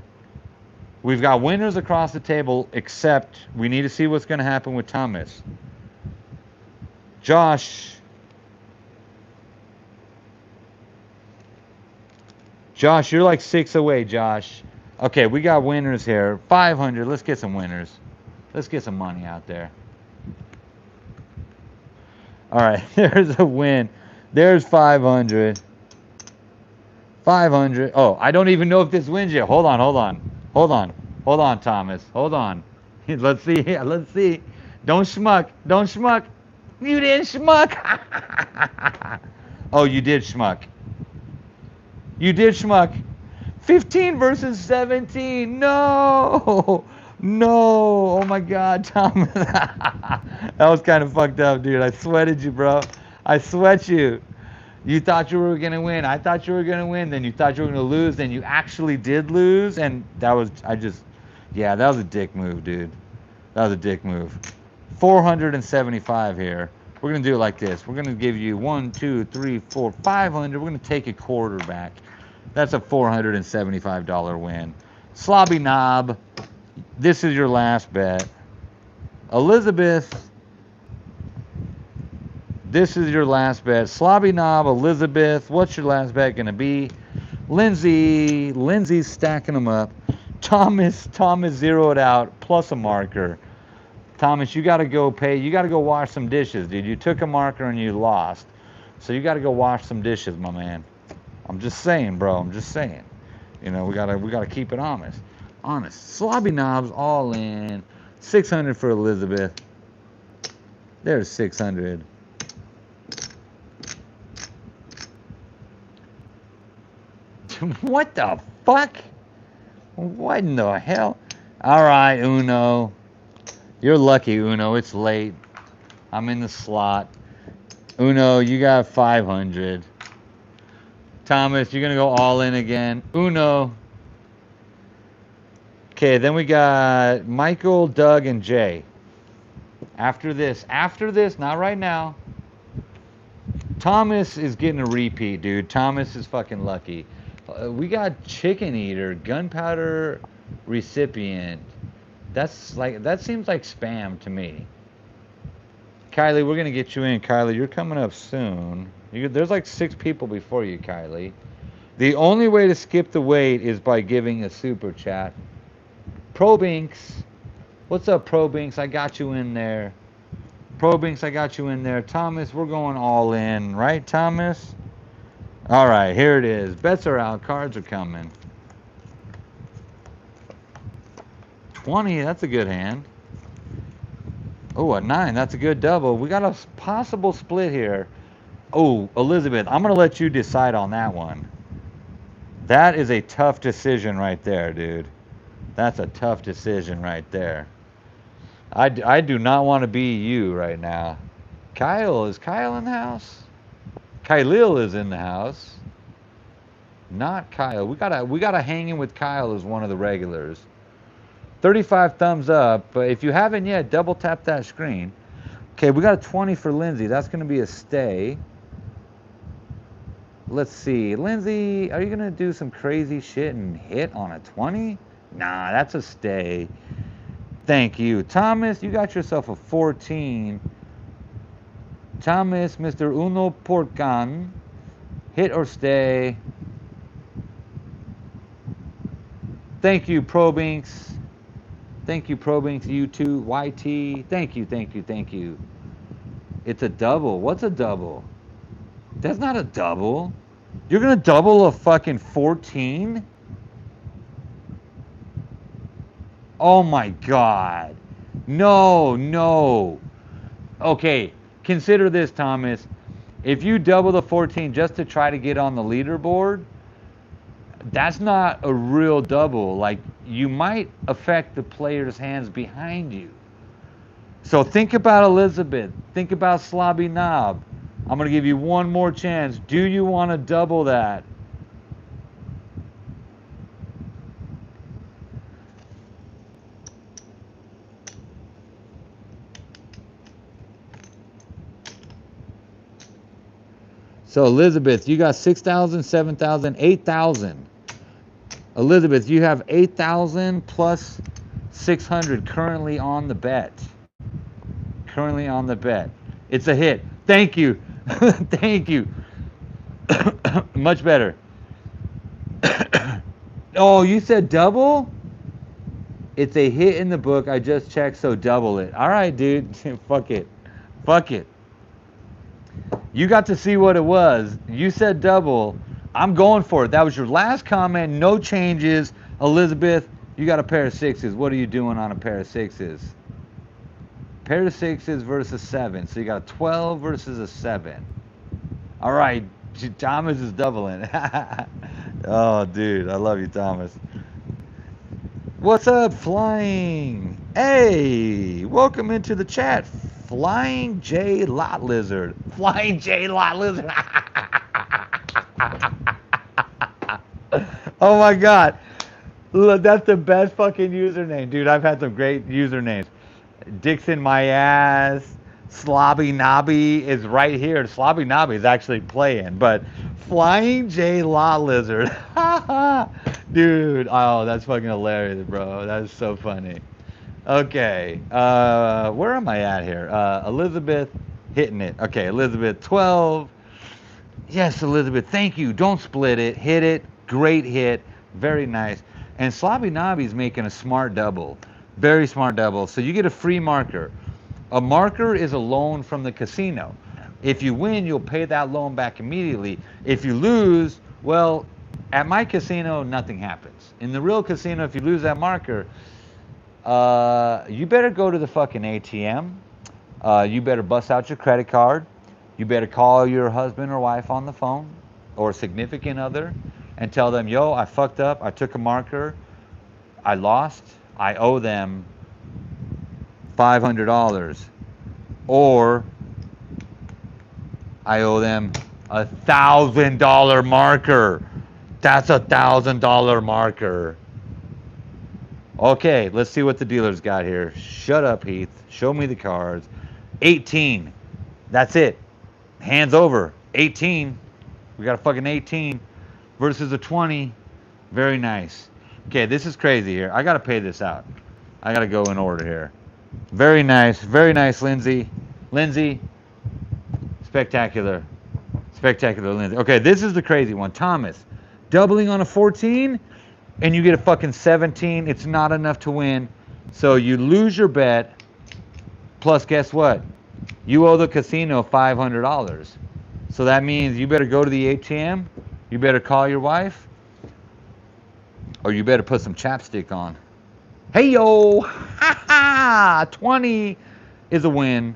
We've got winners across the table, except we need to see what's going to happen with Thomas. Josh, you're like 6 away, Josh. Okay, we got winners here. 500. Let's get some winners. Let's get some money out there. All right, there's a win. There's 500. 500. Oh, I don't even know if this wins yet. Hold on, Thomas. Hold on. Let's see. Let's see. Don't schmuck. You didn't schmuck. Oh, you did schmuck. 15 versus 17. No. Oh my God, Thomas. That was kind of fucked up, dude. I sweated you, bro. I sweat you. You thought you were gonna win. I thought you were gonna win. Then you thought you were gonna lose. Then you actually did lose. And that was, yeah, that was a dick move, dude. That was a dick move. 475 here. We're gonna do it like this. We're gonna give you 1, 2, 3, 4, 500. We're gonna take a quarter back. That's a $475 win. Slobby Knob, this is your last bet. Elizabeth, this is your last bet. Slobby Knob, Elizabeth, what's your last bet gonna be? Lindsay's stacking them up. Thomas zeroed out plus a marker. Thomas, you gotta go pay. You gotta go wash some dishes, dude. You took a marker and you lost, so you gotta go wash some dishes, my man. I'm just saying, bro. I'm just saying. You know, we gotta keep it honest. Slobby Knobs all in. 600 for Elizabeth. There's 600. What the fuck? What in the hell? All right, Uno. You're lucky, Uno. It's late. I'm in the slot. Uno, you got 500. Thomas, you're going to go all in again. Uno. Okay, then we got Michael, Doug, and Jay. After this, not right now. Thomas is getting a repeat, dude. Thomas is fucking lucky. We got chicken eater, gunpowder recipient. That seems like spam to me. Kylie, we're gonna get you in. Kylie, you're coming up soon. There's like 6 people before you, Kylie. The only way to skip the wait is by giving a super chat. Probinks, what's up, Probinks? I got you in there. Probinks, I got you in there. Thomas, we're going all in, right, Thomas? All right, here it is. Bets are out. Cards are coming. 20, that's a good hand. Oh, a 9, that's a good double. We got a possible split here. Oh, Elizabeth, I'm going to let you decide on that one. That is a tough decision right there, dude. That's a tough decision right there. I do not want to be you right now. Is Kyle in the house? Kylil is in the house. Not Kyle. We gotta hang in with Kyle as one of the regulars. 35 thumbs up, but if you haven't yet, double tap that screen. Okay, we got a 20 for Lindsay. That's gonna be a stay. Let's see. Lindsay, are you gonna do some crazy shit and hit on a 20? Nah, that's a stay. Thank you. Thomas, you got yourself a 14. Thomas, Mr. Uno Porcan. Hit or stay. Thank you, Probinks. Thank you, Probinks. You too. YT. Thank you, thank you, thank you. It's a double. What's a double? That's not a double. You're going to double a fucking 14? Oh my God. No, no. Okay, consider this, Thomas. If you double the 14 just to try to get on the leaderboard, that's not a real double. Like, you might affect the player's hands behind you. So think about Elizabeth. Think about Slobby Knob. I'm going to give you one more chance. Do you want to double that? So Elizabeth, you got 6,000, 7,000, 8,000. Elizabeth, you have 8,000 plus 600 currently on the bet. Currently on the bet. It's a hit. Thank you. Thank you. Much better. Oh, you said double? It's a hit in the book. I just checked, so double it. All right, dude. Fuck it. Fuck it. You got to see what it was. You said double. I'm going for it. That was your last comment. No changes. Elizabeth, you got a pair of 6s. What are you doing on a pair of 6s? Pair of 6s versus 7. So you got a 12 versus a 7. All right. Thomas is doubling. Oh, dude. I love you, Thomas. What's up, Flying? Hey, welcome into the chat. Flying J Lot Lizard. Flying J Lot Lizard. Oh my God. Look, that's the best fucking username, dude. I've had some great usernames. Dixon My Ass. Slobby Nobby is right here. Slobby Nobby is actually playing, but Flying J Lot Lizard. Dude, oh, that's fucking hilarious, bro. That is so funny. Okay, where am I at here? Elizabeth hitting it. Okay, Elizabeth, 12. Yes, Elizabeth, thank you. Don't split it. Hit it. Great hit. Very nice. And Slobby Nobby's making a smart double. Very smart double. So you get a free marker. A marker is a loan from the casino. If you win, you'll pay that loan back immediately. If you lose, well, at my casino, nothing happens. In the real casino, if you lose that marker, you better go to the fucking ATM. You better bust out your credit card. You better call your husband or wife on the phone or significant other and tell them, yo, I fucked up. I took a marker. I lost. I owe them $500. Or I owe them $1,000 marker. That's $1,000 marker. Okay, let's see what the dealer's got here. Shut up, Heath. Show me the cards. 18. That's it. Hands over. 18. We got a fucking 18 versus a 20. Very nice. Okay, this is crazy here. I got to pay this out. I got to go in order here. Very nice. Very nice, Lindsay. Lindsay. Spectacular. Spectacular, Lindsay. Okay, this is the crazy one. Thomas. Doubling on a 14, and you get a fucking 17. It's not enough to win. So you lose your bet. Plus, guess what? You owe the casino $500. So that means you better go to the ATM. You better call your wife. Or you better put some chapstick on. Hey, yo. Ha ha. 20 is a win.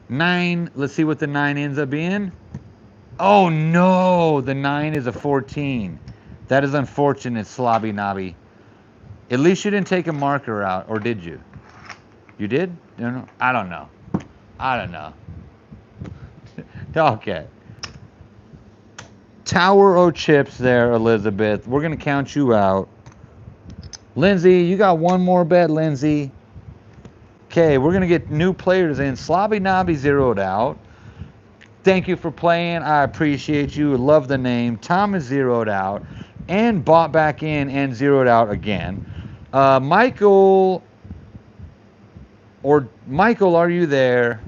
9. Let's see what the 9 ends up being. Oh, no. The 9 is a 14. That is unfortunate, Slobby Nobby. At least you didn't take a marker out, or did you? You did? I don't know. I don't know. Okay. Tower o' chips there, Elizabeth. We're going to count you out. Lindsay, you got one more bet, Lindsay. Okay, we're going to get new players in. Slobby Nobby zeroed out. Thank you for playing. I appreciate you. Love the name. Tom is zeroed out and bought back in and zeroed out again. Michael, are you there?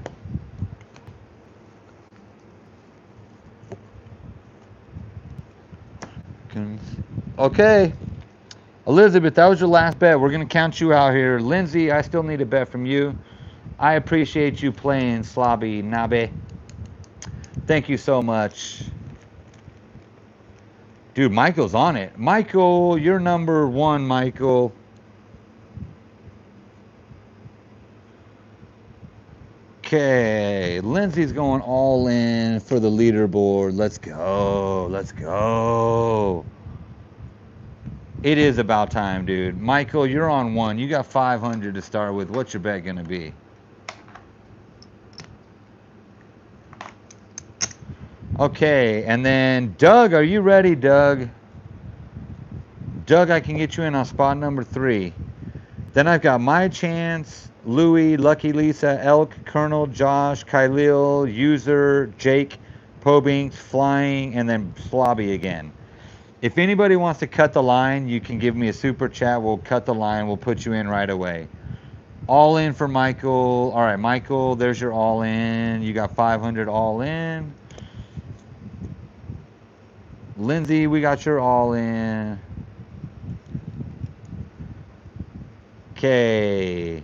Okay. Elizabeth, that was your last bet. We're going to count you out here. Lindsay, I still need a bet from you. I appreciate you playing, Slobby Nobby. Thank you so much. Dude, Michael's on it. Michael, you're number 1, Michael. Okay, Lindsay's going all in for the leaderboard. Let's go. Let's go. It is about time, dude. Michael, you're on 1. You got 500 to start with. What's your bet going to be? Okay, and then Doug, are you ready, Doug? Doug, I can get you in on spot number 3. Then I've got My Chance, Louie, Lucky Lisa, Elk, Colonel, Josh, Kylil, User, Jake, Pobinks, Flying, and then Slobby again. If anybody wants to cut the line, you can give me a super chat. We'll cut the line. We'll put you in right away. All in for Michael. All right, Michael, there's your all in. You got 500 all in. Lindsay, we got your all in. Okay.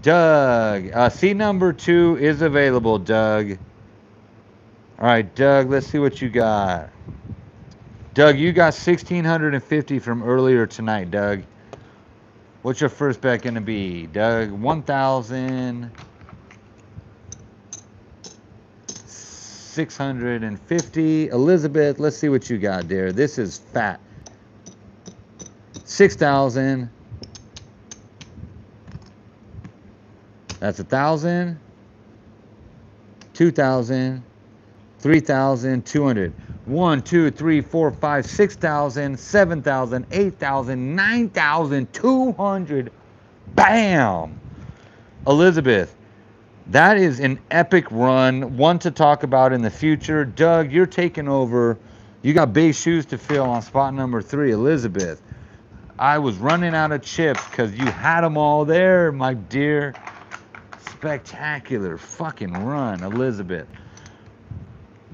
Doug, seat number 2 is available, Doug. All right, Doug, let's see what you got. Doug, you got 1,650 from earlier tonight, Doug. What's your first bet going to be? Doug, 1,650. Elizabeth, let's see what you got there. This is fat. 6,000. That's 1,000. 2,000. 3,200. 1, 2, 3, 4, 5, 6,000, 7,000, 8,000, 9,200. Bam! Elizabeth, that is an epic run, one to talk about in the future. Doug, you're taking over. You got big shoes to fill on spot number 3. Elizabeth, I was running out of chips because you had them all there, my dear. Spectacular fucking run, Elizabeth.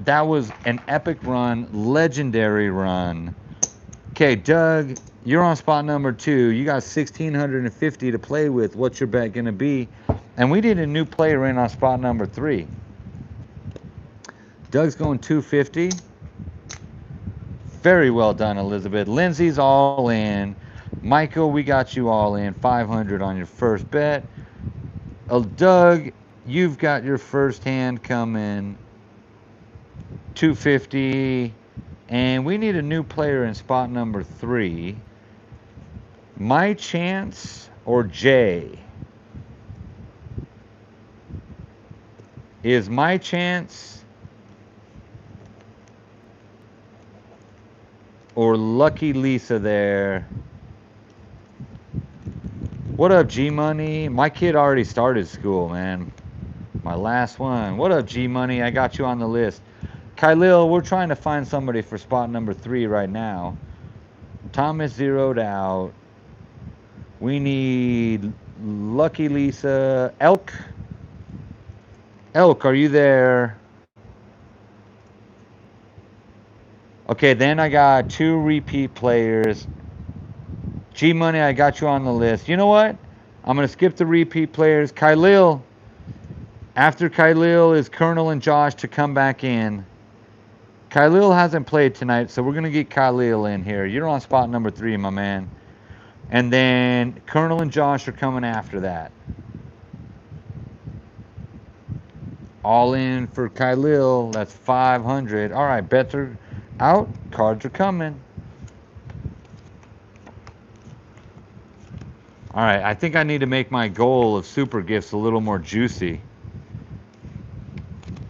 That was an epic run, legendary run. Okay, Doug, you're on spot number 2. You got 1,650 to play with. What's your bet going to be? And we need a new player in on spot number 3. Doug's going 250. Very well done, Elizabeth. Lindsay's all in. Michael, we got you all in. 500 on your first bet. Doug, you've got your first hand coming. 250, and we need a new player in spot number 3. My Chance or Jay? Is My Chance or Lucky Lisa there? What up, G Money? My kid already started school, man. My last one. What up, G Money? I got you on the list. Kylil, we're trying to find somebody for spot number 3 right now. Thomas zeroed out. We need Lucky Lisa. Elk. Elk, are you there? Okay, then I got 2 repeat players. G Money, I got you on the list. You know what? I'm going to skip the repeat players. Kylil. After Kylil is Colonel and Josh to come back in. Kylil hasn't played tonight, so we're going to get Kylil in here. You're on spot number 3, my man. And then Colonel and Josh are coming after that. All in for Kylil. That's 500. All right, bets are out. Cards are coming. All right, I think I need to make my goal of super gifts a little more juicy.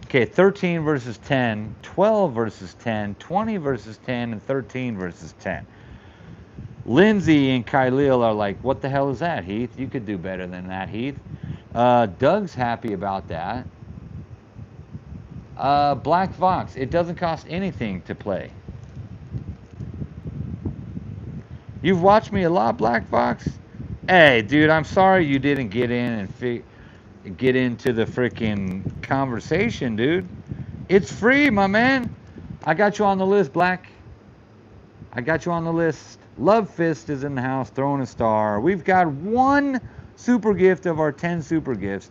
Okay, 13 versus 10, 12 versus 10, 20 versus 10, and 13 versus 10. Lindsay and Kylil are like, what the hell is that, Heath? You could do better than that, Heath. Doug's happy about that. Black Fox, it doesn't cost anything to play. You've watched me a lot, Black Fox? Hey, dude, I'm sorry you didn't get in and get into the freaking conversation, dude. It's free, my man. I got you on the list, Black. I got you on the list. Love Fist is in the house, throwing a star. We've got 1 super gift of our 10 super gifts.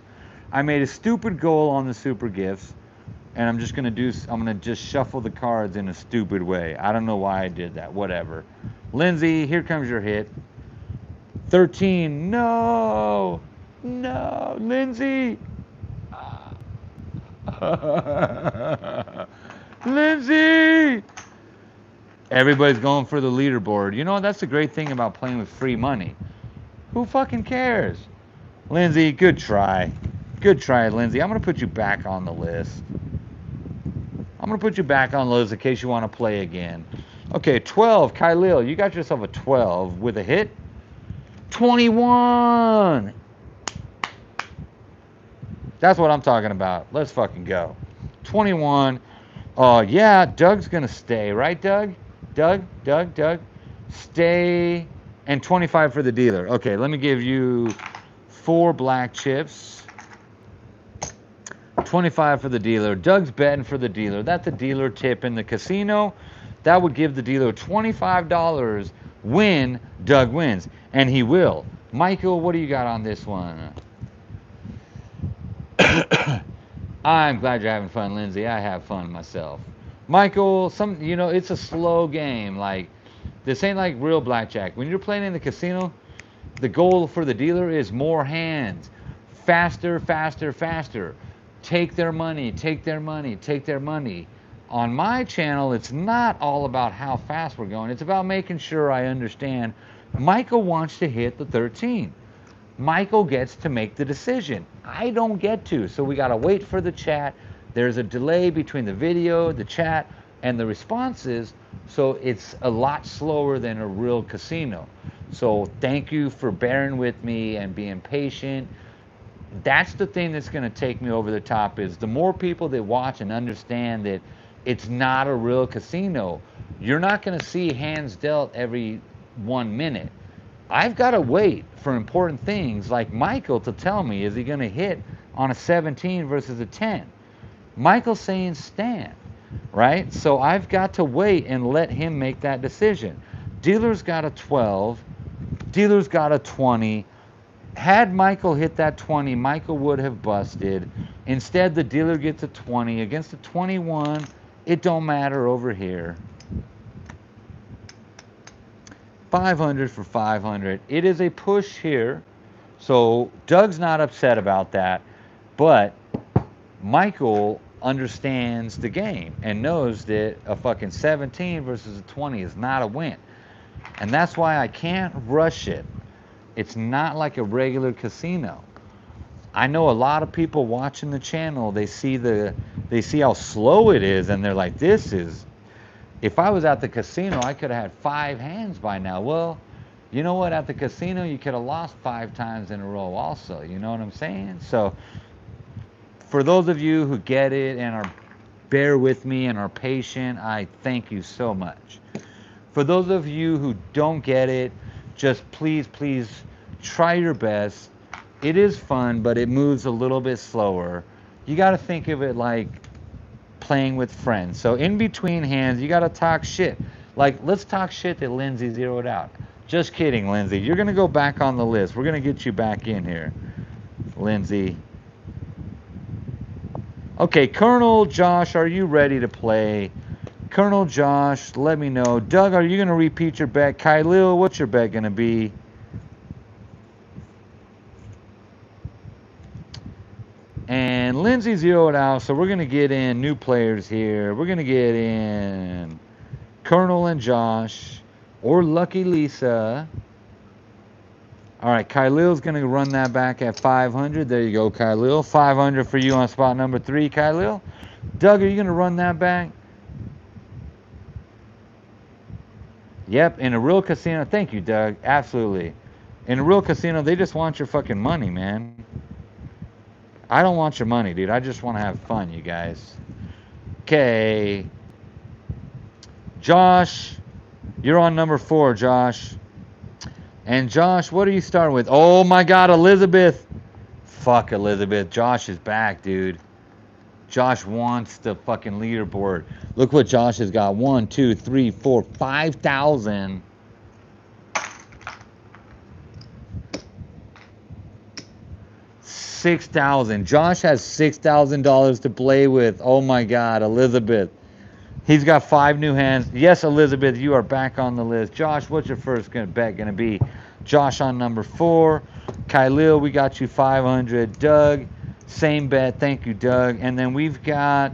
I made a stupid goal on the super gifts, and I'm gonna just shuffle the cards in a stupid way. I don't know why I did that. Whatever. Lindsay, here comes your hit. 13. No, Lindsay. Lindsay. Everybody's going for the leaderboard. You know, that's the great thing about playing with free money. Who fucking cares? Lindsay, good try. Good try, Lindsay. I'm going to put you back on the list. I'm going to put you back on the list in case you want to play again. Okay, 12. Kylil, you got yourself a 12 with a hit. 21. That's what I'm talking about. Let's fucking go. 21. Yeah, Doug's going to stay. Right, Doug? Doug. Stay. And 25 for the dealer. Okay, let me give you 4 black chips. 25 for the dealer. Doug's betting for the dealer. That's a dealer tip in the casino. That would give the dealer $25 when Doug wins. And he will. Michael, what do you got on this one? I'm glad you're having fun, Lindsay. I have fun myself. Michael, it's a slow game. Like, this ain't like real blackjack. When you're playing in the casino, the goal for the dealer is more hands. Faster. Take their money. On my channel, it's not all about how fast we're going. It's about making sure I understand Michael wants to hit the 13. Michael gets to make the decision. I don't get to, so we got to wait for the chat. There's a delay between the video, the chat, and the responses, so it's a lot slower than a real casino. So thank you for bearing with me and being patient. That's the thing that's going to take me over the top, is the more people that watch and understand that it's not a real casino. You're not going to see hands dealt every 1 minute. I've got to wait for important things like Michael to tell me, is he going to hit on a 17 versus a 10? Michael's saying stand, right? So I've got to wait and let him make that decision. Dealer's got a 12. Dealer's got a 20. Had Michael hit that 20, Michael would have busted. Instead, the dealer gets a 20 against a 21. It don't matter over here. 500 for 500. It is a push here. So Doug's not upset about that. But Michael understands the game and knows that a fucking 17 versus a 20 is not a win. And that's why I can't rush it. It's not like a regular casino. I know a lot of people watching the channel, they see how slow it is, and they're like, this is, if I was at the casino, I could have had 5 hands by now. Well, You know what? At the casino, you could have lost 5 times in a row also. You know what I'm saying? So for those of you who get it and are bear with me and are patient, I thank you so much. For those of you who don't get it, just please try your best. It is fun, but it moves a little bit slower. You got to think of it like playing with friends. So in between hands, you got to talk shit. Like, let's talk shit that Lindsay zeroed out. Just kidding, Lindsay. You're going to go back on the list. We're going to get you back in here, Lindsay. Okay, Colonel Josh, are you ready to play? Colonel Josh, let me know. Doug, are you going to repeat your bet? Kylil, what's your bet going to be? And Lindsay zeroed out, so we're going to get in new players here. We're going to get in Colonel and Josh, or Lucky Lisa. All right, Kylil's going to run that back at 500. There you go, Kylil. 500 for you on spot number 3, Kylil. Doug, are you going to run that back? Yep, in a real casino. Thank you, Doug. Absolutely. In a real casino, they just want your fucking money, man. I don't want your money, dude. I just want to have fun, you guys. Okay. Josh, you're on number 4, Josh. And Josh, what are you starting with? Oh my God, Elizabeth. Fuck Elizabeth. Josh is back, dude. Josh wants the fucking leaderboard. Look what Josh has got. 1, 2, 3, 4, 5,000. $6,000. Josh has $6,000 to play with. Oh my God, Elizabeth. He's got 5 new hands. Yes, Elizabeth, you are back on the list. Josh, what's your first bet going to be? Josh on number 4. Kylil, we got you 500. Doug, same bet. Thank you, Doug. And then we've got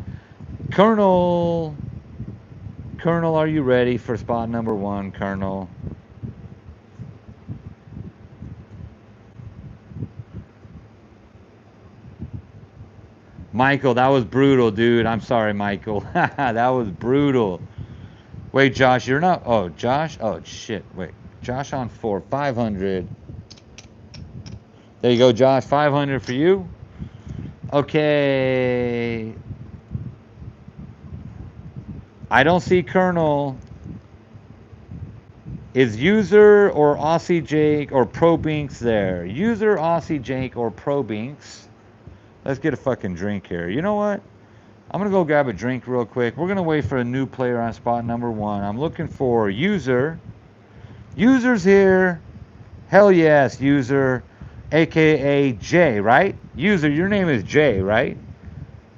Colonel. Colonel, are you ready for spot number 1, Colonel? Michael, that was brutal, dude. I'm sorry, Michael. That was brutal. Wait, Josh, you're not... Oh, Josh? Oh, shit. Wait. Josh on 4. 500. There you go, Josh. 500 for you. Okay. I don't see Colonel. Is User or Aussie Jake or Pro Binks there? User, Aussie Jake, or Pro Binks? Let's get a fucking drink here. You know what? I'm going to go grab a drink real quick. We're going to wait for a new player on spot number 1. I'm looking for User. User's here. Hell yes, User. A.K.A. Jay, right? User, your name is Jay, right?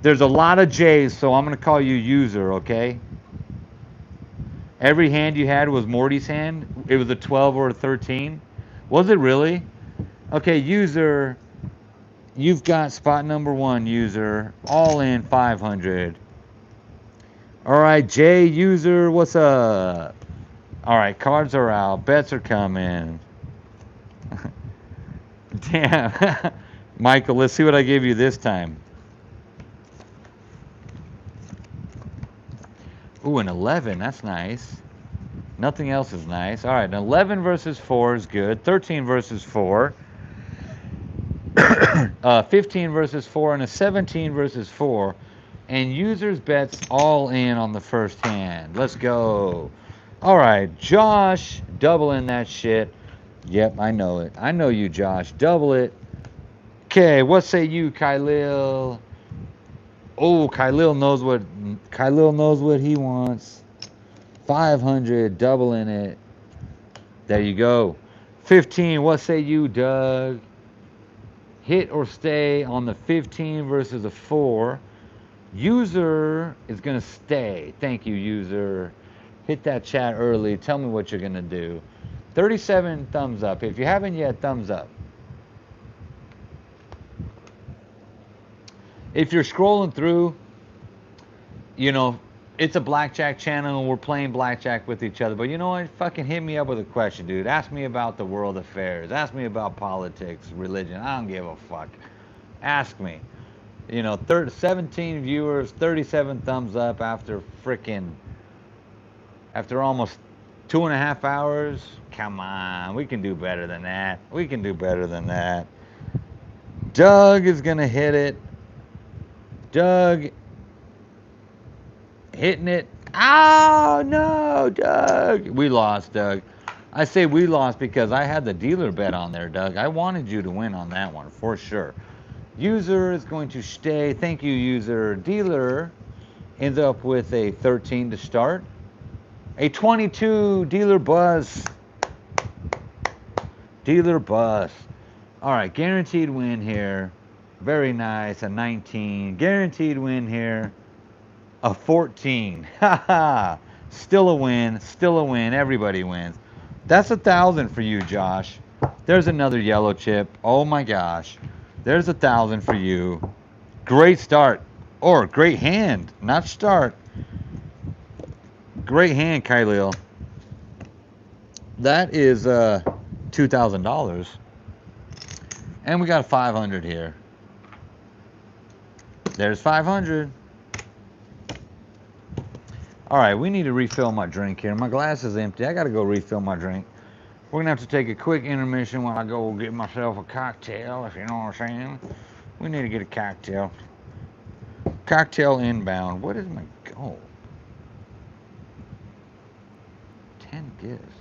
There's a lot of J's, so I'm going to call you User, okay? Every hand you had was Morty's hand? It was a 12 or a 13? Was it really? Okay, User... You've got spot number 1, User. All in 500. All right, Jay, User, what's up? All right, cards are out. Bets are coming. Damn. Michael, let's see what I gave you this time. Ooh, an 11. That's nice. Nothing else is nice. All right, an 11 versus 4 is good. 13 versus 4. 15 versus 4 and a 17 versus 4, and User's bets all in on the first hand. Let's go. All right, Josh, doubling that shit. Yep, I know it. I know you, Josh. Double it. Okay, what say you, Kylil? Oh, Kylil knows what he wants. 500, doubling it. There you go. 15, what say you, Doug? Hit or stay on the 15 versus a 4. User is going to stay. Thank you, User. Hit that chat early. Tell me what you're going to do. 37 thumbs up. If you haven't yet, thumbs up. If you're scrolling through, you know, it's a BlackJack channel and we're playing BlackJack with each other. But you know what? Fucking hit me up with a question, dude. Ask me about the world affairs. Ask me about politics, religion. I don't give a fuck. Ask me. You know, 17 viewers, 37 thumbs up after almost 2.5 hours. come on. We can do better than that. We can do better than that. Doug is going to hit it. Doug hitting it. Oh, no, Doug. We lost, Doug. I say we lost because I had the dealer bet on there, Doug. I wanted you to win on that one for sure. User is going to stay. Thank you, user. Dealer ends up with a 13 to start. A 22, dealer buzz. Dealer buzz. All right, guaranteed win here. Very nice, a 19. Guaranteed win here. A 14. Haha. Still a win. Still a win. Everybody wins. That's 1,000 for you, Josh. There's another yellow chip. Oh my gosh. There's 1,000 for you. Great start. Or great hand. Not start. Great hand, Kylil. That is $2,000. And we got 500 here. There's 500. All right, we need to refill my drink here. My glass is empty. I got to go refill my drink. We're going to have to take a quick intermission while I go get myself a cocktail, if you know what I'm saying. We need to get a cocktail. Cocktail inbound. What is my goal? 10 gifts.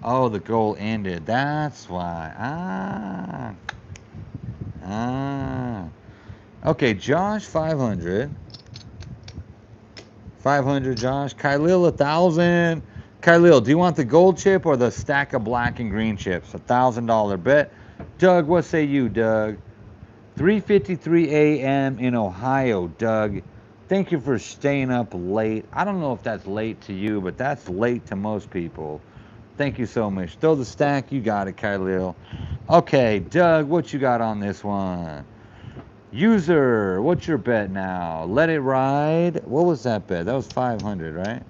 Oh, the goal ended. That's why. Okay, Josh, 500. 500, Josh. Kylil, 1,000. Kylil, do you want the gold chip or the stack of black and green chips? $1,000 bet. Doug, what say you, Doug? 3:53 a.m. in Ohio, Doug. Thank you for staying up late. I don't know if that's late to you, but that's late to most people. Thank you so much. Throw the stack. You got it, Kylil. Okay, Doug, what you got on this one? User, what's your bet now? Let it ride. What was that bet? That was 500, right?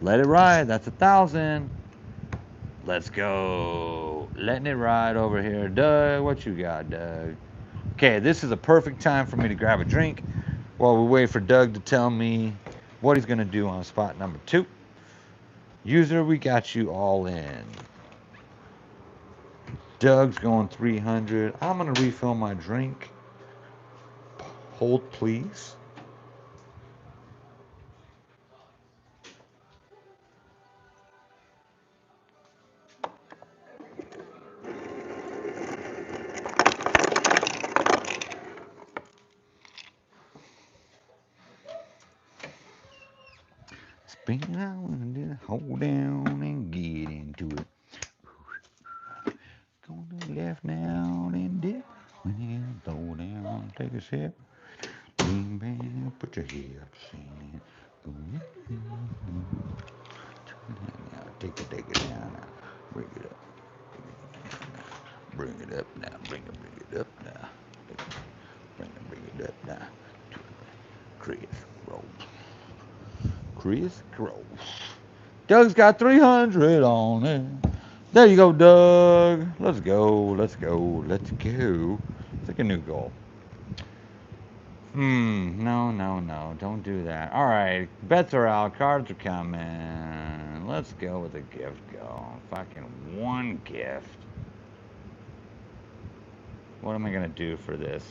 Let it ride. That's 1,000. Let's go. Letting it ride over here. Doug, what you got, Doug? Okay, this is a perfect time for me to grab a drink while we wait for Doug to tell me what he's going to do on spot number 2. User, we got you all in. Doug's going 300. I'm going to refill my drink. Hold, please. Spin it out and hold down and get into it. Go to the left now and dip. When you throw down, take a sip. Lean back, put your hips in. Now, take it down now. Bring it up. Bring it up now. Bring it up now. Bring it up now. Chris, roll. Chris Gross. Doug's got 300 on it. There you go, Doug. Let's go. Let's go. Let's go. Take a new goal. No. Don't do that. All right. Bets are out. Cards are coming. Let's go with a gift go. Fucking one gift. What am I going to do for this?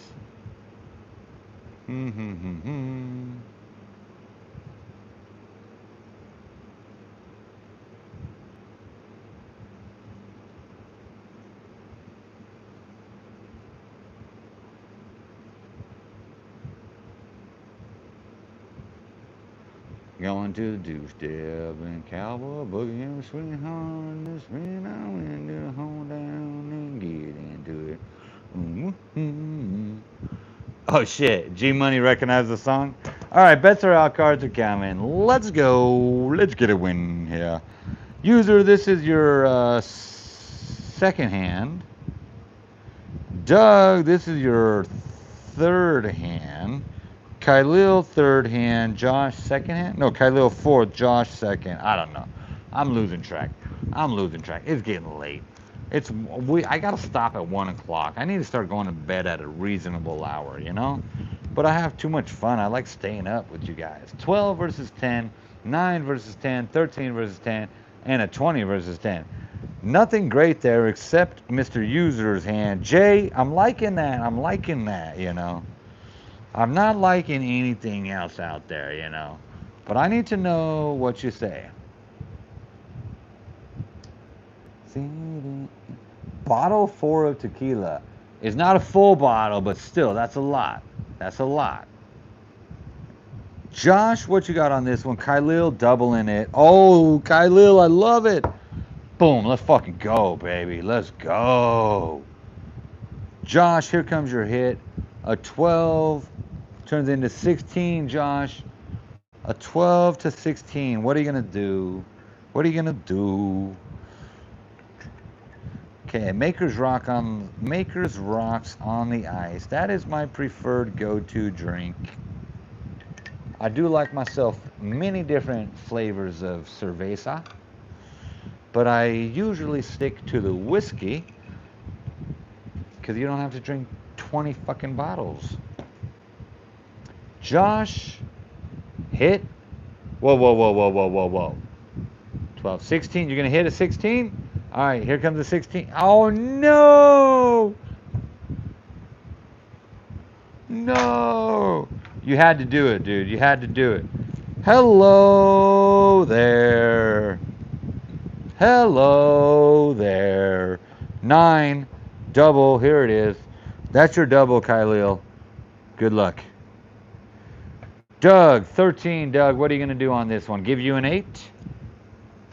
Going to the two-step and cowboy boogie and swing on the spin out into the hold down and get into it. Oh shit, G Money recognized the song? Alright, bets are out, cards are coming. Let's go. Let's get a win here. User, this is your second hand. Doug, this is your third hand. Kylil, third hand. Josh, second hand? No, Kylil, fourth. Josh, second. I don't know. I'm losing track. It's getting late. I got to stop at 1 o'clock. I need to start going to bed at a reasonable hour, you know? But I have too much fun. I like staying up with you guys. 12 versus 10. 9 versus 10. 13 versus 10. and a 20 versus 10. Nothing great there except Mr. User's hand. Jay, I'm liking that. I'm liking that, you know. I'm not liking anything else out there, you know. But I need to know what you say. Bottle 4 of tequila. It's not a full bottle, but still, that's a lot. That's a lot. Josh, what you got on this one? Khalil doubling it. Oh, Khalil, I love it. Boom, let's fucking go, baby. Let's go. Josh, here comes your hit. A 12 turns into 16, Josh. A 12 to 16. What are you going to do? What are you going to do? Okay, Maker's Rocks on the ice. That is my preferred go-to drink. I do like myself many different flavors of cerveza, but I usually stick to the whiskey because you don't have to drink 20 fucking bottles. Josh, hit. Whoa, whoa, whoa, whoa, whoa, whoa, whoa. 12, 16. You're going to hit a 16? All right, here comes a 16. Oh, no! No! You had to do it, dude. You had to do it. Hello there. Hello there. 9, double. Here it is. That's your double, Khalil. Good luck. Doug, 13. Doug, what are you going to do on this one? Give you an 8?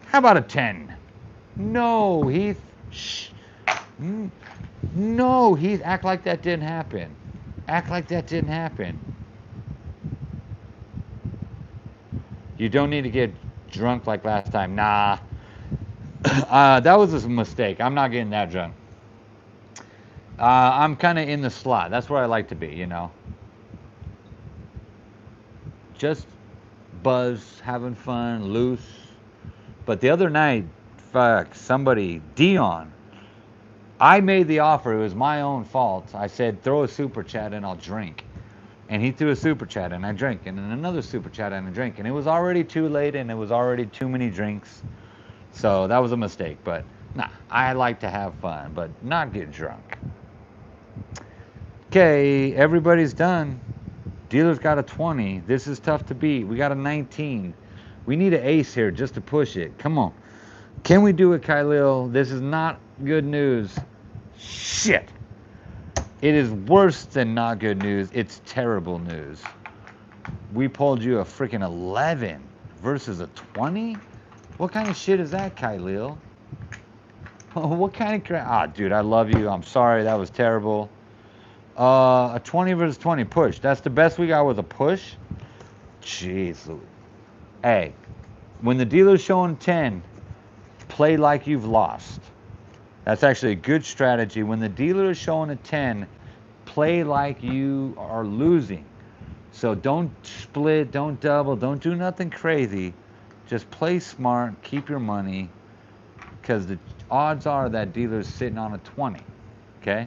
How about a 10? No, Heath. Shh. No, Heath. Act like that didn't happen. Act like that didn't happen. You don't need to get drunk like last time. Nah. That was a mistake. I'm not getting that drunk. I'm kind of in the slot. That's where I like to be, you know. Just buzz, having fun, loose. But the other night, fuck, somebody, Dion, I made the offer. It was my own fault. I said, throw a super chat and I'll drink. And he threw a super chat and I drank. And then another super chat and I drank. And it was already too late and it was already too many drinks. So that was a mistake. But nah, I like to have fun, but not get drunk. Okay, everybody's done. Dealer's got a 20. This is tough to beat. We got a 19. We need an ace here just to push it. Come on. Can we do it, Khalil? This is not good news. Shit. It is worse than not good news. It's terrible news. We pulled you a freaking 11 versus a 20? What kind of shit is that, Khalil? What kind of crap? Ah, dude, I love you. I'm sorry. That was terrible. A 20 versus 20 push. That's the best we got with a push? Jeez. Hey, when the dealer's showing 10, play like you've lost. That's actually a good strategy. When the dealer is showing a 10, play like you are losing. So don't split, don't double, don't do nothing crazy. Just play smart, keep your money, because the odds are that dealer's sitting on a 20. Okay?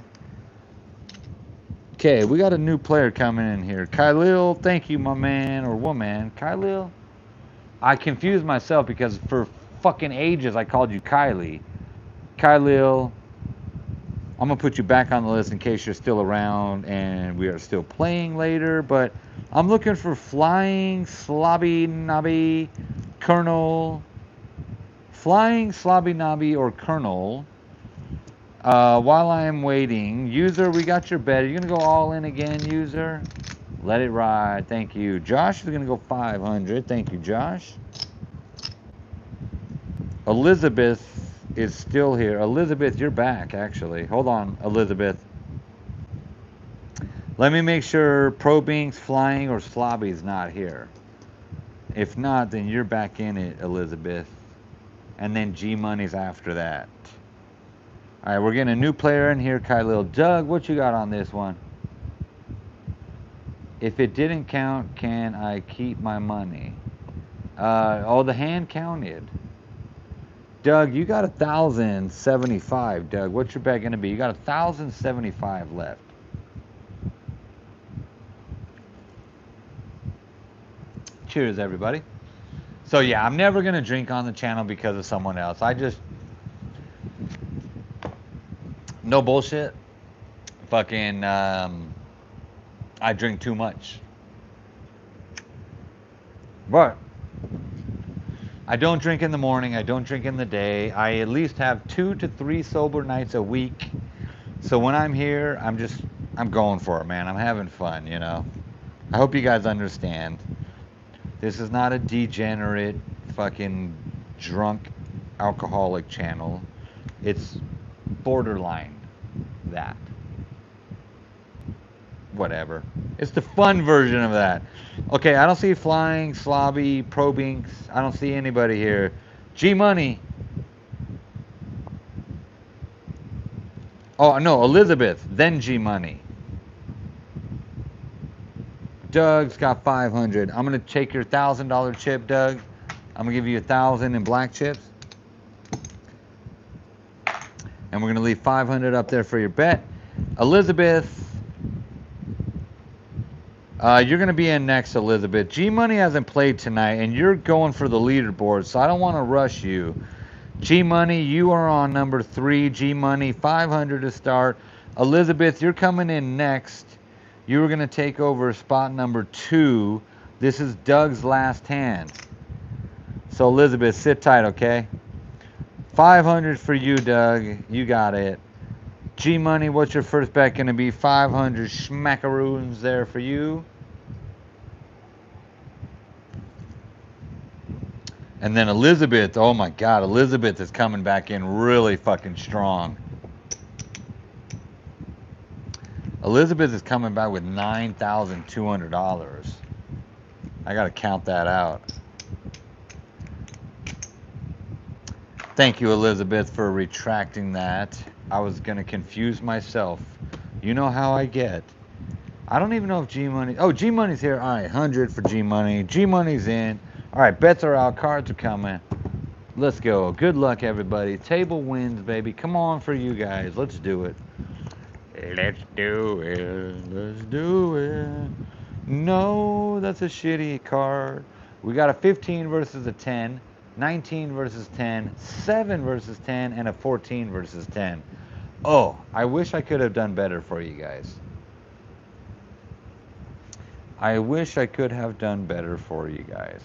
Okay, we got a new player coming in here. Khalil, thank you, my man or woman. Khalil? I confused myself because for fucking ages I called you Kylie. Khalil, I'm going to put you back on the list in case you're still around and we are still playing later. But I'm looking for Flying Slobby Nobby Colonel. Flying Slobby Nobby or Colonel. While I am waiting, user, we got your bet. Are you going to go all in again, user? Let it ride. Thank you. Josh is going to go 500. Thank you, Josh. Elizabeth is still here. Elizabeth, you're back, actually. Hold on, Elizabeth. Let me make sure Probing's Flying or Slobby's not here. If not, then you're back in it, Elizabeth. And then G-Money's after that. All right, we're getting a new player in here, Khalil. Doug, what you got on this one? If it didn't count, can I keep my money? Oh, the hand counted. Doug, you got 1,075. Doug, what's your bet going to be? You got 1,075 left. Cheers, everybody. So yeah, I'm never gonna drink on the channel because of someone else. I just, no bullshit. Fucking, I drink too much. But I don't drink in the morning. I don't drink in the day. I at least have 2 to 3 sober nights a week. So when I'm here, I'm going for it, man. I'm having fun, you know. I hope you guys understand. This is not a degenerate, fucking drunk, alcoholic channel. It's borderline that. Whatever. It's the fun version of that. Okay, I don't see Flying, Slobby, Probinks. I don't see anybody here. G Money. Oh, no, Elizabeth, then G Money. Doug's got 500. I'm going to take your $1,000 chip, Doug. I'm going to give you 1,000 in black chips. And we're going to leave 500 up there for your bet. Elizabeth, you're going to be in next, Elizabeth. G Money hasn't played tonight, and you're going for the leaderboard, so I don't want to rush you. G Money, you are on number 3. G Money, 500 to start. Elizabeth, you're coming in next. You were going to take over spot number 2. This is Doug's last hand. So, Elizabeth, sit tight, okay? 500 for you, Doug. You got it. G Money, what's your first bet going to be? 500 schmackaroons there for you. And then Elizabeth, oh my God, Elizabeth is coming back in really fucking strong. Elizabeth is coming back with $9,200. I got to count that out. Thank you, Elizabeth, for retracting that. I was going to confuse myself. You know how I get. I don't even know if G Money... Oh, G Money's here. All right, 100 for G Money. G Money's in. All right, bets are out. Cards are coming. Let's go. Good luck, everybody. Table wins, baby. Come on for you guys. Let's do it. Let's do it. Let's do it. No, that's a shitty card. We got a 15 versus a 10, 19 versus 10, 7 versus 10, and a 14 versus 10. Oh, I wish I could have done better for you guys. I wish I could have done better for you guys.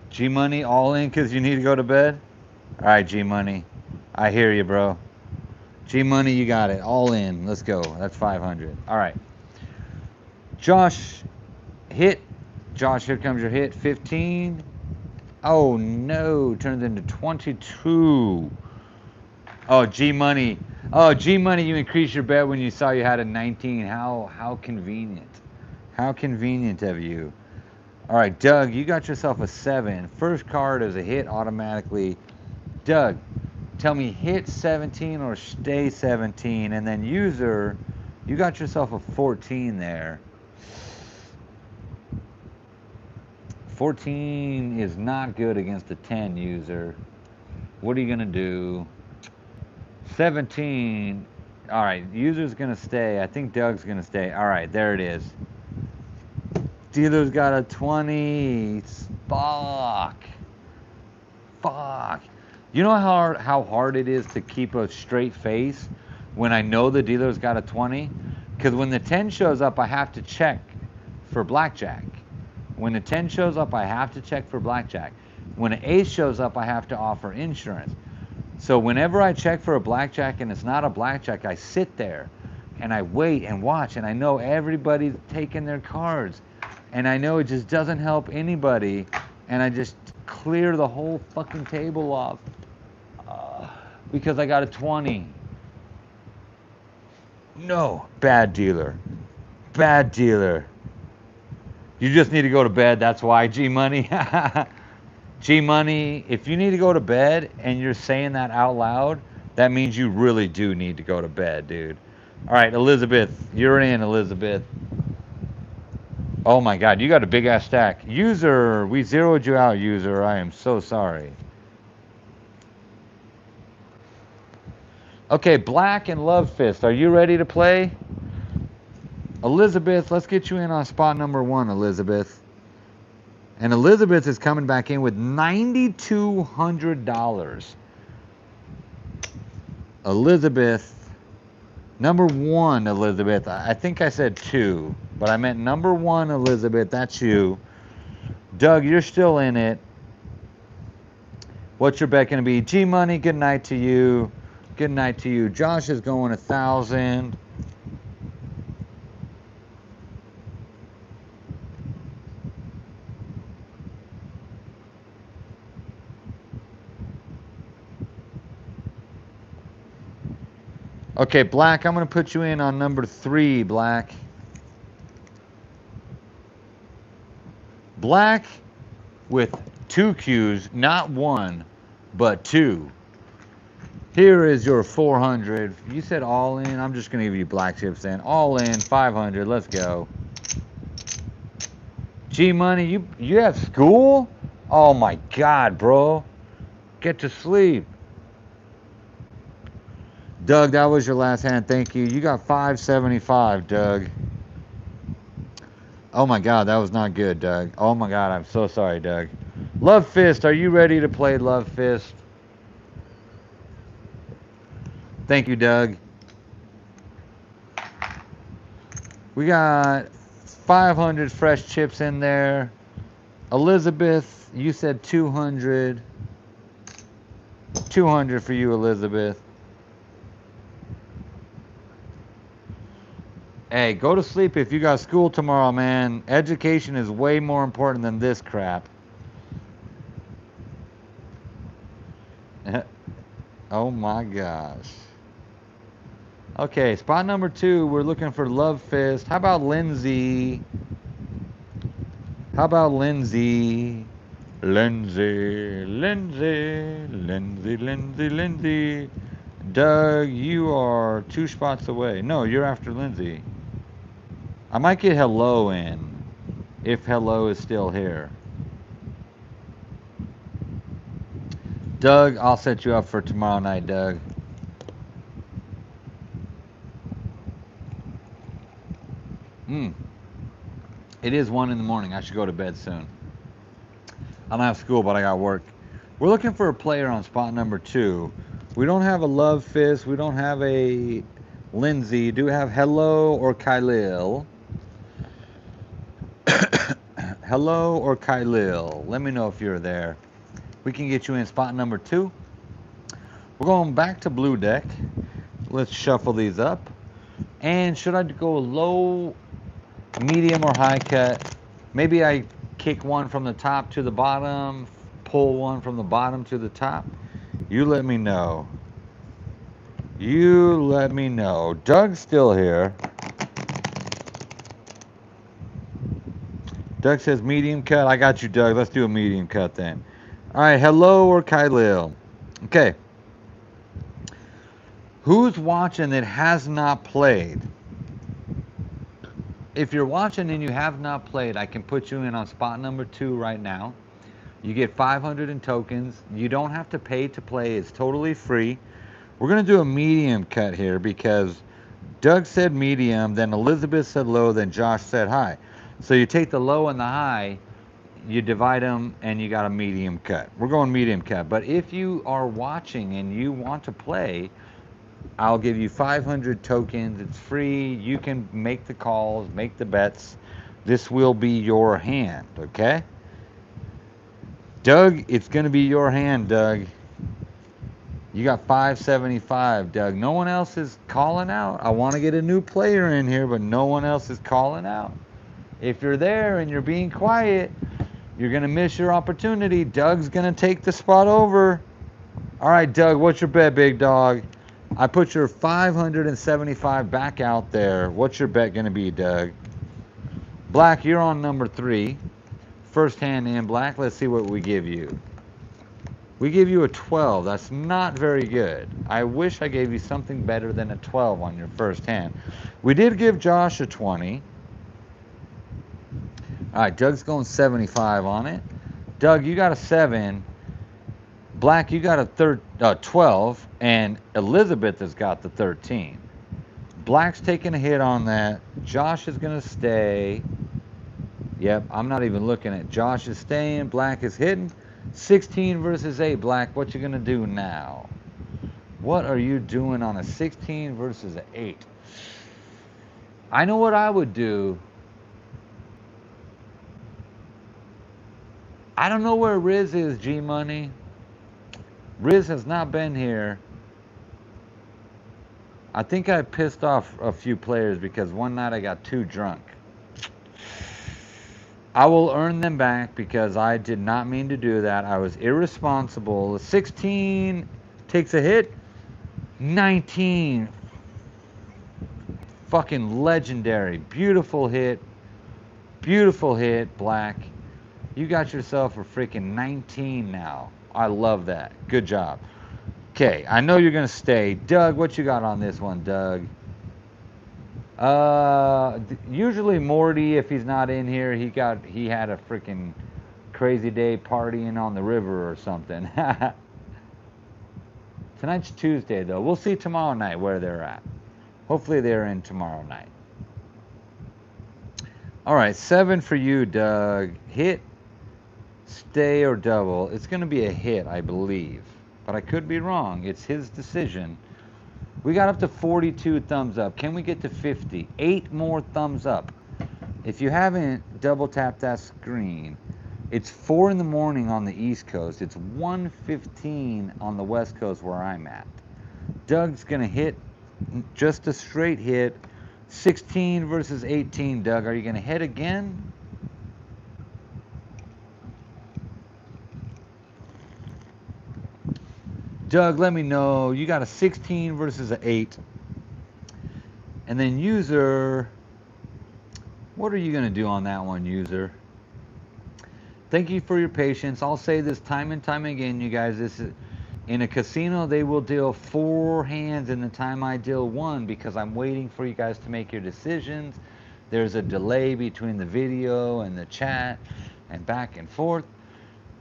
G Money, all in because you need to go to bed? All right, G Money. I hear you, bro. G Money, you got it. All in. Let's go. That's 500. All right. Josh, hit. Josh, here comes your hit. 15. Oh, no. Turns into 22. Oh, G Money. Oh, G Money, you increased your bet when you saw you had a 19. How convenient. How convenient of you. All right, Doug, you got yourself a 7. First card is a hit automatically. Doug, tell me hit 17 or stay 17. And then user, you got yourself a 14 there. 14 is not good against the 10 user. What are you going to do? 17. All right, user's going to stay. I think Doug's going to stay. All right, there it is. Dealer's got a 20. Fuck. You know how hard it is to keep a straight face when I know the dealer's got a 20? Because when the 10 shows up, I have to check for BlackJack. When the 10 shows up, I have to check for BlackJack. When an ace shows up, I have to offer insurance. So whenever I check for a BlackJack and it's not a BlackJack, I sit there and I wait and watch, and I know everybody's taking their cards. And I know it just doesn't help anybody, and I just clear the whole fucking table off because I got a 20. No, bad dealer. Bad dealer. You just need to go to bed, that's why, G Money. G Money, if you need to go to bed and you're saying that out loud, That means you really do need to go to bed, dude. All right, Elizabeth, you're in, Elizabeth. Oh my God, you got a big ass stack. User, we zeroed you out, user. I am so sorry. Okay, Black and Love Fist, are you ready to play? Elizabeth, let's get you in on spot number 1, Elizabeth. And Elizabeth is coming back in with $9,200. Elizabeth, number 1, Elizabeth. I think I said 2, but I meant number 1, Elizabeth. That's you. Doug, you're still in it. What's your bet going to be? G Money, good night to you. Good night to you. Josh is going 1,000. Okay, Black, I'm going to put you in on number 3, Black. Black with 2 Qs, not 1, but 2. Here is your 400. You said all in. I'm just going to give you black chips then. All in, 500. Let's go. G Money, you have school? Oh my God, bro. Get to sleep. Doug, that was your last hand. Thank you. You got 575, Doug. Oh my God, that was not good, Doug. Oh my God, I'm so sorry, Doug. Love Fist, are you ready to play Love Fist? Thank you, Doug. We got 500 fresh chips in there. Elizabeth, you said 200. 200 for you, Elizabeth. Hey, go to sleep if you got school tomorrow, man. Education is way more important than this crap. Oh my gosh. Okay, spot number 2, we're looking for Love Fist. How about Lindsay? How about Lindsay? Lindsay, Lindsay, Lindsay, Lindsay, Lindsay. Doug, you are 2 spots away. No, you're after Lindsay. I might get Hello in, if Hello is still here. Doug, I'll set you up for tomorrow night, Doug. It is 1 in the morning. I should go to bed soon. I don't have school, but I got work. We're looking for a player on spot number 2. We don't have a Love Fist. We don't have a Lindsay. Do we have Hello or Kylil? Hello or Kylil? Let me know if you're there. We can get you in spot number 2. We're going back to blue deck. Let's shuffle these up. And should I go low, medium, or high cut? Maybe I kick one from the top to the bottom, pull one from the bottom to the top. You let me know. You let me know. Doug's still here. Doug says medium cut. I got you, Doug. Let's do a medium cut then. All right, Hello or Kylil? Okay. Who's watching that has not played? If you're watching and you have not played, I can put you in on spot number 2 right now. You get 500 in tokens. You don't have to pay to play. It's totally free. We're going to do a medium cut here because Doug said medium, then Elizabeth said low, then Josh said high. So you take the low and the high, you divide them, and you got a medium cut. We're going medium cut. But if you are watching and you want to play, I'll give you 500 tokens. It's free. You can make the calls, make the bets. This will be your hand, okay? Doug, it's going to be your hand, Doug. You got 575, Doug. No one else is calling out. I want to get a new player in here, but no one else is calling out. If you're there and you're being quiet, you're going to miss your opportunity. Doug's going to take the spot over. All right, Doug, what's your bet, big dog? I put your 575 back out there. What's your bet going to be, Doug? Black, you're on number 3. First hand in, Black. Let's see what we give you. We give you a 12. That's not very good. I wish I gave you something better than a 12 on your first hand. We did give Josh a 20. All right, Doug's going 75 on it. Doug, you got a 7. Black, you got a 12. And Elizabeth has got the 13. Black's taking a hit on that. Josh is going to stay. Yep, I'm not even looking at. Josh is staying. Black is hitting. 16 versus 8. Black, what you going to do now? What are you doing on a 16 versus an 8? I know what I would do. I don't know where Riz is, G-Money. Riz has not been here. I think I pissed off a few players because one night I got too drunk. I will earn them back because I did not mean to do that. I was irresponsible. 16 takes a hit. 19. Fucking legendary. Beautiful hit. Beautiful hit, Black. You got yourself a freaking 19 now. I love that. Good job. Okay, I know you're going to stay. Doug, what you got on this one, Doug? Usually Morty, if he's not in here, he had a freaking crazy day partying on the river or something. Tonight's Tuesday, though. We'll see tomorrow night where they're at. Hopefully they're in tomorrow night. All right, 7 for you, Doug. Hit, stay, or double. It's going to be a hit, I believe. But I could be wrong. It's his decision. We got up to 42 thumbs up. Can we get to 50? 8 more thumbs up. If you haven't double tapped that screen, it's 4 in the morning on the East Coast. It's 1:15 on the West Coast where I'm at. Doug's going to hit just a straight hit. 16 versus 18, Doug. Are you going to hit again? Doug, let me know. You got a 16 versus an 8. And then user, what are you going to do on that one, user? Thank you for your patience. I'll say this time and time again, you guys. This is in a casino, they will deal 4 hands in the time I deal 1 because I'm waiting for you guys to make your decisions. There's a delay between the video and the chat and back and forth.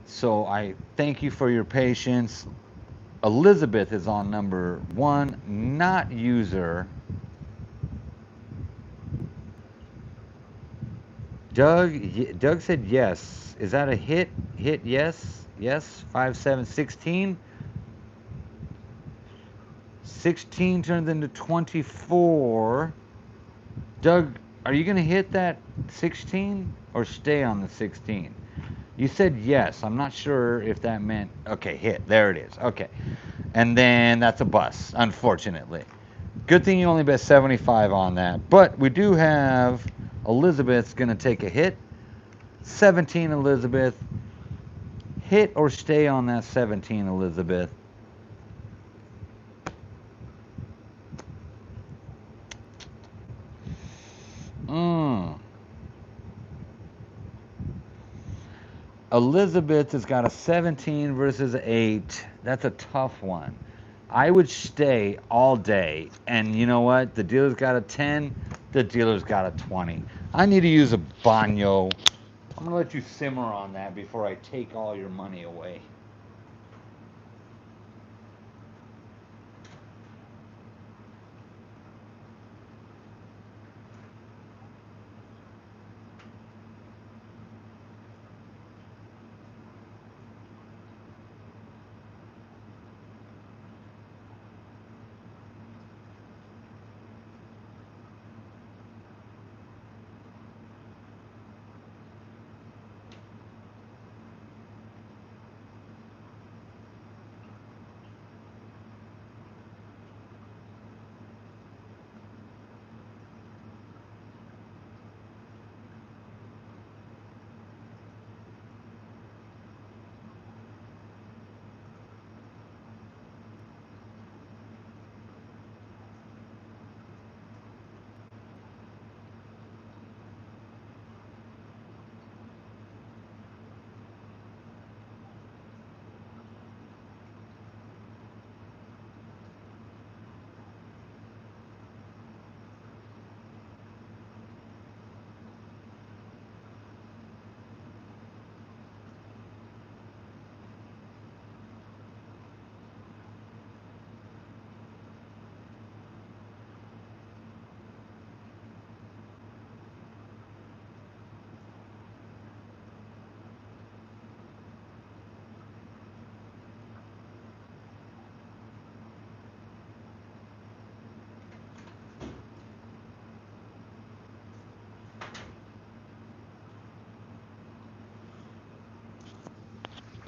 So I thank you for your patience. Elizabeth is on number 1, not user. Doug said yes. Is that a hit? Hit yes. Yes. 5, 7, 16. 16 turns into 24. Doug, are you going to hit that 16 or stay on the 16? You said yes. I'm not sure if that meant... Okay, hit. There it is. Okay. And then that's a bust, unfortunately. Good thing you only bet 75 on that. But we do have Elizabeth's going to take a hit. 17, Elizabeth. Hit or stay on that 17, Elizabeth. Elizabeth has got a 17 versus an 8. That's a tough one. I would stay all day. And you know what? The dealer's got a 10. The dealer's got a 20. I need to use a baño. I'm going to let you simmer on that before I take all your money away.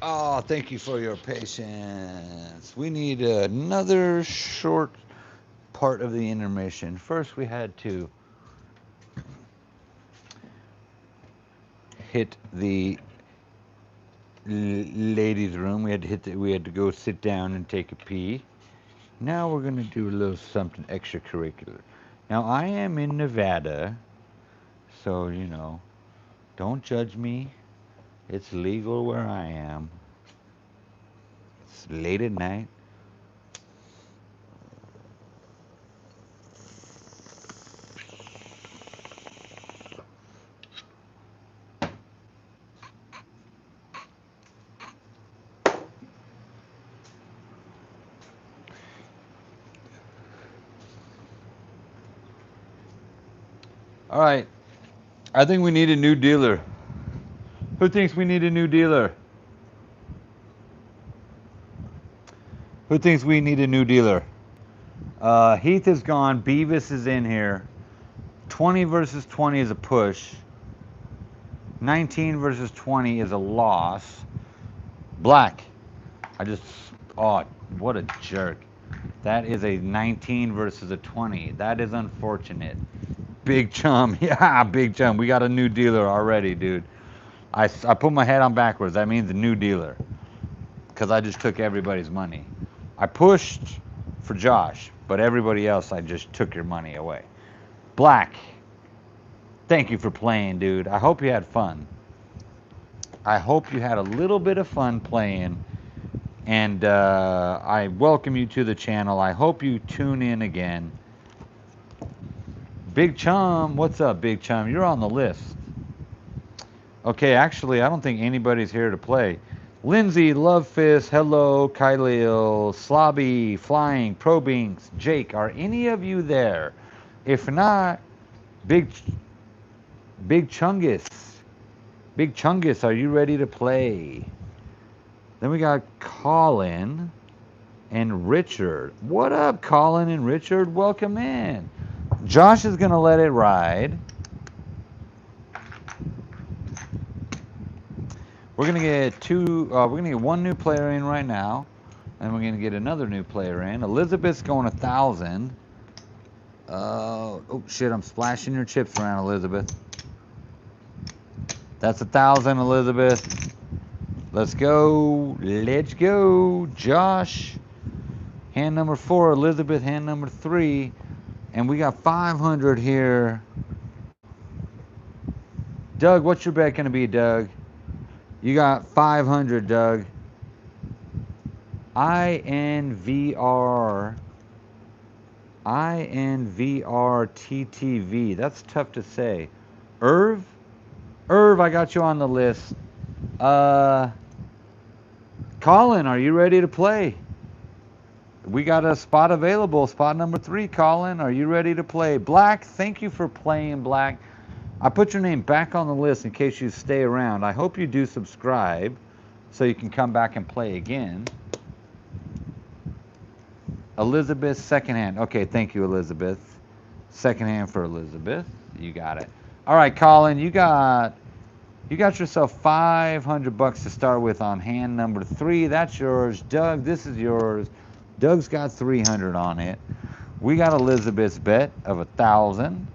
Oh, thank you for your patience. We need another short part of the intermission. First, we had to hit the ladies' room. We had to go sit down and take a pee. Now we're gonna do a little something extracurricular. Now I am in Nevada, so you know, don't judge me. It's legal where I am. It's late at night. All right, I think we need a new dealer. Who thinks we need a new dealer? Who thinks we need a new dealer? Heath is gone. Beavis is in here. 20 versus 20 is a push. 19 versus 20 is a loss. Black. Oh, what a jerk. That is a 19 versus a 20. That is unfortunate. Big Chum. Yeah, Big Chum. We got a new dealer already, dude. I put my head on backwards. That means a new dealer. Because I just took everybody's money. I pushed for Josh, but everybody else, I just took your money away. Black. Thank you for playing, dude. I hope you had fun. I hope you had a little bit of fun playing. And I welcome you to the channel. I hope you tune in again. Big Chum, what's up, Big Chum? You're on the list. Okay, actually, I don't think anybody's here to play. Lindsay, Love Fist, hello, Kylil, Slobby, Flying, Probinks, Jake, are any of you there? If not, Big Chungus. Big Chungus, are you ready to play? Then we got Colin and Richard. What up, Colin and Richard? Welcome in. Josh is going to let it ride. We're going to get we're going to get one new player in right now. And we're going to get another new player in. Elizabeth's going 1,000. Oh, shit, I'm splashing your chips around, Elizabeth. That's 1,000, Elizabeth. Let's go. Let's go. Josh, hand number 4. Elizabeth, hand number 3. And we got 500 here. Doug, what's your bet going to be, Doug? You got 500, Doug. INVR TTV. That's tough to say. Irv, I got you on the list. Colin, are you ready to play? We got a spot available. Spot number 3, Colin. Are you ready to play? Black, thank you for playing, Black. I put your name back on the list in case you stay around. I hope you do subscribe so you can come back and play again. Elizabeth, second hand. Okay, thank you, Elizabeth. Second hand for Elizabeth. You got it. All right, Colin, you got yourself 500 bucks to start with on hand number 3. That's yours. Doug, this is yours. Doug's got 300 on it. We got Elizabeth's bet of 1,000.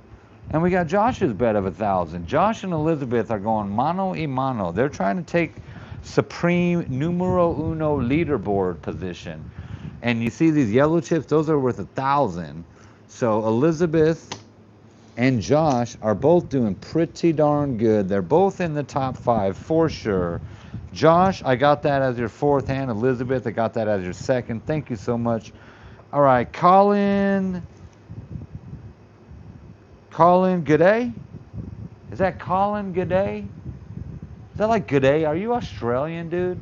And we got Josh's bet of 1,000. Josh and Elizabeth are going mano a mano. They're trying to take supreme numero uno leaderboard position. And you see these yellow chips, those are worth 1,000. So Elizabeth and Josh are both doing pretty darn good. They're both in the top 5 for sure. Josh, I got that as your 4th hand. Elizabeth, I got that as your 2nd. Thank you so much. All right, Colin, G'day? Is that Colin G'day? Is that like G'day? Are you Australian, dude?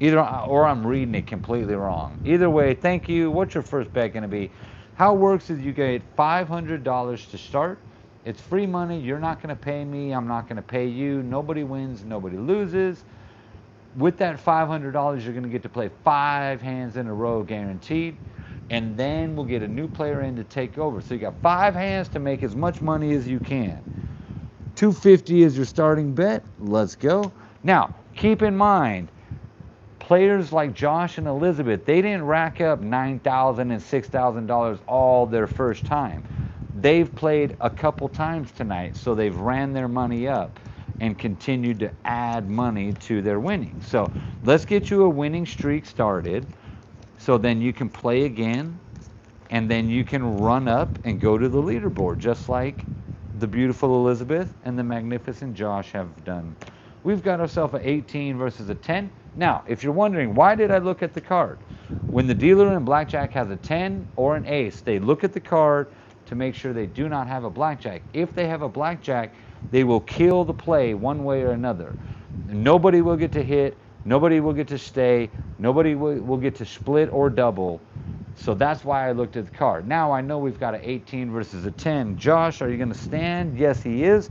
Or I'm reading it completely wrong. Either way, thank you. What's your first bet going to be? How it works is you get $500 to start. It's free money. You're not going to pay me. I'm not going to pay you. Nobody wins. Nobody loses. With that $500, you're going to get to play 5 hands in a row guaranteed. And then we'll get a new player in to take over. So you got 5 hands to make as much money as you can. $250 is your starting bet. Let's go. Now, keep in mind, Players like Josh and Elizabeth, they didn't rack up $9,000 and $6,000 all their first time. They've played a couple times tonight, so they've ran their money up and continued to add money to their winnings. So let's get you a winning streak started, so then you can play again, and then you can run up and go to the leaderboard, just like the beautiful Elizabeth and the magnificent Josh have done. We've got ourselves an 18 versus a 10. Now, if you're wondering, why did I look at the card? When the dealer in blackjack has a 10 or an ace, they look at the card to make sure they do not have a blackjack. If they have a blackjack, they will kill the play one way or another. Nobody will get to hit, nobody will get to stay, nobody will get to split or double. So that's why I looked at the card. Now I know we've got an 18 versus a 10. Josh, are you going to stand? Yes, he is.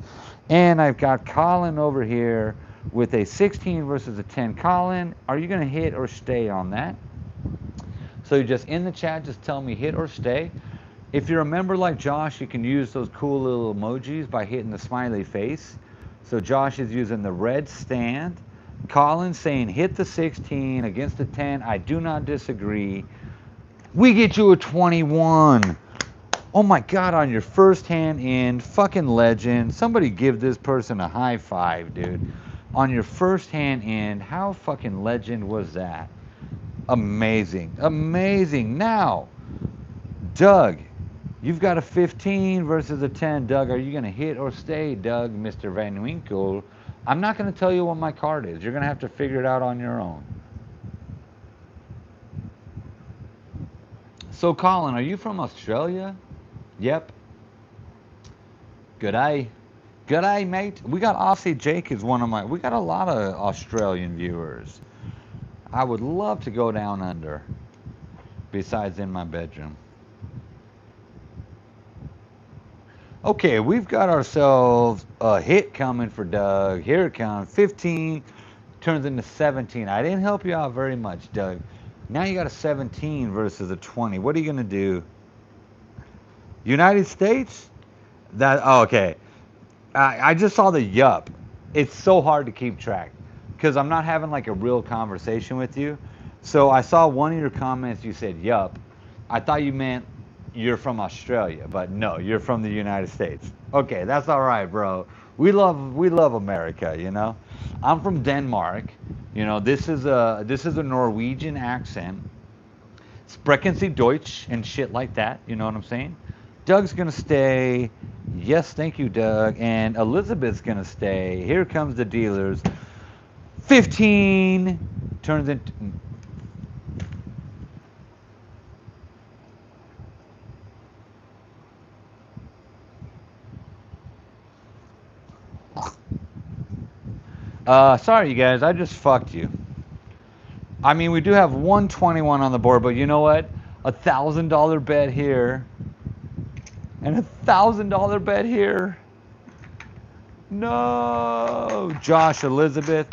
And I've got Colin over here with a 16 versus a 10. Colin, are you going to hit or stay on that? So you just in the chat, just tell me hit or stay. If you're a member like Josh, you can use those cool little emojis by hitting the smiley face. So Josh is using the red stand. Colin saying hit the 16 against the 10. I do not disagree. We get you a 21. Oh my God, on your first hand in, fucking legend. Somebody give this person a high five, dude. On your first hand in, how fucking legend was that? Amazing, amazing. Now, Doug, you've got a 15 versus a 10. Doug, are you going to hit or stay, Doug, Mr. Van Winkle? I'm not going to tell you what my card is. You're going to have to figure it out on your own. So, Colin, are you from Australia? Yep. Good day. Good day, mate. We got Aussie Jake is one of my... We got a lot of Australian viewers. I would love to go down under, besides in my bedroom. Okay, we've got ourselves a hit coming for Doug. Here it comes. 15 turns into 17. I didn't help you out very much, Doug. Now you got a 17 versus a 20. What are you going to do? United States? Oh, okay. I just saw the yup. It's so hard to keep track because I'm not having like a real conversation with you. So I saw one of your comments, you said yup. I thought you meant you're from Australia, but no, you're from the United States. Okay, that's all right, bro. We love America, you know. I'm from Denmark. You know, this is a Norwegian accent. Sprechen Sie Deutsch and shit like that, you know what I'm saying? Doug's gonna stay. Yes, thank you, Doug. And Elizabeth's gonna stay. Here comes the dealers. 15 turns into... sorry, you guys, I just fucked you. I mean, we do have 121 on the board, but you know what? $1,000 bet here. And $1,000 bet here. No. Josh, Elizabeth.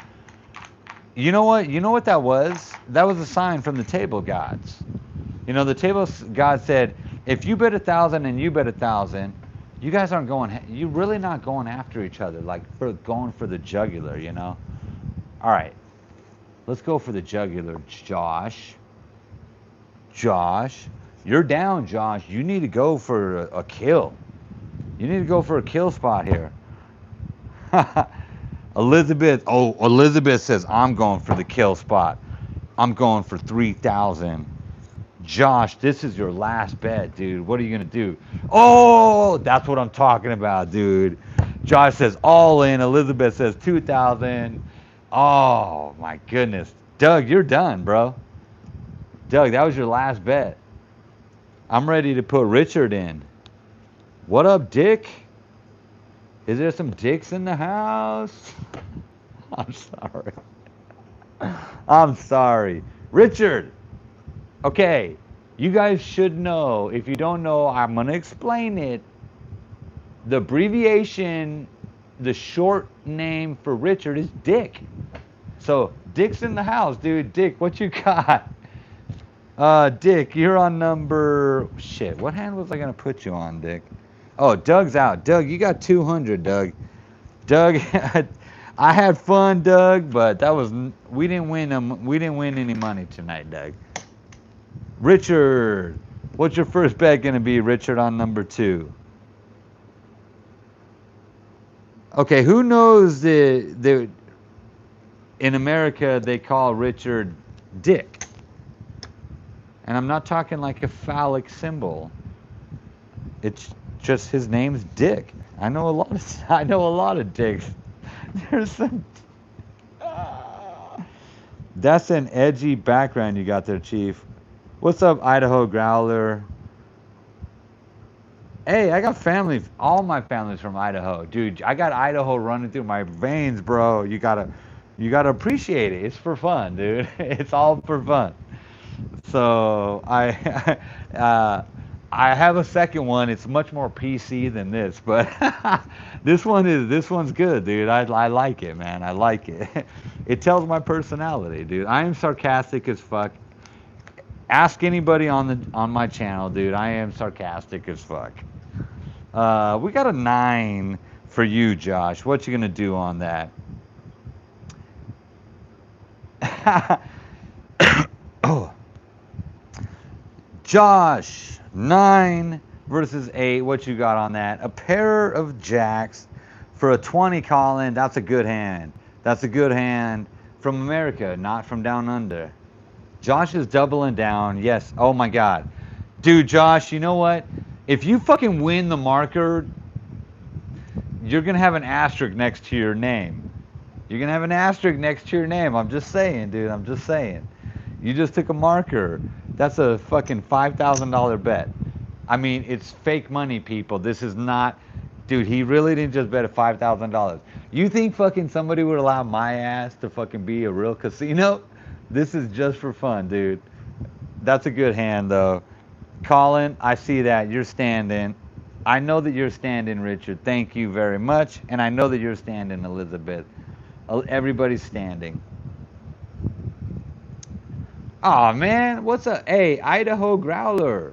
You know what? You know what that was? That was a sign from the table gods. You know, the table gods said, if you bet 1,000 and you bet 1,000, you guys aren't going, you're really not going after each other, like going for the jugular, you know? All right, let's go for the jugular, Josh. Josh, you're down, Josh. You need to go for a kill. You need to go for a kill spot here. Elizabeth, oh, Elizabeth says, I'm going for the kill spot. I'm going for 3,000. Josh, this is your last bet, dude. What are you going to do? Oh, that's what I'm talking about, dude. Josh says all in. Elizabeth says 2,000. Oh, my goodness. Doug, you're done, bro. Doug, that was your last bet. I'm ready to put Richard in. What up, Dick? Is there some dicks in the house? I'm sorry. I'm sorry. Richard. Okay, you guys should know. If you don't know, I'm going to explain it. The abbreviation, the short name for Richard is Dick. So, Dick's in the house, dude. Dick, what you got? Dick, you're on number... Shit, what hand was I going to put you on, Dick? Oh, Doug's out. Doug, you got 200, Doug. Doug, I had fun, Doug, but that was we didn't win. We didn't win any money tonight, Doug. Richard, what's your first bet gonna be, Richard, on number 2? Okay, who knows the in America they call Richard Dick, and I'm not talking like a phallic symbol. It's just his name's Dick. I know a lot of dicks. There's some. That's an edgy background you got there, Chief. What's up, Idaho Growler? Hey, I got family. All my family's from Idaho, dude. I got Idaho running through my veins, bro. You gotta appreciate it. It's for fun, dude. It's all for fun. So I have a second one. It's much more PC than this, but this one's good, dude. I like it, man. I like it. It tells my personality, dude. I am sarcastic as fuck. Ask anybody on my channel, dude. I am sarcastic as fuck. We got a 9 for you, Josh. What you gonna do on that? Oh, Josh, 9 versus 8. What you got on that? A pair of jacks for a 20, Colin. That's a good hand. That's a good hand from America, not from down under. Josh is doubling down. Yes. Oh my God, dude, Josh. You know what? If you fucking win the marker, you're gonna have an asterisk next to your name. You're gonna have an asterisk next to your name. I'm just saying, dude. I'm just saying. You just took a marker. That's a fucking $5,000 bet. I mean, it's fake money, people. This is not, dude. He really didn't just bet a $5,000. You think fucking somebody would allow my ass to fucking be a real casino? This is just for fun, dude. That's a good hand, though. Colin, I see that. You're standing. I know that you're standing, Richard. Thank you very much. And I know that you're standing, Elizabeth. Everybody's standing. Aw, man. What's up? Hey, Idaho Growler.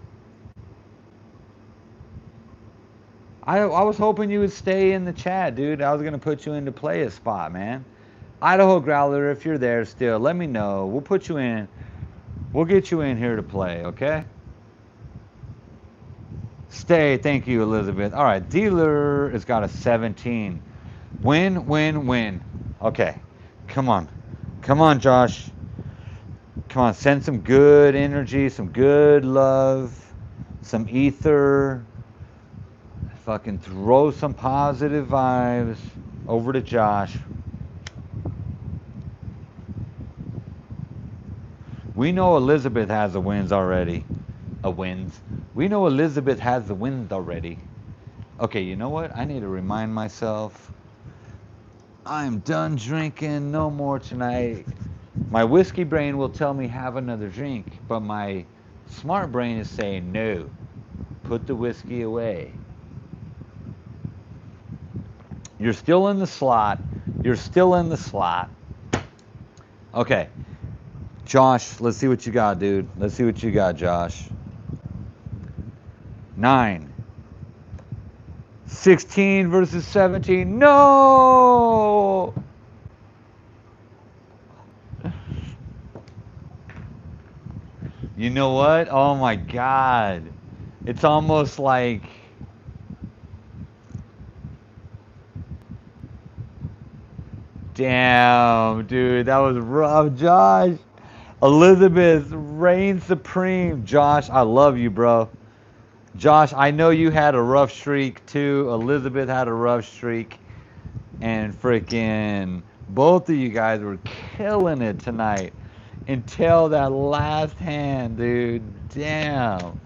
I was hoping you would stay in the chat, dude. I was going to put you into play a spot, man. Idaho Growler, if you're there still, let me know. We'll put you in. We'll get you in here to play, okay? Stay. Thank you, Elizabeth. All right, dealer has got a 17. Win, win, win. Okay, come on. Come on, Josh. Come on, send some good energy, some good love, some ether. Fucking throw some positive vibes over to Josh. We know Elizabeth has the wins already. We know Elizabeth has the wins already. Okay, you know what? I need to remind myself. I'm done drinking. No more tonight. My whiskey brain will tell me have another drink, but my smart brain is saying no. Put the whiskey away. You're still in the slot. You're still in the slot. Okay. Josh, let's see what you got, dude. Let's see what you got, Josh. 9. 16 versus 17. No! You know what? Oh my God. It's almost like... Damn, dude. That was rough, Josh. Elizabeth reigns supreme. Josh, I love you, bro. Josh, I know you had a rough streak too. Elizabeth had a rough streak. And freaking both of you guys were killing it tonight until that last hand, dude. Damn.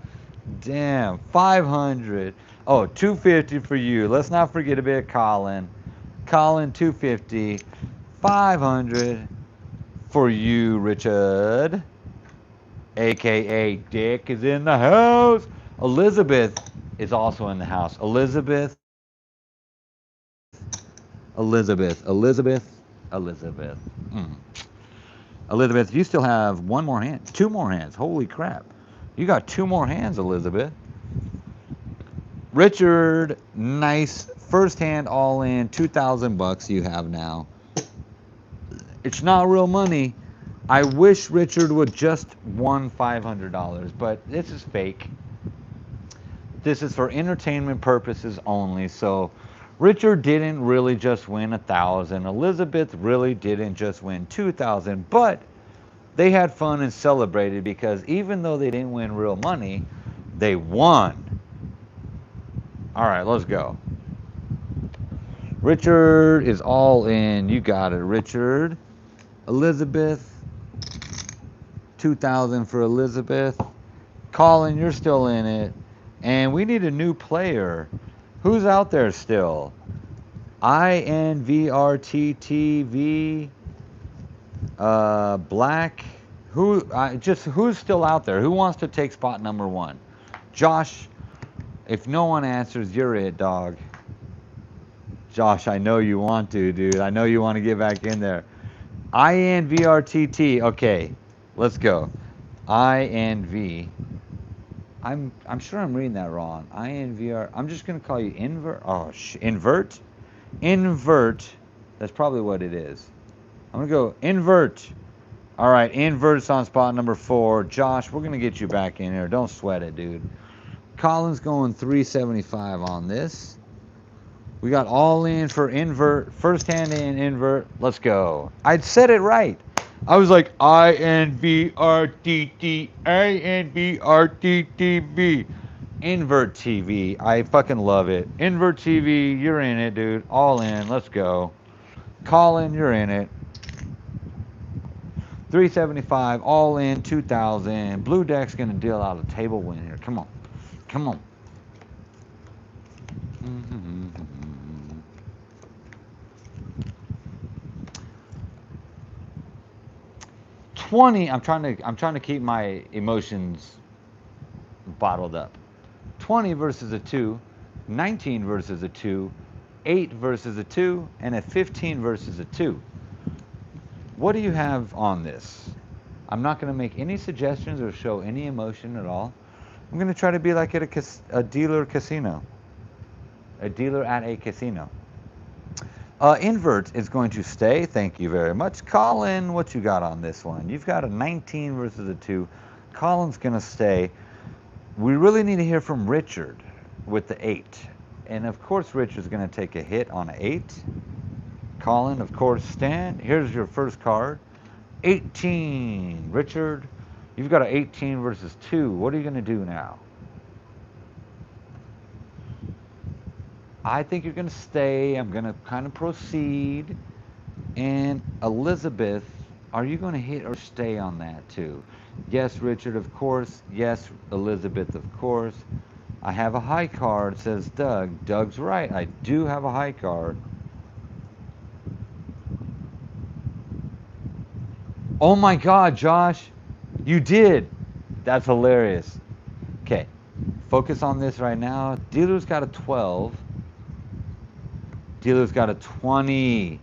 Damn. 500. Oh, 250 for you. Let's not forget about Colin. Colin, 250. 500 for you, Richard. AKA Dick is in the house. Elizabeth is also in the house. Elizabeth. Elizabeth. Elizabeth, you still have one more hand. 2 more hands. Holy crap. You got 2 more hands, Elizabeth. Richard, nice. First hand all in. $2,000 you have now. It's not real money. I wish Richard would just won $500, but this is fake. This is for entertainment purposes only. So Richard didn't really just win 1,000. Elizabeth really didn't just win 2,000, but they had fun and celebrated because even though they didn't win real money, they won. All right, let's go. Richard is all in. You got it, Richard. Elizabeth, 2,000 for Elizabeth. Colin, you're still in it. And we need a new player. Who's out there still? INVRTTV, Black. Who's still out there? Who wants to take spot number 1? Josh, if no one answers, you're it, dog. Josh, I know you want to, dude. I know you want to get back in there. INVRTT. Okay, let's go. INV. I'm sure I'm reading that wrong. INVR. I'm just gonna call you invert. Oh, invert. Invert. That's probably what it is. I'm gonna go invert. All right, invert's on spot number 4. Josh, we're gonna get you back in here. Don't sweat it, dude. Colin's going 375 on this. We got all in for invert. First hand in invert. Let's go. I'd said it right. I was like INVRTT, INVRTTV. Invert TV. I fucking love it. Invert TV, you're in it, dude. All in. Let's go. Colin, you're in it. 375, all in, 2,000. Blue Deck's gonna deal out a table win here. Come on. Come on. 20. I'm trying to keep my emotions bottled up. 20 versus a 2, 19 versus a 2, 8 versus a 2, and a 15 versus a 2. What do you have on this? I'm not going to make any suggestions or show any emotion at all. I'm going to try to be like at a dealer casino. A dealer at a casino. Invert is going to stay. Thank you very much. Colin, what you got on this one? You've got a 19 versus a 2. Colin's going to stay. We really need to hear from Richard with the 8. And of course, Richard's going to take a hit on an 8. Colin, of course, stand. Here's your first card. 18. Richard, you've got an 18 versus 2. What are you going to do now? I think you're going to stay. I'm going to kind of proceed. And Elizabeth, are you going to hit or stay on that too? Yes, Richard, of course. Yes, Elizabeth, of course. I have a high card, says Doug. Doug's right. I do have a high card. Oh my God, Josh, you did. That's hilarious. Okay, focus on this right now. Dealer's got a 12. Dealer's got a 20.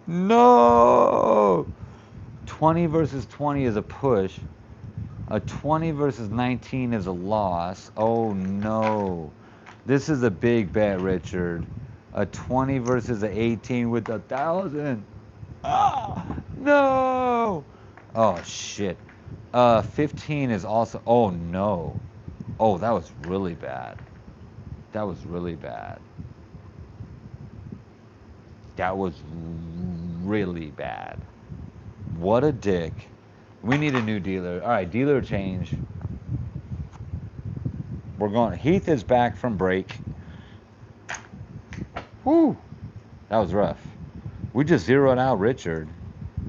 No! 20 versus 20 is a push. A 20 versus 19 is a loss. Oh no. This is a big bet, Richard. A 20 versus an 18 with 1,000. Ah, no! Oh shit. 15 is also, oh no. Oh, that was really bad. That was really bad. That was really bad. What a dick. We need a new dealer. All right, dealer change. We're going. Heath is back from break. Whew. That was rough. We just zeroed out Richard.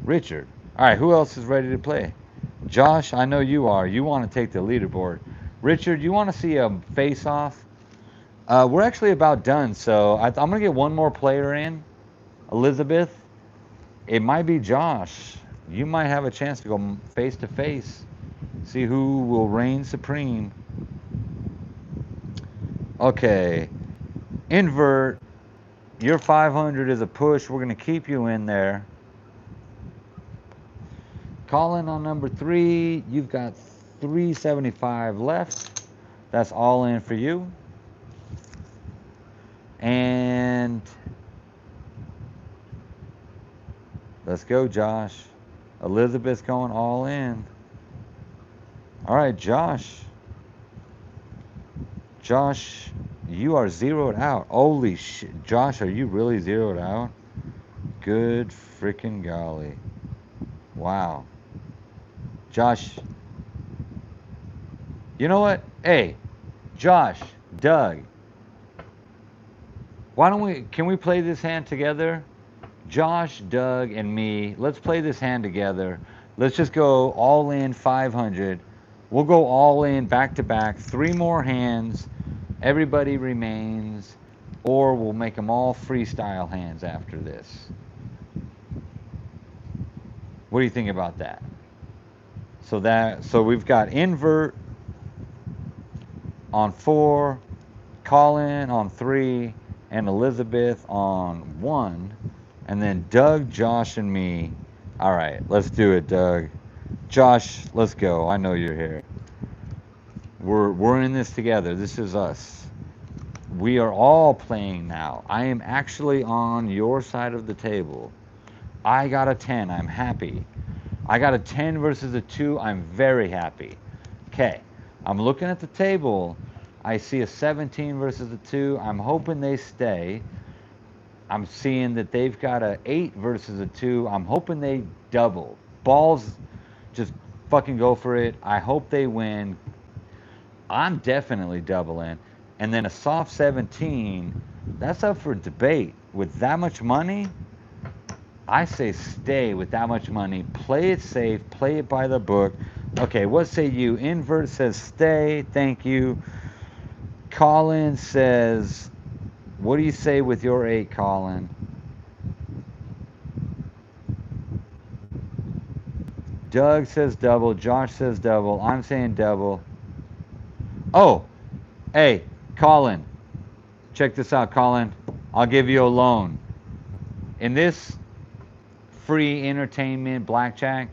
Richard. All right, who else is ready to play? Josh, I know you are. You want to take the leaderboard. Richard, you want to see a face-off? We're actually about done, so I'm going to get one more player in. Elizabeth, it might be Josh. You might have a chance to go face-to-face. See who will reign supreme. Okay. Invert. Your 500 is a push. We're going to keep you in there. Colin on number 3. You've got 375 left. That's all in for you. And Let's go, Josh. Elizabeth's going all in. All right, Josh. Josh, you are zeroed out. Holy shit. Josh, are you really zeroed out? Good freaking golly. Wow. Josh, you know what? Hey, Josh, Doug, can we play this hand together? Josh, Doug, and me, let's play this hand together. Let's just go all in 500. We'll go all in back to back. 3 more hands. Everybody remains. Or we'll make them all freestyle hands after this. What do you think about that? So we've got invert on 4, Colin on 3, and Elizabeth on 1. And then Doug, Josh, and me. All right, let's do it, Doug. Josh, let's go. I know you're here. We're in this together. This is us. We are all playing now. I am actually on your side of the table. I got a 10. I'm happy. I got a 10 versus a 2. I'm very happy. Okay, I'm looking at the table. I see a 17 versus a 2. I'm hoping they stay. I'm seeing that they've got a 8 versus a 2. I'm hoping they double. Balls, just fucking go for it. I hope they win. I'm definitely doubling. And then a soft 17, that's up for debate. With that much money, I say stay with that much money. Play it safe. Play it by the book. Okay, what say you? Invert says stay. Thank you. Colin says... What do you say with your 8, Colin? Doug says double. Josh says double. I'm saying double. Oh, hey, Colin. Check this out, Colin. I'll give you a loan. In this free entertainment blackjack,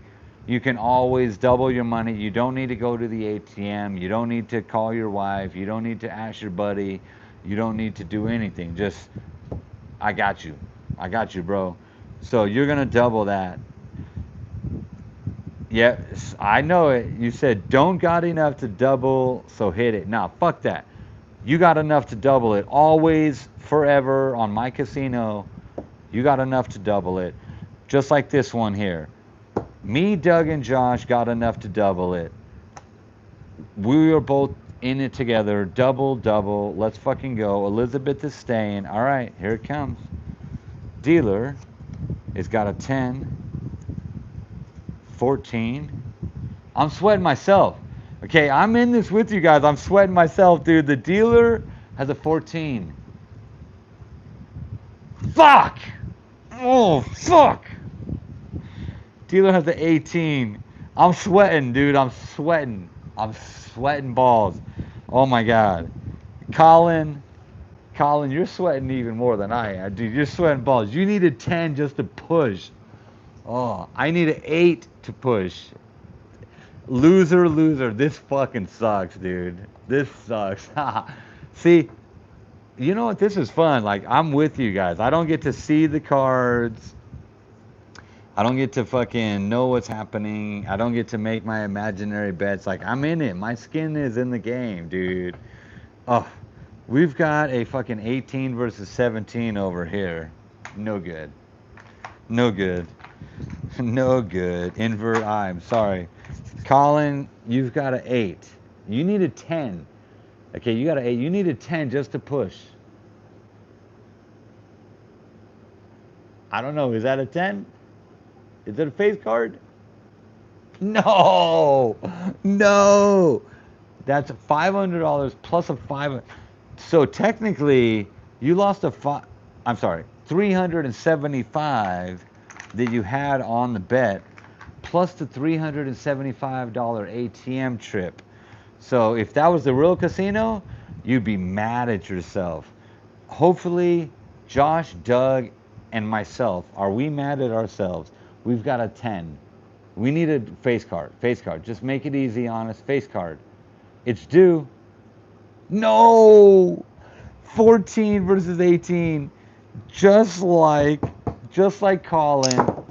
you can always double your money. You don't need to go to the ATM. You don't need to call your wife. You don't need to ask your buddy. You don't need to do anything. Just, I got you. I got you, bro. So you're going to double that. Yeah, I know it. You said don't got enough to double, so hit it. Nah, fuck that. You got enough to double it. Always, forever, on my casino, you got enough to double it. Just like this one here. Me, Doug, and Josh got enough to double it. We were both in it together. Double, double. Let's fucking go. Elizabeth is staying. All right, here it comes. Dealer has got a 10, 14. I'm sweating myself. Okay, I'm in this with you guys. I'm sweating myself, dude. The dealer has a 14. Fuck! Oh, fuck! Dealer has an 18. I'm sweating, dude. I'm sweating. I'm sweating balls. Oh my God. Colin, you're sweating even more than I am. Dude, you're sweating balls. You need a 10 just to push. Oh, I need an 8 to push. Loser, loser. This fucking sucks, dude. This sucks. See, you know what? This is fun. Like, I'm with you guys. I don't get to see the cards. I don't get to fucking know what's happening. I don't get to make my imaginary bets. Like, I'm in it. My skin is in the game, dude. Oh, we've got a fucking 18 versus 17 over here. No good. No good. No good. Invert I'm sorry. Colin, you've got an 8. You need a 10. Okay, you got an 8. You need a 10 just to push. I don't know. Is that a 10? Is it a face card? No, no. That's $500 plus a 5. So technically, you lost I'm sorry, 375 that you had on the bet, plus the $375 ATM trip. So if that was the real casino, you'd be mad at yourself. Hopefully, Josh, Doug, and myself, are we mad at ourselves? We've got a 10. We need a face card. Face card. Just make it easy on us. Face card. It's due. No! 14 versus 18. Just like Colin.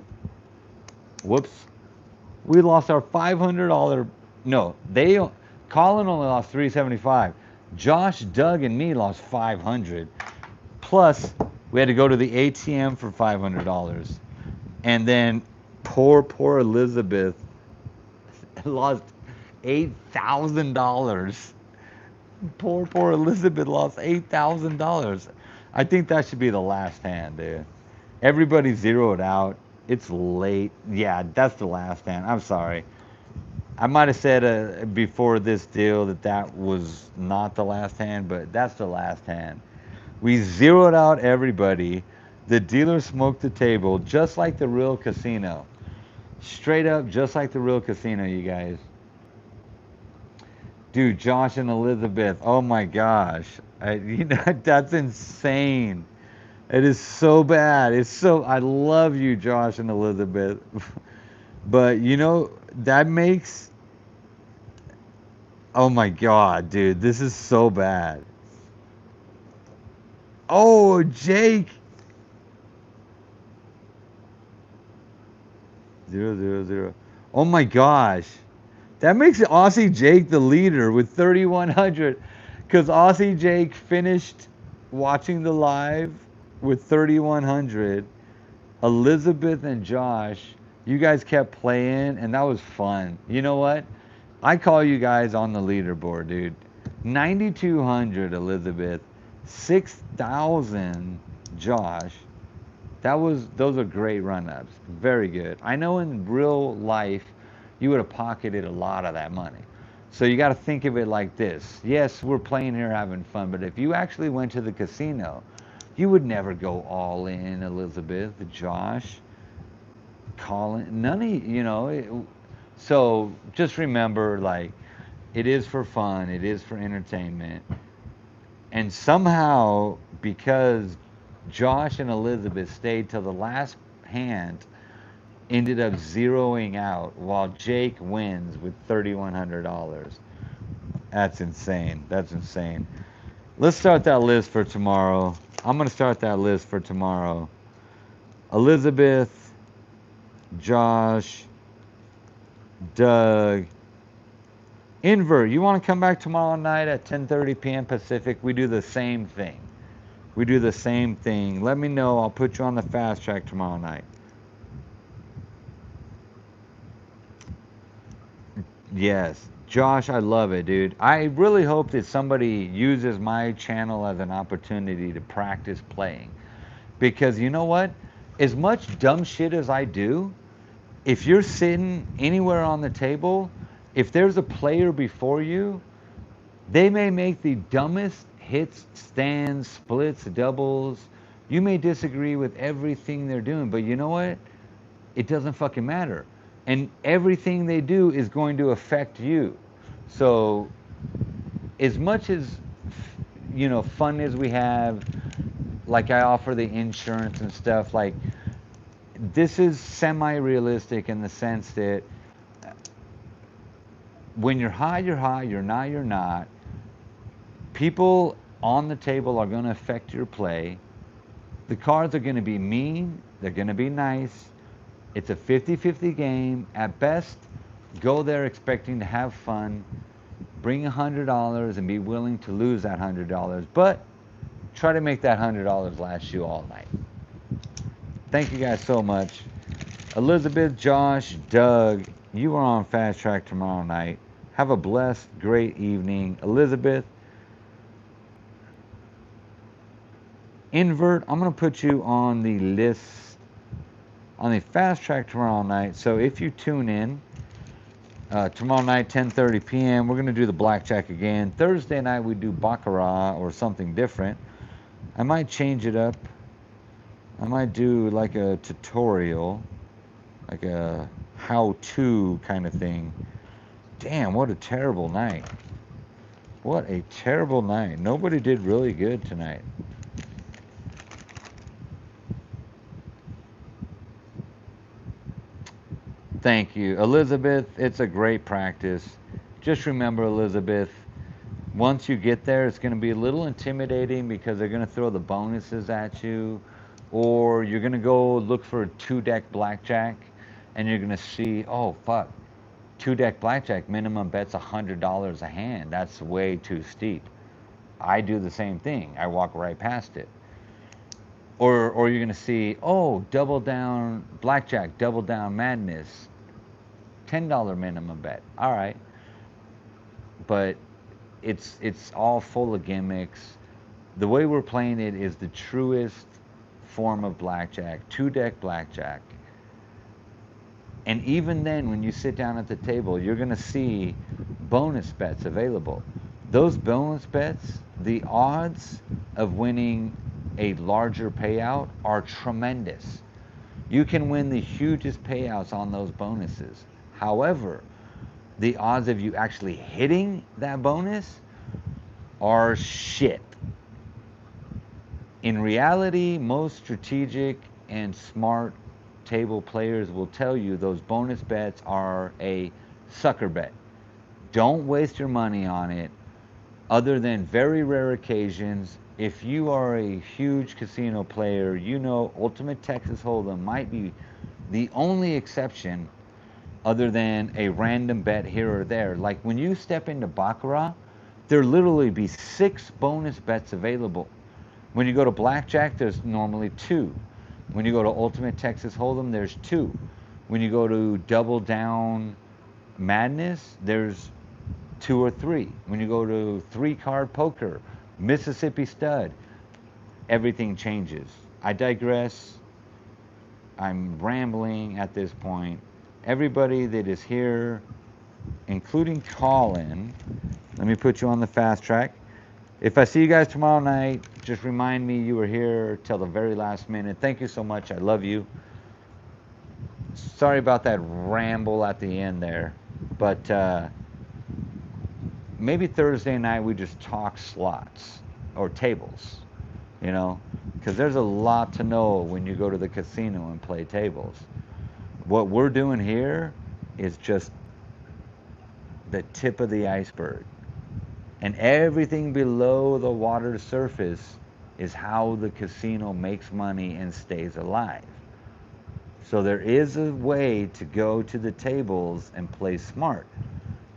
Whoops. We lost our $500. No, Colin only lost 375. Josh, Doug, and me lost 500. Plus, we had to go to the ATM for $500. And then poor Elizabeth lost $8,000. Poor Elizabeth lost $8,000. I think that should be the last hand, dude. Everybody zeroed out. It's late. Yeah, that's the last hand. I'm sorry. I might have said before this deal that was not the last hand, but that's the last hand. We zeroed out everybody. The dealer smoked the table just like the real casino. Straight up, just like the real casino, you guys. Dude, Josh and Elizabeth. Oh my gosh. That's insane. It is so bad. I love you, Josh and Elizabeth. But that makes, oh my God, dude, this is so bad. Oh, Jake. 000. Oh my gosh. That makes Aussie Jake the leader with 3,100. Because Aussie Jake finished watching the live with 3,100. Elizabeth and Josh, you guys kept playing, and that was fun. You know what? I call you guys on the leaderboard, dude. 9,200 Elizabeth, 6,000 Josh. Those are great run-ups. Very good. I know in real life you would have pocketed a lot of that money. So you got to think of it like this. Yes, we're playing here having fun, but if you actually went to the casino, you would never go all in, Elizabeth, Josh, Colin, none of so just remember, like, it is for fun, it is for entertainment. And somehow, because Josh and Elizabeth stayed till the last hand, ended up zeroing out while Jake wins with $3,100. That's insane. That's insane. Let's start that list for tomorrow. I'm going to start that list for tomorrow. Elizabeth, Josh, Doug, Invert. You want to come back tomorrow night at 10:30 p.m. Pacific? We do the same thing. We do the same thing. Let me know. I'll put you on the fast track tomorrow night. Yes. Josh, I love it, dude. I really hope that somebody uses my channel as an opportunity to practice playing. Because you know what? As much dumb shit as I do, if you're sitting anywhere on the table, if there's a player before you, they may make the dumbest hits, stands, splits, doubles. You may disagree with everything they're doing, but you know what? It doesn't fucking matter. And everything they do is going to affect you. So as much as fun as we have, like I offer the insurance and stuff, like this is semi-realistic in the sense that when you're high, you're not. People on the table are going to affect your play. The cards are going to be mean, they're going to be nice. It's a 50-50 game. At best, go there expecting to have fun, bring $100 and be willing to lose that $100, but try to make that $100 last you all night. Thank you guys so much. Elizabeth, Josh, Doug, you are on Fast Track tomorrow night. Have a blessed, great evening. Elizabeth, Invert, I'm going to put you on the list, on the Fast Track tomorrow night. So if you tune in, tomorrow night, 10:30 p.m., we're going to do the BlackJack again. Thursday night, we do Baccarat or something different. I might change it up. I might do like a tutorial, like a how-to kind of thing. Damn, what a terrible night. What a terrible night. Nobody did really good tonight. Thank you. Elizabeth, it's a great practice. Just remember, Elizabeth, once you get there, it's going to be a little intimidating because they're going to throw the bonuses at you, or you're going to go look for a 2-deck blackjack, and you're gonna see, oh fuck, 2-deck blackjack minimum bets $100 a hand. That's way too steep. I do the same thing. I walk right past it. Or you're gonna see, oh, double down blackjack, double down madness, $10 minimum bet. All right, but it's all full of gimmicks. The way we're playing it is the truest form of blackjack, 2-deck blackjack. And even then, when you sit down at the table, you're going to see bonus bets available. Those bonus bets, the odds of winning a larger payout are tremendous. You can win the hugest payouts on those bonuses. However, the odds of you actually hitting that bonus are shit. In reality, most strategic and smart table players will tell you those bonus bets are a sucker bet. Don't waste your money on it, other than very rare occasions. If you are a huge casino player, you know Ultimate Texas Hold'em might be the only exception, other than a random bet here or there. Like when you step into Baccarat, there literally be 6 bonus bets available. When you go to BlackJack, there's normally 2. When you go to Ultimate Texas Hold'em, there's 2. When you go to Double Down Madness, there's 2 or 3. When you go to 3-card poker, Mississippi Stud, everything changes. I digress. I'm rambling at this point. Everybody that is here, including Colin, let me put you on the fast track. If I see you guys tomorrow night, just remind me you were here till the very last minute. Thank you so much. I love you. Sorry about that ramble at the end there. But maybe Thursday night we just talk slots or tables, you know, because there's a lot to know when you go to the casino and play tables. What we're doing here is just the tip of the iceberg. And everything below the water surface is how the casino makes money and stays alive. So there is a way to go to the tables and play smart.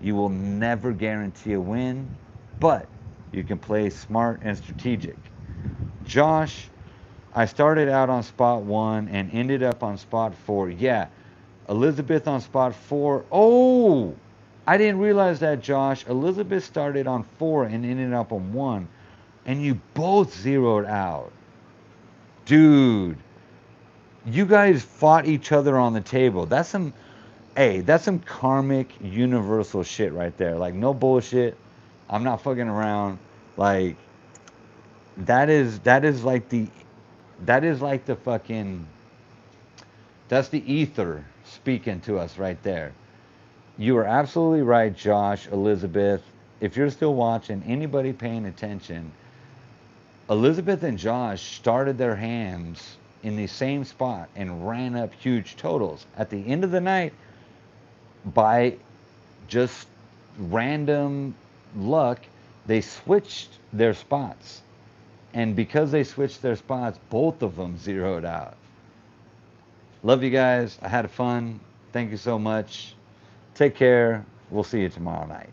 You will never guarantee a win, but you can play smart and strategic. Josh, I started out on spot 1 and ended up on spot 4. Yeah, Elizabeth on spot 4. Oh, I didn't realize that, Josh. Elizabeth started on 4 and ended up on 1, and you both zeroed out. Dude, you guys fought each other on the table. That's some, hey, that's some karmic universal shit right there. Like, no bullshit. I'm not fucking around. Like, that is like the fucking, that's the ether speaking to us right there. You are absolutely right, Josh, Elizabeth. If you're still watching, anybody paying attention, Elizabeth and Josh started their hands in the same spot and ran up huge totals. At the end of the night, by just random luck, they switched their spots. And because they switched their spots, both of them zeroed out. Love you guys. I had fun. Thank you so much. Take care. We'll see you tomorrow night.